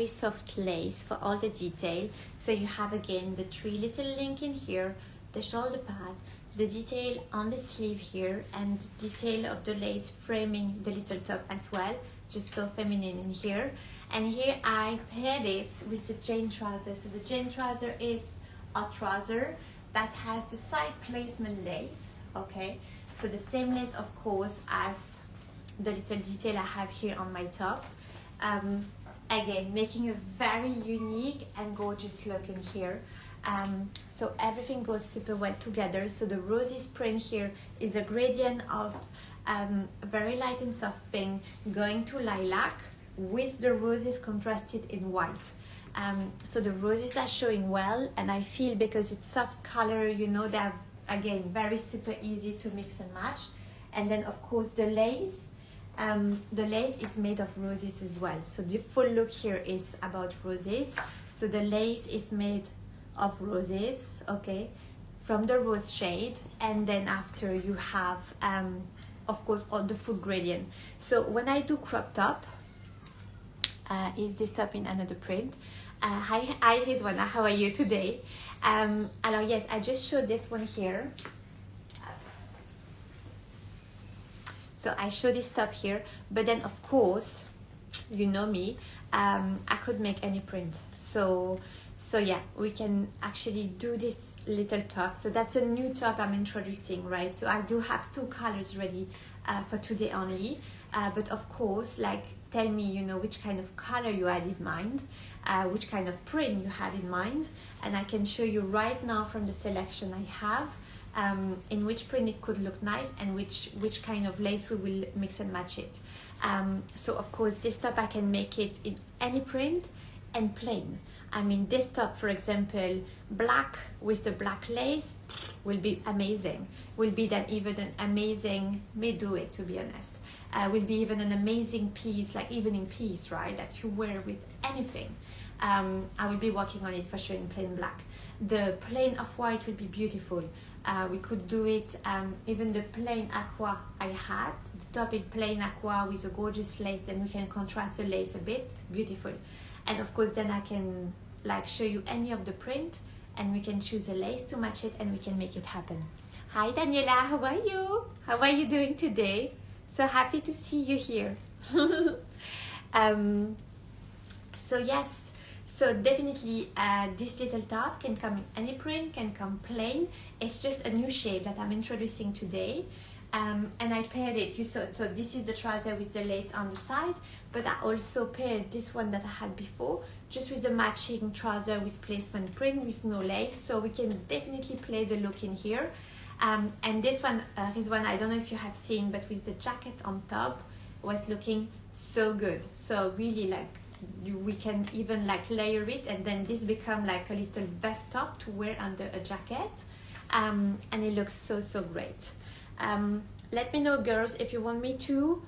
soft lace for all the detail. So you have again the 3 little link in here, the shoulder pad, the detail on the sleeve here, and the detail of the lace framing the little top as well, just so feminine in here. And here I paired it with the jean trouser. So the jean trouser is a trouser that has the side placement lace, okay? So the same lace, of course, as the little detail I have here on my top. Again, making a very unique and gorgeous look in here. So everything goes super well together. So the roses print here is a gradient of very light and soft pink going to lilac with the roses contrasted in white. So the roses are showing well, and I feel because it's soft color, you know, they're again very super easy to mix and match. And then of course the lace is made of roses as well. So the full look here is about roses. So the lace is made of roses, okay, from the rose shade, and then after you have of course all the full gradient. So when I do crop top, is this top in another print? Hi Rizwana, how are you today? Alors yes, I just showed this one here. So I show this top here, but then of course, you know me, I could make any print. So yeah, we can actually do this little top. So that's a new top I'm introducing, right? So I do have 2 colors ready for today only. But of course, like, tell me, you know, which kind of color you had in mind, which kind of print you had in mind, and I can show you right now from the selection I have in which print it could look nice and which kind of lace we will mix and match it. So of course this top I can make it in any print and plain. I mean, this top, for example, black with the black lace will be amazing. Will be then even an amazing, may do it to be honest, will be even an amazing piece, like evening piece, right, that you wear with anything. I will be working on it for sure in plain black. The plain off-white will be beautiful. We could do it, even the plain aqua I had, the top in plain aqua with a gorgeous lace, then we can contrast the lace a bit, beautiful. And of course then I can like show you any of the print and we can choose a lace to match it and we can make it happen. Hi Daniela, how are you? How are you doing today? So happy to see you here. So yes, so definitely this little top can come in any print, can come plain. It's just a new shape that I'm introducing today. And I paired it, you saw, so this is the trouser with the lace on the side, but I also paired this one that I had before, just with the matching trouser with placement print with no lace, so we can definitely play the look in here. And this one is one I don't know if you have seen, but with the jacket on top was looking so good. So really like we can even like layer it, and then this become like a little vest top to wear under a jacket, and it looks so great. Let me know, girls, if you want me to.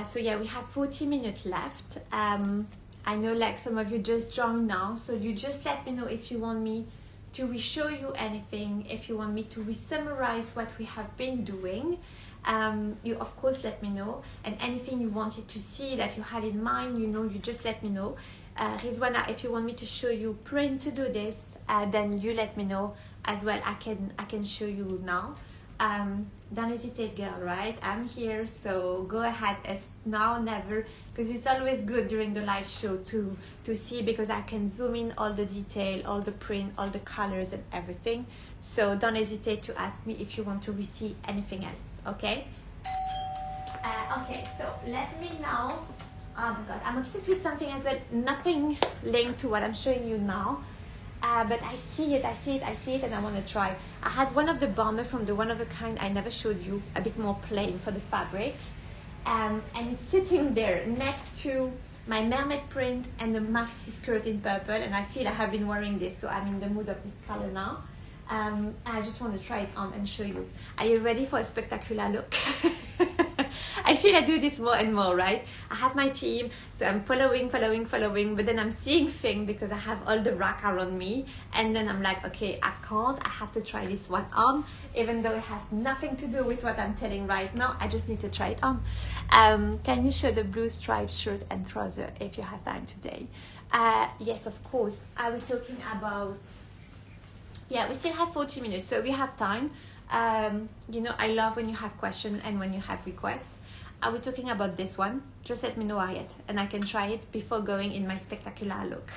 So yeah, we have 40 minutes left. I know like some of you just joined now, so you just let me know if you want me to re-show you anything, if you want me to re-summarize what we have been doing. You of course let me know, and anything you wanted to see that you had in mind, you know, you just let me know. Rizwana, if you want me to show you print to do this, then you let me know as well. I can show you now. Don't hesitate, girl, right? I'm here, so go ahead. It's now or never, because it's always good during the live show to see, because I can zoom in all the detail, all the print, all the colors and everything. So don't hesitate to ask me if you want to receive anything else, okay? Okay, so let me now, oh my god, I'm obsessed with something as well, nothing linked to what I'm showing you now. But I see it, and I want to try. I had one of the bomber from the one of a kind I never showed you, a bit more plain for the fabric, and it's sitting there next to my mermaid print and the maxi skirt in purple, and I feel I have been wearing this, so I'm in the mood of this color now. I just want to try it on and show you. Are you ready for a spectacular look? I feel I do this more and more, right? I have my team, so I'm following, but then I'm seeing things because I have all the rack around me, and then I'm like, okay, I can't, I have to try this one on, even though it has nothing to do with what I'm telling right now. I just need to try it on. Can you show the blue striped shirt and trouser if you have time today? Yes, of course. I was talking about, yeah, we still have 40 minutes, so we have time. You know, I love when you have questions and when you have requests. Are we talking about this one? Just let me know, Ariette, and I can try it before going in my spectacular look.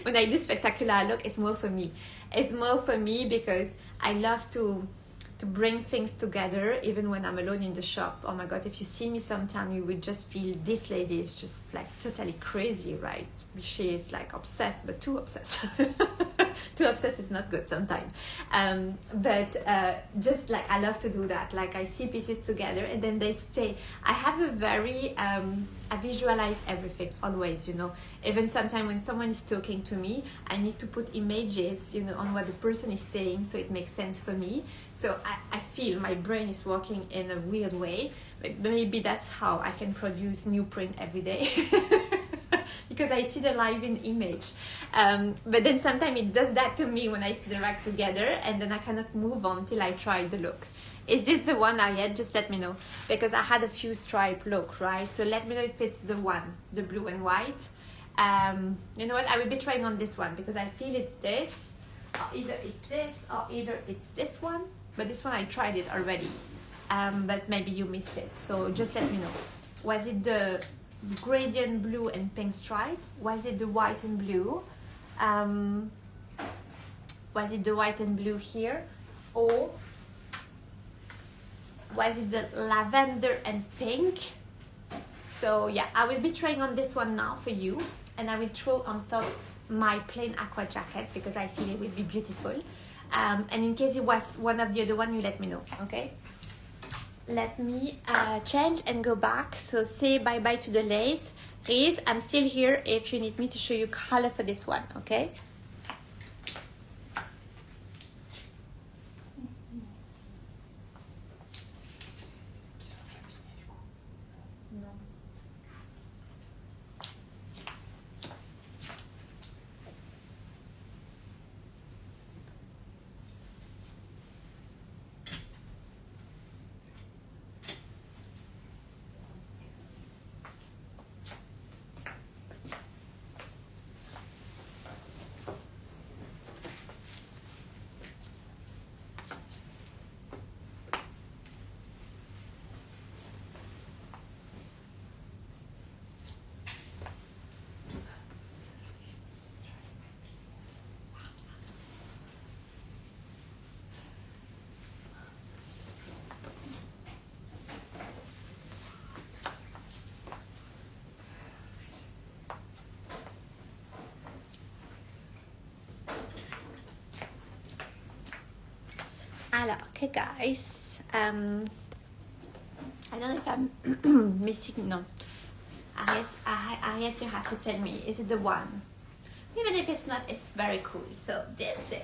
When I do spectacular look, it's more for me. It's more for me because I love to bring things together even when I'm alone in the shop. Oh my God, if you see me sometime, you would just feel this lady is just like totally crazy, right? She is like obsessed, but too obsessed. Too obsessed is not good sometimes. Just like I love to do that. Like I see pieces together and then they stay. I have a very, I visualize everything always, you know. Even sometimes when someone is talking to me, I need to put images, you know, on what the person is saying so it makes sense for me. So I feel my brain is working in a weird way. Maybe that's how I can produce new print every day. Because I see the live in image. But then sometimes it does that to me when I see the rack together and then I cannot move on till I try the look. Is this the one, Ariette? Just let me know. Because I had a few stripe look, right? So let me know if it's the one, the blue and white. You know what? I will be trying on this one because I feel it's this. Or either it's this or either it's this one. But this one I tried it already. But maybe you missed it. So just let me know. Was it the gradient blue and pink stripe? Was it the white and blue? Was it the white and blue here? Or was it the lavender and pink? So yeah, I will be trying on this one now for you, and I will throw on top my plain aqua jacket because I feel it will be beautiful. And in case it was one of the other one, you let me know, okay? Let me change and go back. So say bye-bye to the lace. Reese, I'm still here if you need me to show you color for this one, okay? Okay guys, I don't know if I'm missing, no. Ariette, you have to tell me, is it the one? Even if it's not, it's very cool. So this is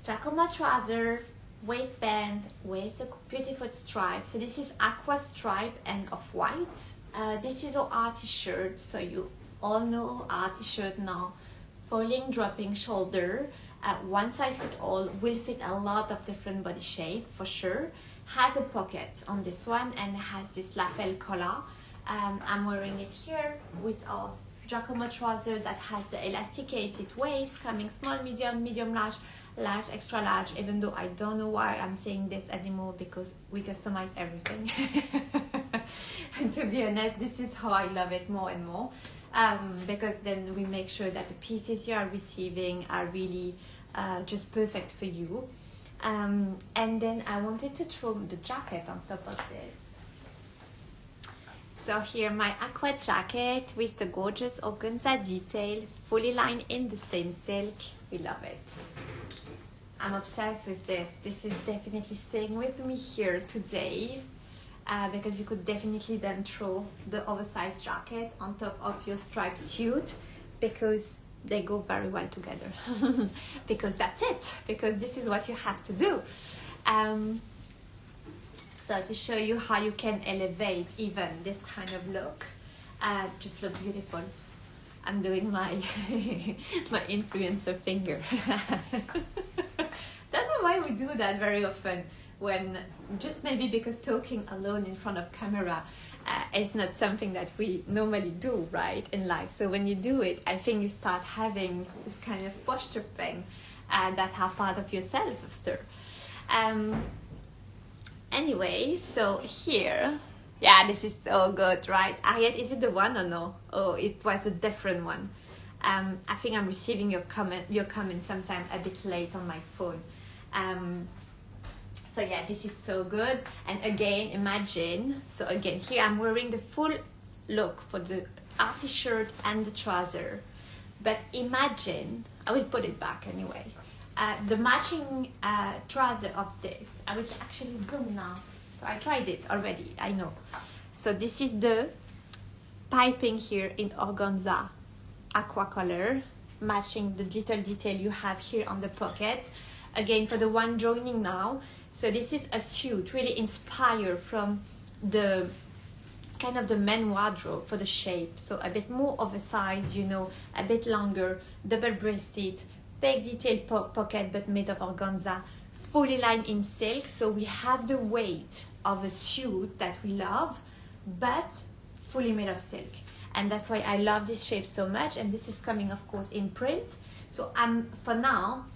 Giacomo trouser, waistband with a beautiful stripe. So this is aqua stripe and off-white. This is our arty shirt, so you all know arty shirt now. Falling, dropping shoulder. One size fit all, will fit a lot of different body shape for sure. Has a pocket on this one and has this lapel collar. I'm wearing it here with our Giacomo trouser that has the elasticated waist, coming small, medium, medium large, large, extra large, even though I don't know why I'm saying this anymore because we customize everything. And to be honest, this is how I love it more and more. Because then we make sure that the pieces you are receiving are really just perfect for you. And then I wanted to throw the jacket on top of this. So here my aqua jacket with the gorgeous organza detail, fully lined in the same silk. We love it. I'm obsessed with this. This is definitely staying with me here today. Because you could definitely then throw the oversized jacket on top of your striped suit because they go very well together. Because that's it. Because this is what you have to do. So to show you how you can elevate even this kind of look, just look beautiful. I'm doing my my influencer finger. Don't know why we do that very often, when just maybe because talking alone in front of camera is not something that we normally do, right, in life. So when you do it, I think you start having this kind of posture thing that are part of yourself after. Anyway, so here, yeah, this is so good, right? Ariette, is it the one or no? Oh, it was a different one. I think I'm receiving your comment sometime a bit late on my phone. So yeah, this is so good. And again, imagine, so again, here I'm wearing the full look for the arty shirt and the trouser. But imagine, I will put it back anyway. The matching trouser of this, I will actually zoom now. So I tried it already, I know. So this is the piping here in organza aqua color, matching the little detail you have here on the pocket. Again, for the one joining now, so this is a suit really inspired from the kind of the men wardrobe for the shape. So a bit more oversized, you know, a bit longer, double-breasted, fake detail pocket but made of organza, fully lined in silk. So we have the weight of a suit that we love, but fully made of silk. And that's why I love this shape so much. And this is coming, of course, in print. So I'm, for now,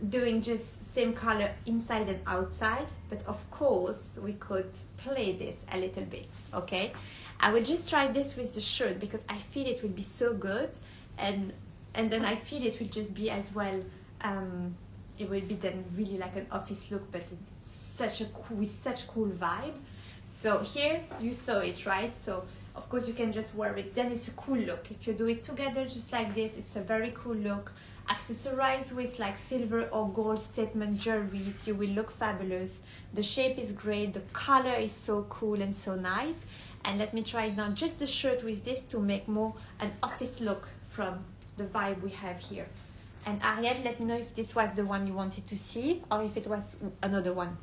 doing just same color inside and outside. But of course, we could play this a little bit, okay? I will just try this with the shirt because I feel it will be so good. And then I feel it will just be as well, it will be then really like an office look, but it's such a cool, with such cool vibe. So here you saw it, right? So of course you can just wear it, then it's a cool look. If you do it together just like this, it's a very cool look. Accessorize with like silver or gold statement jewelries, you will look fabulous. The shape is great, the color is so cool and so nice. And let me try now just the shirt with this to make more an office look from the vibe we have here. And Ariette, let me know if this was the one you wanted to see or if it was another one.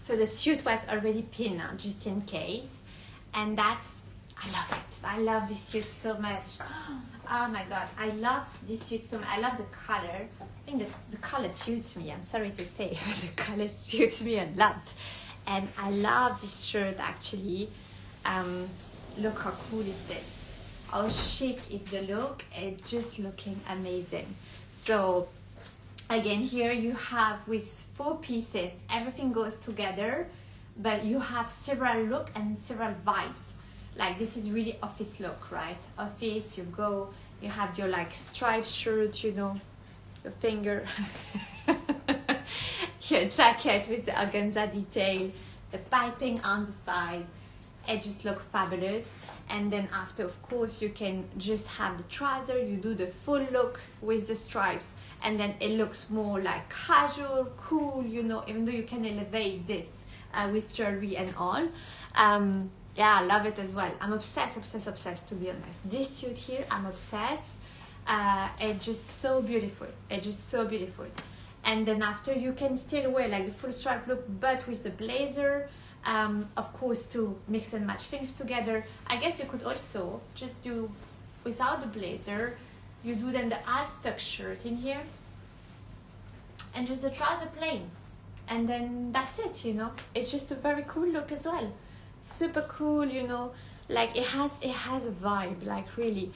So the suit was already pinned just in case. And that's, I love it. I love this suit so much. Oh my God, I love this suit so much. I love the color. I think the color suits me. I'm sorry to say, but the color suits me a lot. And I love this shirt actually. Look how cool is this. How chic is the look. It's just looking amazing. So again, here you have with 4 pieces, everything goes together, but you have several look and several vibes. Like this is really office look, right? Office, you go, you have your like striped shirt, you know, your finger, your jacket with the organza detail, the piping on the side. It just looks fabulous. And then after, of course, you can just have the trouser, you do the full look with the stripes, and then it looks more like casual, cool, you know, even though you can elevate this with jewelry and all. Yeah, I love it as well. I'm obsessed, to be honest. This suit here, I'm obsessed. It's just so beautiful. It's just so beautiful. And then after, you can still wear like the full stripe look, but with the blazer. Of course, to mix and match things together. I guess you could also just do without the blazer. You do then the half tuck shirt in here and just the trouser plain, and then that's it, you know. It's just a very cool look as well. Super cool, you know, like it has a vibe, like really,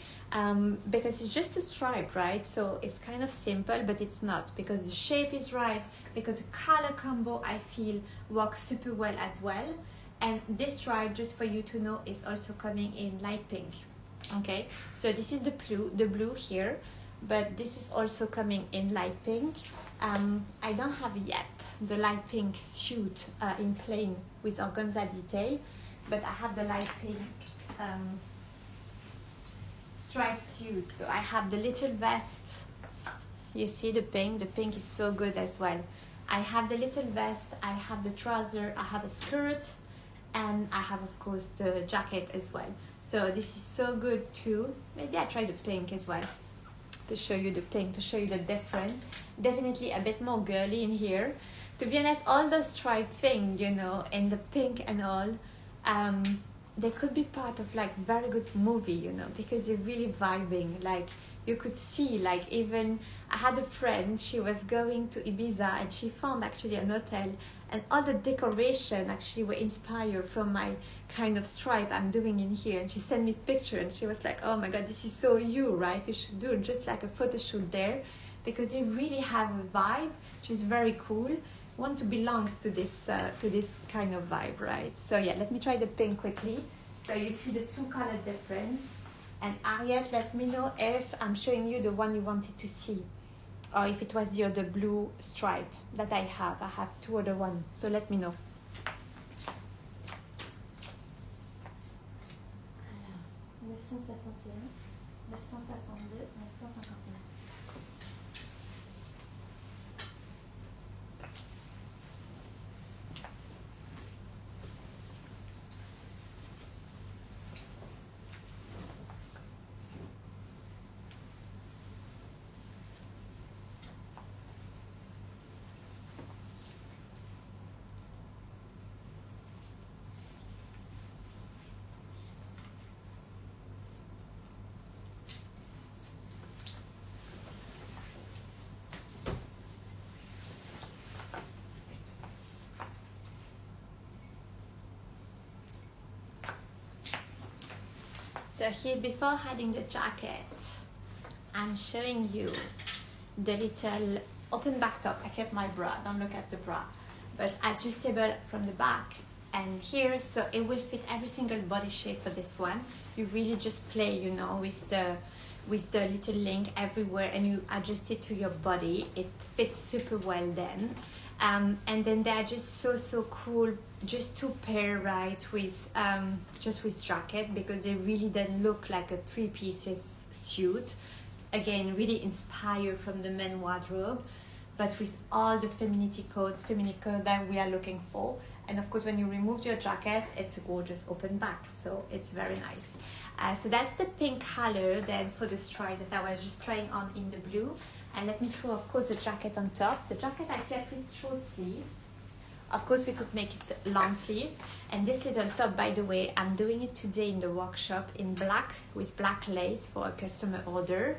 because it's just a stripe, right? So it's kind of simple, but it's not, because the shape is right, because the color combo I feel works super well as well. And this stripe, just for you to know, is also coming in light pink. Okay, so this is the blue here, but this is also coming in light pink. I don't have yet the light pink suit in plain with organza detail, but I have the light pink striped suit. So I have the little vest You see the pink is so good as well. I have the little vest, I have the trouser, I have a skirt, and I have of course the jacket as well. So this is so good too. Maybe I try the pink as well to show you the pink, to show you the difference. Definitely a bit more girly in here. To be honest, all those stripe thing, you know, and the pink and all, they could be part of like very good movie, you know, because they're really vibing. Like you could see, like even I had a friend, she was going to Ibiza and she found actually an hotel, and all the decoration actually were inspired from my kind of stripe I'm doing in here. And she sent me picture and she was like, oh my god, this is so you, right? You should do just like a photo shoot there, because they really have a vibe which is very cool. Want to belongs to this kind of vibe, right? So yeah, let me try the pink quickly. So you see the two color difference. And Ariette, let me know if I'm showing you the one you wanted to see, or if it was the other blue stripe that I have. I have two other ones, so let me know. Alors, 961, 962, 959. So here, before adding the jacket, I'm showing you the little open back top. I kept my bra, don't look at the bra, but adjustable from the back and here, so it will fit every single body shape for this one. You really just play, you know, with the little link everywhere, and you adjust it to your body. It fits super well then. And then they're just so cool, just to pair right with just with jacket, because they really then look like a 3-pieces suit. Again, really inspired from the men wardrobe, but with all the feminine code that we are looking for. And of course, when you remove your jacket, it's a gorgeous open back, so it's very nice. So that's the pink color then for the stripe that I was just trying on in the blue. And let me throw, of course, the jacket on top. The jacket, I kept it short sleeve. Of course, we could make it long sleeve. And this little top, by the way, I'm doing it today in the workshop in black with black lace for a customer order.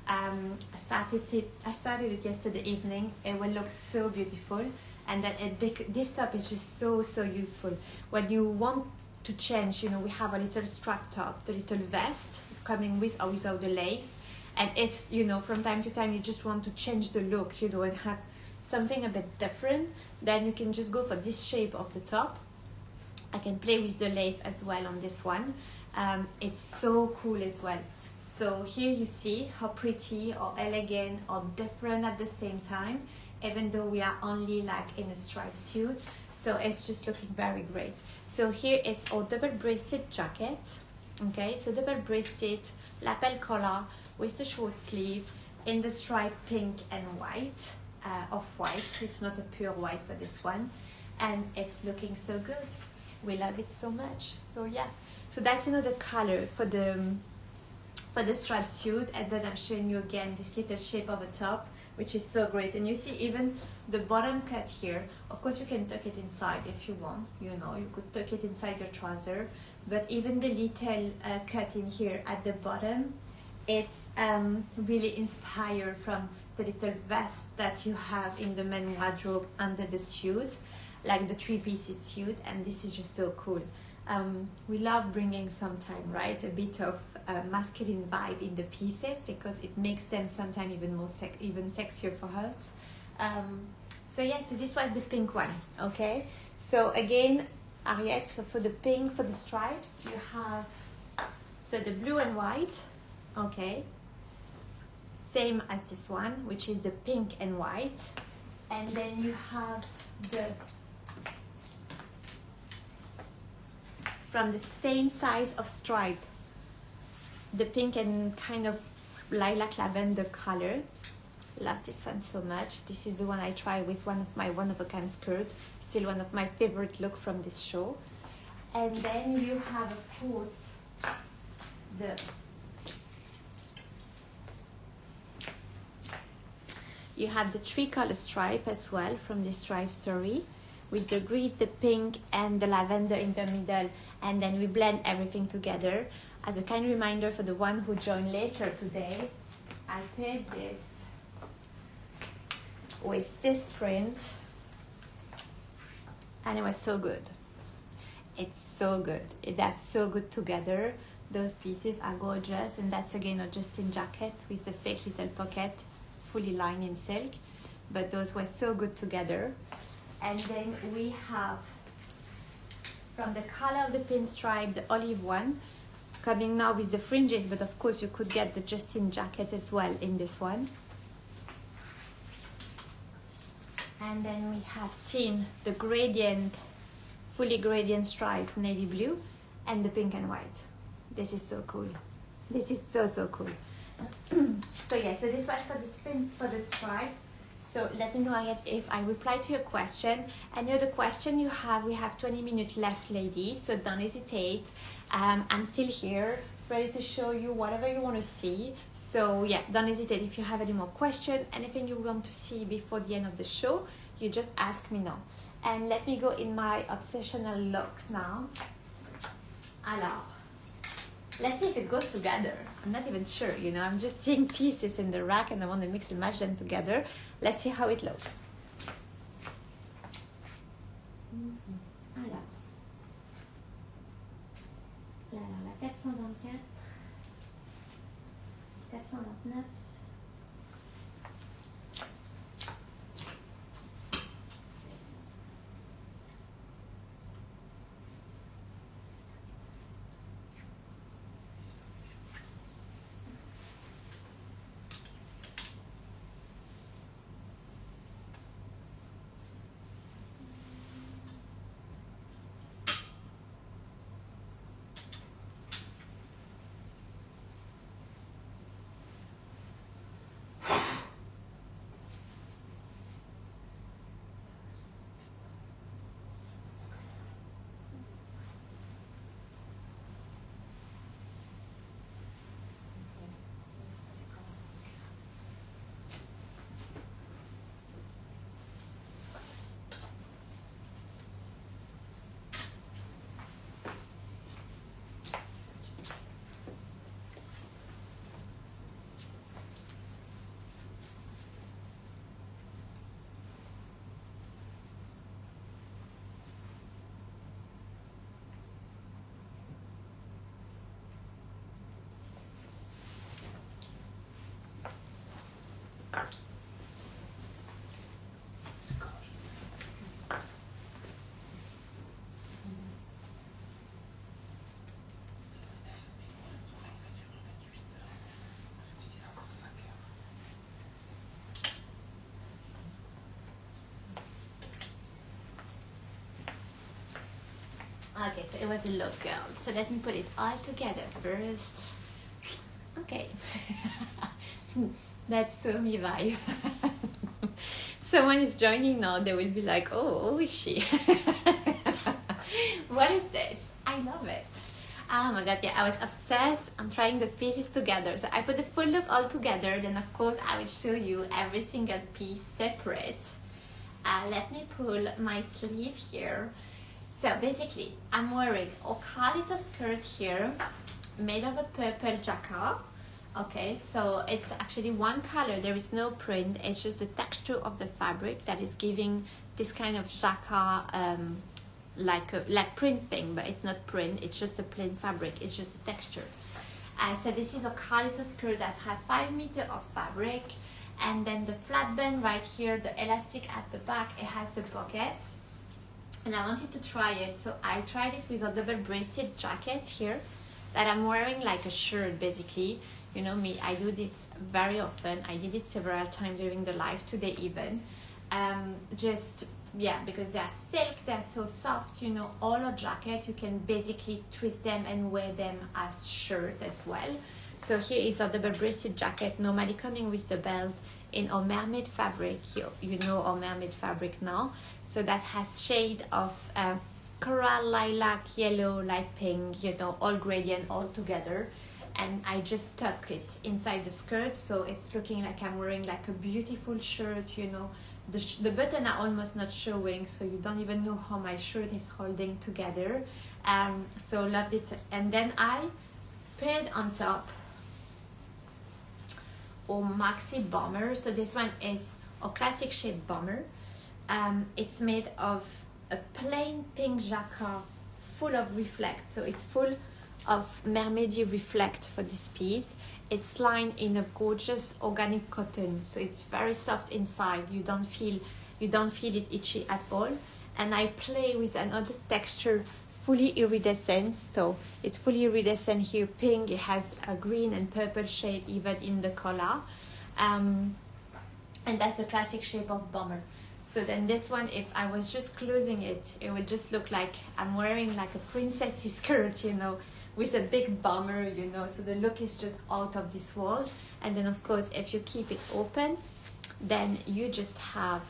I started it yesterday evening. It will look so beautiful. And then this top is just so useful. When you want to change, you know, we have a little strap top, the little vest coming with or without the lace. And if, you know, from time to time you just want to change the look, you know, and have something a bit different, then you can just go for this shape of the top. I can play with the lace as well on this one. It's so cool as well. So here you see how pretty or elegant or different at the same time, even though we are only like in a striped suit. So it's just looking very great. So here it's our double-breasted jacket. Okay, so double-breasted lapel collar with the short sleeve in the stripe pink and white, off-white. It's not a pure white for this one. And it's looking so good. We love it so much. So yeah, so that's another color for the striped suit. And then I'm showing you again this little shape of a top, which is so great. And you see even the bottom cut here. Of course, you can tuck it inside if you want, you know, you could tuck it inside your trouser, but even the little cut in here at the bottom, it's really inspired from the little vest that you have in the men wardrobe under the suit, like the 3-pieces suit. And this is just so cool. We love bringing sometime, right, a bit of masculine vibe in the pieces, because it makes them sometimes even more even sexier for us. So yeah, so this was the pink one. Okay, so again, Ariette, so for the pink, for the stripes, you have so the blue and white. Okay, same as this one, which is the pink and white. And then you have the from the same size of stripe, the pink and kind of lilac lavender color, Love this one so much. This is the one I try with one of my one-of-a-kind skirt. Still one of my favorite look from this show. And then you have, of course, you have the 3-color stripe as well from the stripe story, with the green, the pink, and the lavender in the middle. And then we blend everything together. As a kind reminder for the one who joined later today, I paired this with this print, and it was so good. It's so good. It does so good together. Those pieces are gorgeous, and that's again a Justin jacket with the fake little pocket, fully lined in silk, but those were so good together. And then we have, from the color of the pinstripe, the olive one, coming now with the fringes, but of course you could get the Justin jacket as well in this one. And then we have seen the gradient, fully gradient stripe, navy blue, and the pink and white. This is so cool. This is so, so cool. So yeah, so this was for the spin, for the stripes. So let me know again if I reply to your question. Any other question you have, we have 20 minutes left, ladies, so don't hesitate. I'm still here, ready to show you whatever you want to see. So yeah, don't hesitate. If you have any more questions, anything you want to see before the end of the show, you just ask me now. And let me go in my obsessional look now. Alors, let's see if it goes together. I'm not even sure, you know, I'm just seeing pieces in the rack and I want to mix and match them together. Let's see how it looks. Alors, là, la 424, 429. Okay, so it was a look, girl. So let me put it all together first. Okay. That's so me vibe. Someone is joining now, they will be like, oh, who is she? What is this? I love it. Oh my god, yeah, I was obsessed. I'm trying those pieces together. So I put the full look all together. Then of course I will show you every single piece separate. Let me pull my sleeve here. So basically, I'm wearing a Coralie skirt here, made of a purple jacquard. Okay, so it's actually one color. There is no print. It's just the texture of the fabric that is giving this kind of jacquard, like print thing, but it's not print. It's just a plain fabric. It's just a texture. So this is a Coralie skirt that has 5 meters of fabric, and then the flat band right here, the elastic at the back. It has the pockets. And I wanted to try it, so I tried it with a double-breasted jacket here that I'm wearing like a shirt, basically. You know me, I do this very often. I did it several times during the live today even. Just, yeah, because they are silk, they're so soft, you know, all a jacket, you can basically twist them and wear them as shirt as well. So here is our double-breasted jacket, normally coming with the belt in our mermaid fabric. You know our mermaid fabric now. So that has shade of coral, lilac, yellow, light pink, you know, all gradient all together. And I just tuck it inside the skirt, so it's looking like I'm wearing like a beautiful shirt, you know. The button are almost not showing, so you don't even know how my shirt is holding together. So loved it. And then I paired on top a maxi bomber. So this one is a classic shape bomber. It's made of a plain pink jacquard full of reflect, so it's full of mermaidy reflect for this piece. It's lined in a gorgeous organic cotton, so it's very soft inside. You don't feel it itchy at all. And I play with another texture, fully iridescent. So it's fully iridescent here, pink. It has a green and purple shade even in the collar, and that's the classic shape of bomber. So then this one, if I was just closing it, it would just look like I'm wearing like a princessy skirt, you know, with a big bomber, you know. So the look is just out of this world. And then of course, if you keep it open, then you just have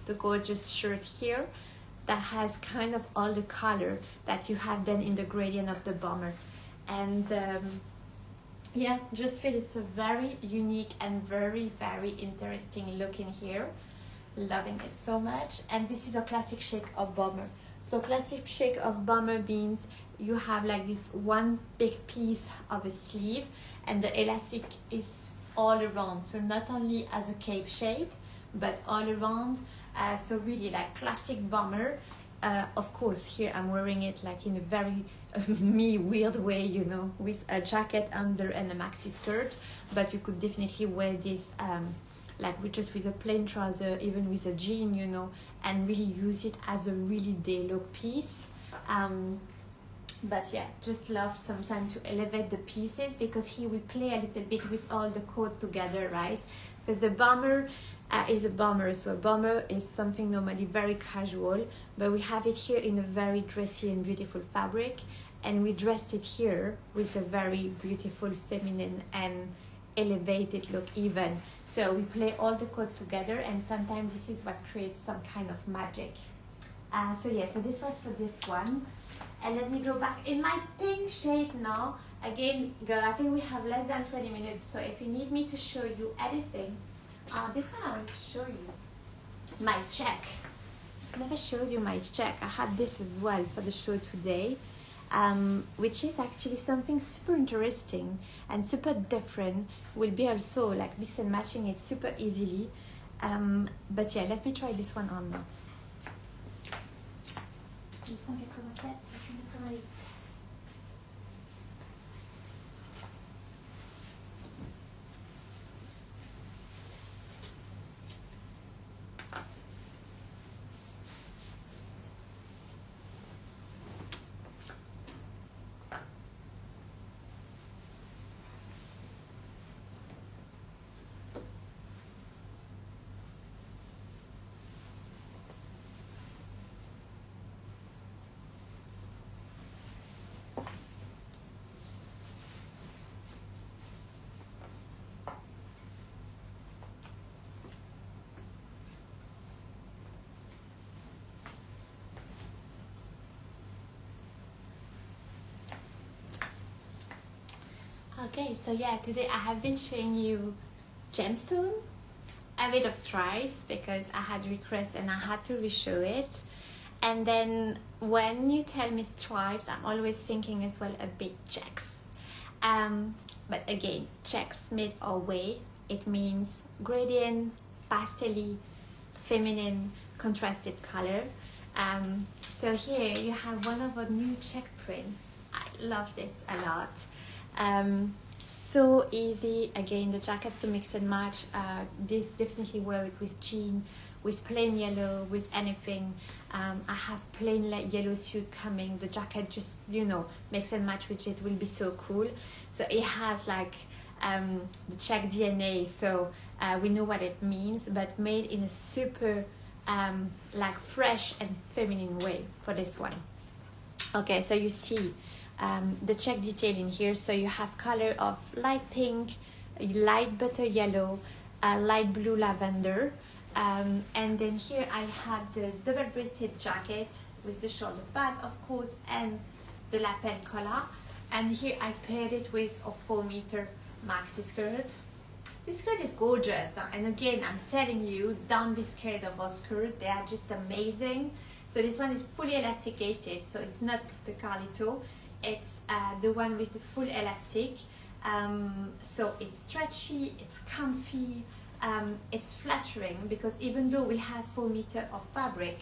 the gorgeous shirt here that has kind of all the color that you have then in the gradient of the bomber. And yeah, just feel it's a very unique and very, very interesting look in here. Loving it so much. And this is a classic shape of bomber. So classic shape of bomber means you have like this one big piece of a sleeve and the elastic is all around. So not only as a cape shape, but all around. So really like classic bomber. Of course, here I'm wearing it like in a very me weird way, you know, with a jacket under and a maxi skirt. But you could definitely wear this like with a plain trouser, even with a jean, you know, and really use it as a really day look piece. But yeah, just love sometimes to elevate the pieces, because here we play a little bit with all the coat together, right? Because the bomber is a bomber, so a bomber is something normally very casual, but we have it here in a very dressy and beautiful fabric, and we dressed it here with a very beautiful feminine and elevated look even. So we play all the coat together, and sometimes this is what creates some kind of magic. So yeah, so this was for this one. And let me go back in my pink shade now. Again, girl, I think we have less than 20 minutes, so if you need me to show you anything, this one I will show you. My check. I've never showed you my check. I had this as well for the show today, which is actually something super interesting and super different. Will be also like mix and matching it super easily. But yeah, let me try this one on now. Okay, so yeah, today I have been showing you gemstone, a bit of stripes because I had requests and I had to reshow it. And then when you tell me stripes, I'm always thinking as well a bit checks. But again, checks made our way. It means gradient, pastel-y, feminine, contrasted color. So here you have one of our new check prints. I love this a lot. So easy. Again, the jacket to mix and match. This definitely wear it with jean, with plain yellow, with anything. I have plain yellow suit coming. The jacket just, you know, mix and match with it will be so cool. So it has like the check DNA, so we know what it means, but made in a super like fresh and feminine way for this one. Okay, so you see the check detail in here. So you have color of light pink, light butter yellow, light blue lavender. And then here I have the double-breasted jacket with the shoulder pad, of course, and the lapel collar. And here I paired it with a 4-meter maxi skirt. This skirt is gorgeous, and again, I'm telling you, don't be scared of our skirt. They are just amazing. So this one is fully elasticated, so it's not the Carlito. It's the one with the full elastic. So it's stretchy, it's comfy, it's flattering, because even though we have 4 meters of fabric,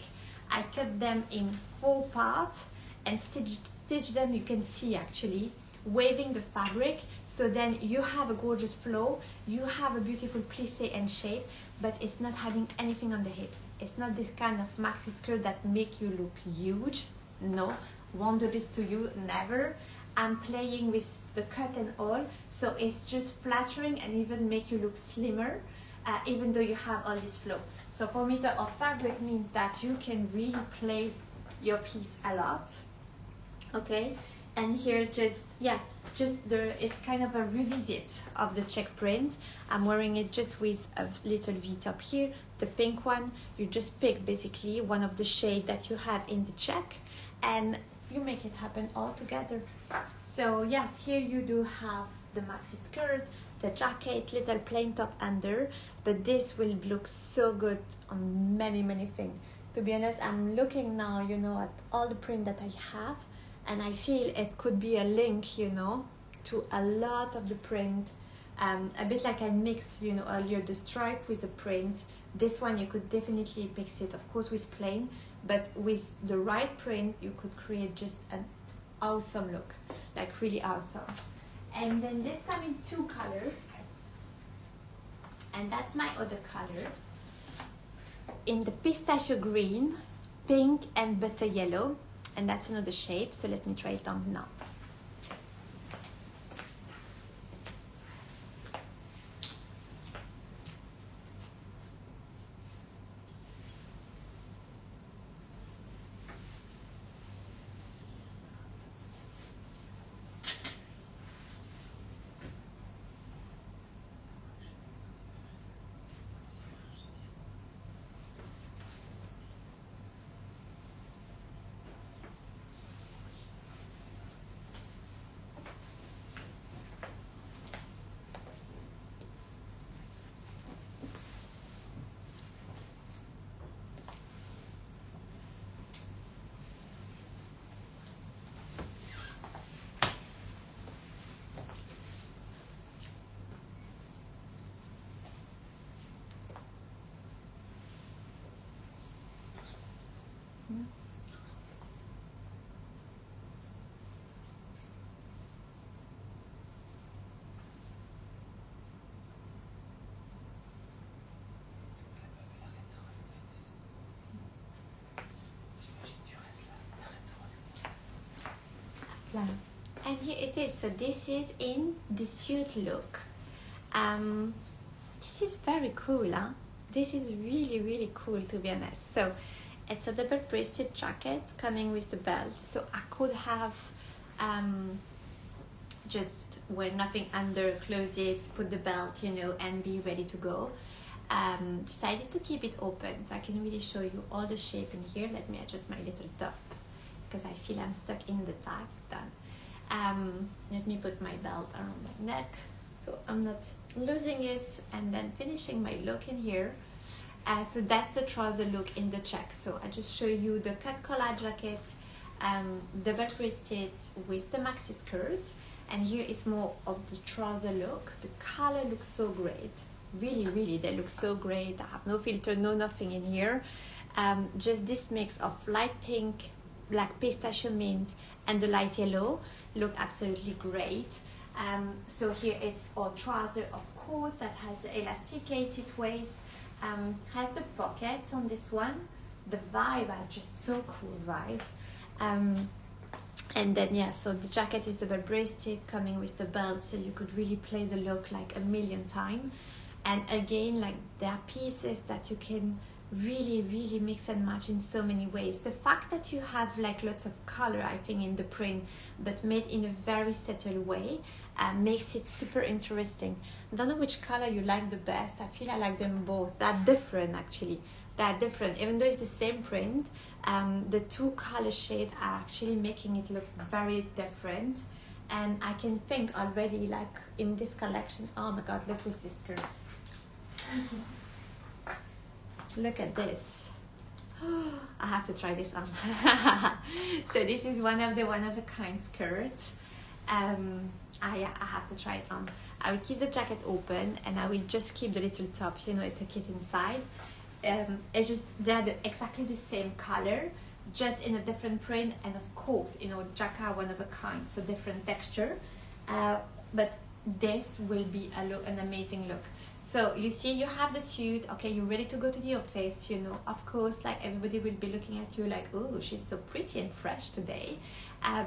I cut them in 4 parts and stitch them. You can see actually waving the fabric, so then you have a gorgeous flow, you have a beautiful plissé and shape, but it's not having anything on the hips. It's not this kind of maxi skirt that make you look huge. No, won't do this to you, never. I'm playing with the cut and all, so it's just flattering and even make you look slimmer, even though you have all this flow. So 4 meters of fabric means that you can really play your piece a lot. Okay, and here it's kind of a revisit of the check print. I'm wearing it just with a little V-top here, the pink one. You just pick basically one of the shade that you have in the check, and you make it happen all together. So yeah, here you do have the maxi skirt, the jacket, little plain top under, but this will look so good on many things. To be honest, I'm looking now, you know, at all the print that I have, and I feel it could be a link, you know, to a lot of the print. A bit like I mixed, you know, earlier the stripe with the print. This one you could definitely mix it, of course, with plain, but with the right print you could create just an awesome look, like really awesome. And then this comes in 2 colors, and that's my other color, in the pistachio green, pink and butter yellow, and that's another shape. So let me try it on now. And here it is. So this is in the suit look. This is very cool, huh? This is really cool, to be honest. So it's a double-breasted jacket coming with the belt. So I could have just wear nothing under, close it, put the belt, you know, and be ready to go. Decided to keep it open so I can really show you all the shape in here. Let me adjust my little top because I feel I'm stuck in the tag. Done. Let me put my belt around my neck so I'm not losing it, and then finishing my look in here. So that's the trouser look in the check. So I just show you the cut collar jacket, double-breasted with the maxi skirt, and here is more of the trouser look. The color looks so great, really they look so great. I have no filter, no nothing in here. Just this mix of light pink, black pistachio mint, and the light yellow look absolutely great. So here it's our trouser, of course, that has the elasticated waist, has the pockets on this one. The vibe are just so cool, right? And then yeah, so the jacket is double-breasted, coming with the belt, so you could really play the look like a million times. And again, like there are pieces that you can really, really mix and match in so many ways. The fact that you have like lots of color, I think, in the print, but made in a very subtle way, makes it super interesting. I don't know which color you like the best. I feel I like them both. They're different, actually. They're different. Even though it's the same print, the two color shades are actually making it look very different. And I can think already, like in this collection, oh my god, look with this skirt. Look at this. I have to try this on. So this is one of a kind skirt. I have to try it on. I will keep the jacket open and I will just keep the little top, you know, tuck it inside. It's just they're exactly the same color, just in a different print, and of course, you know, jacquard one of a kind, so different texture. But this will be an amazing look. So you see, you have the suit, okay, you're ready to go to the office, you know, of course, like everybody will be looking at you like, oh, she's so pretty and fresh today,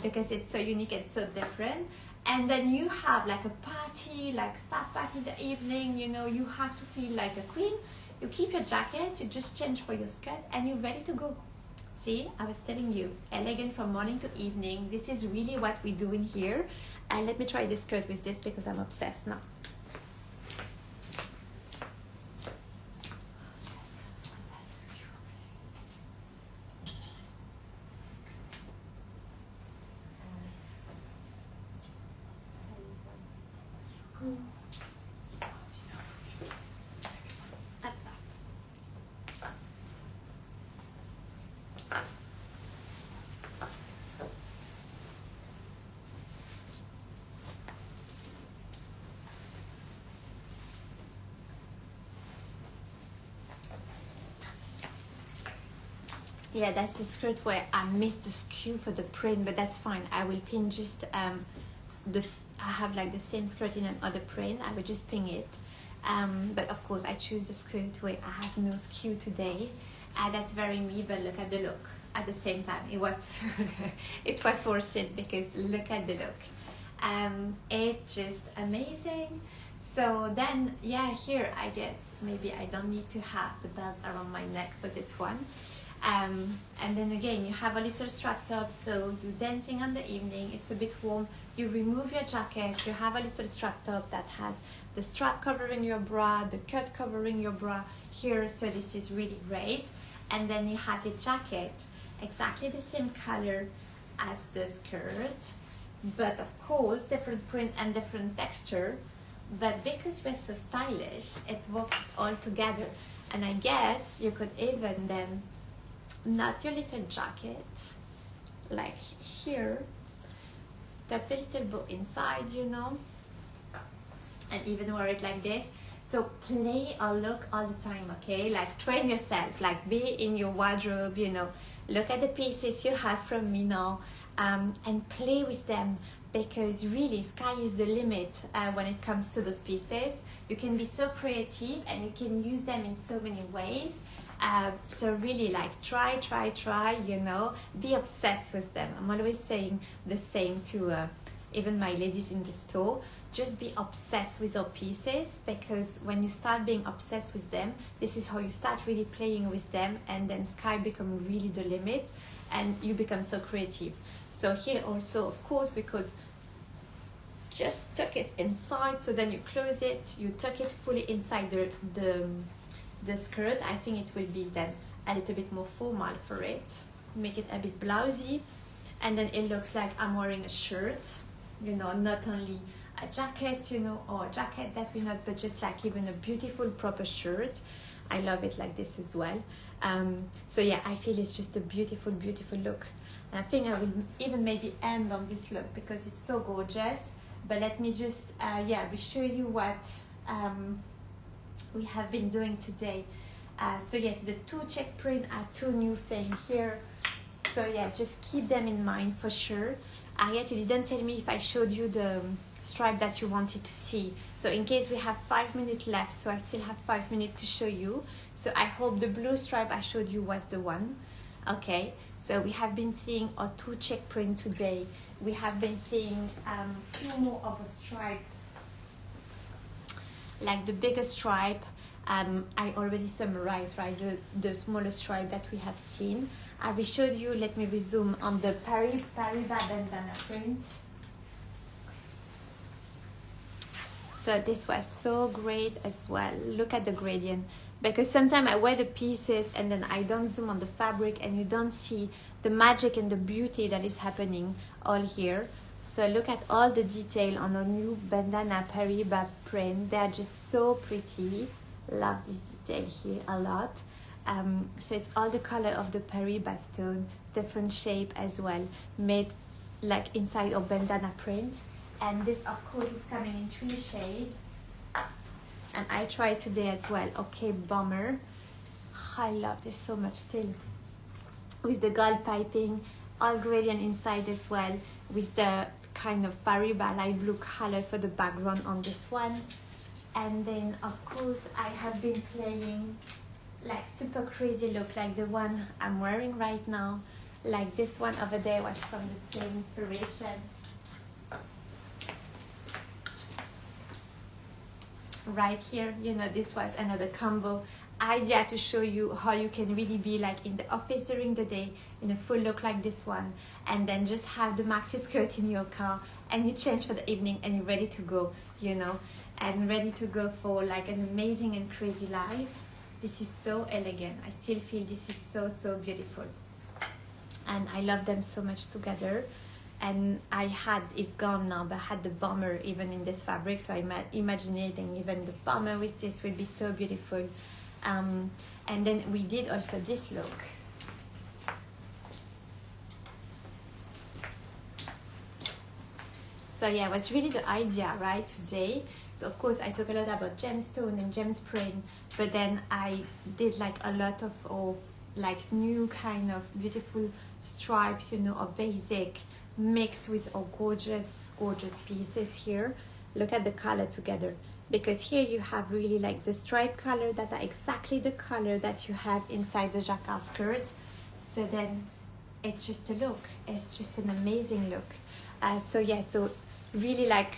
because it's so unique and so different. And then you have like a party, like staff party in the evening, you know, you have to feel like a queen. You keep your jacket, you just change for your skirt, and you're ready to go. See, I was telling you, elegant from morning to evening. This is really what we do in here. And let me try this skirt with this because I'm obsessed now. Yeah, that's the skirt where I missed the skew for the print, but that's fine. I will pin just this. I have like the same skirt in another print. I will just pin it. But of course, I choose the skirt where I have no skew today. That's very me, but look at the look. At the same time, it was it was worth it because look at the look. It's just amazing. So then, yeah, here I guess maybe I don't need to have the belt around my neck for this one. And then again, you have a little strap top, so you're dancing on the evening, it's a bit warm, you remove your jacket, you have a little strap top that has the strap covering your bra, the cut covering your bra here, so this is really great. And then you have the jacket, exactly the same color as the skirt, but of course different print and different texture, but because we're so stylish, it works all together. And I guess you could even then knot your little jacket like here, tuck the little bow inside, you know, and even wear it like this. So play or look all the time, okay? Like train yourself, like be in your wardrobe, you know, look at the pieces you have from me now, and play with them, because really sky is the limit when it comes to those pieces. You can be so creative and you can use them in so many ways. So really like try, you know, be obsessed with them. I'm always saying the same to even my ladies in the store. Just be obsessed with our pieces, because when you start being obsessed with them, this is how you start really playing with them, and then sky becomes really the limit and you become so creative. So here also, of course, we could just tuck it inside, so then you close it, you tuck it fully inside the skirt. I think it will be then a little bit more formal for it, make it a bit blousy, and then it looks like I'm wearing a shirt, you know, not only a jacket, you know, or a jacket that we not, but just like even a beautiful proper shirt. I love it like this as well. So yeah, I feel it's just a beautiful look. And I think I will even maybe end on this look because it's so gorgeous. But let me just yeah, we show you what we have been doing today. So yes, the two check print are two new things here. So yeah, just keep them in mind for sure. Ariette, you didn't tell me if I showed you the stripe that you wanted to see. So in case we have 5 minutes left, so I still have 5 minutes to show you. So I hope the blue stripe I showed you was the one. Okay, so we have been seeing our two check print today. We have been seeing two more of a stripe, like the bigger stripe, I already summarized, right, the smallest stripe that we have seen. I will show you, let me resume on the Paribas bandana print. So this was so great as well. Look at the gradient, because sometimes I wear the pieces and then I don't zoom on the fabric and you don't see the magic and the beauty that is happening all here. So look at all the detail on our new bandana Paribas print. They are just so pretty. Love this detail here a lot. So it's all the color of the Paribas stone, different shape as well, made like inside of bandana print. And this of course is coming in 3 shades. And I tried today as well. Okay, bomber. I love this so much still. With the gold piping, all gradient inside as well, with the kind of Paribas light blue color for the background on this one. And then of course I have been playing like super crazy look like the one I'm wearing right now. Like this one over there was from the same inspiration. Right here, you know, this was another combo idea to show you how you can really be like in the office during the day in a full look like this one, and then just have the maxi skirt in your car and you change for the evening and you're ready to go, you know, and ready to go for like an amazing and crazy life. This is so elegant. I still feel this is so, so beautiful. And I love them so much together. And I had, it's gone now, but I had the bomber even in this fabric. So I'm imagining even the bomber with this will be so beautiful. And then we did also this look. So yeah, it was really the idea, right, today. So of course I talk a lot about gemstone and gem spraying, but then I did like a lot of like new kind of beautiful stripes, you know, or basic mixed with our gorgeous pieces here. Look at the color together, because here you have really like the stripe color that are exactly the color that you have inside the jacquard skirt. So then it's just a look, it's just an amazing look. So yeah, so really like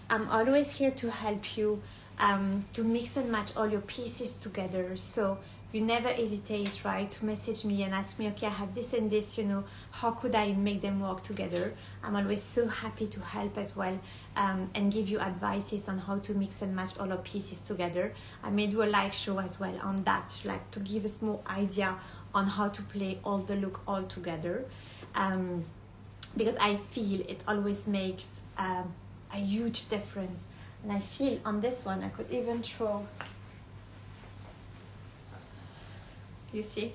I'm always here to help you to mix and match all your pieces together. So you never hesitate, right, to message me and ask me, okay, I have this and this, you know, how could I make them work together? I'm always so happy to help as well, and give you advices on how to mix and match all our pieces together. I may do a live show as well on that, like to give us more idea on how to play all the look all together. Because I feel it always makes a huge difference. And I feel on this one, I could even throw, you see,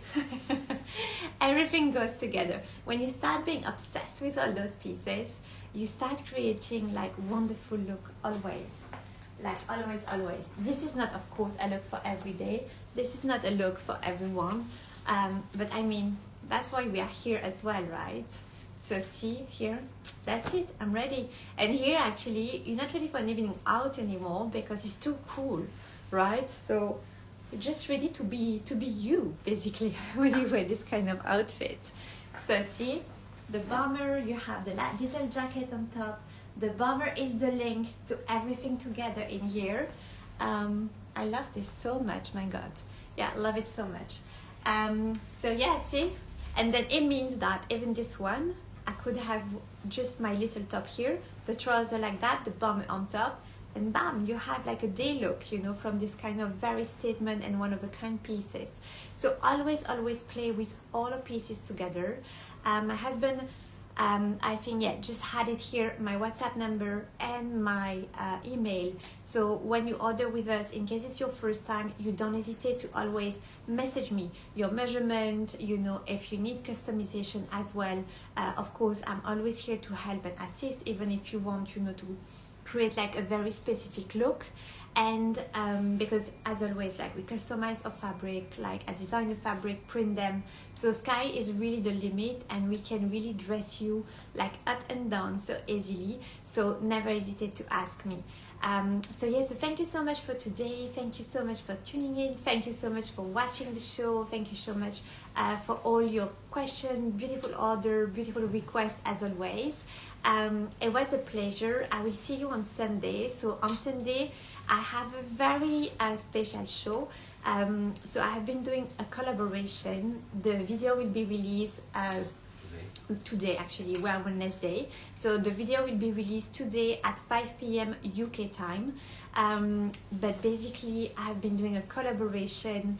everything goes together. When you start being obsessed with all those pieces, you start creating like wonderful look always, like always. This is not, of course, a look for every day. This is not a look for everyone. But I mean, that's why we are here as well, right? So see here, that's it, I'm ready. And here actually, you're not ready for an evening out anymore because it's too cool, right? So you're just ready to be you, basically, when you wear this kind of outfit. So see, the bomber, you have the little jacket on top. The bomber is the link to everything together in here. I love this so much, my God. Yeah, I love it so much. So yeah, see, and then it means that even this one, I could have just my little top here, the trouser like that, the bomber on top, and bam, you have like a day look, you know, from this kind of very statement and one-of-a-kind pieces. So always play with all the pieces together. My husband, I think, yeah, just had it here, my WhatsApp number and my email. So when you order with us, in case it's your first time, you don't hesitate to always message me your measurement, you know, if you need customization as well. Of course, I'm always here to help and assist, even if you want, you know, to create like a very specific look. And because as always, like we customize a fabric, like I design the fabric, print them, so sky is really the limit, and we can really dress you like up and down so easily. So never hesitate to ask me. So yes, so thank you so much for today. Thank you so much for tuning in. Thank you so much for watching the show. Thank you so much for all your questions, beautiful order, beautiful requests as always. It was a pleasure. I will see you on Sunday. So on Sunday, I have a very special show. So I have been doing a collaboration. The video will be released today, actually. We're on Wednesday, so the video will be released today at 5 p.m. UK time. But basically I've been doing a collaboration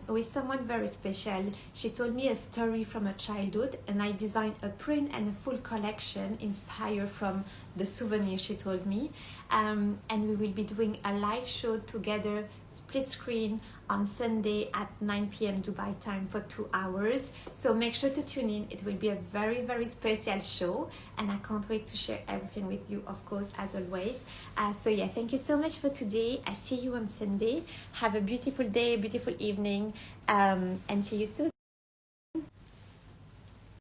with someone very special. She told me a story from her childhood, and I designed a print and a full collection inspired from the souvenir she told me. And we will be doing a live show together, split screen, on Sunday at 9 p.m. Dubai time for 2 hours. So make sure to tune in. It will be a very, very special show, and I can't wait to share everything with you, of course, as always. So yeah, thank you so much for today. I see you on Sunday. Have a beautiful day, beautiful evening, and see you soon.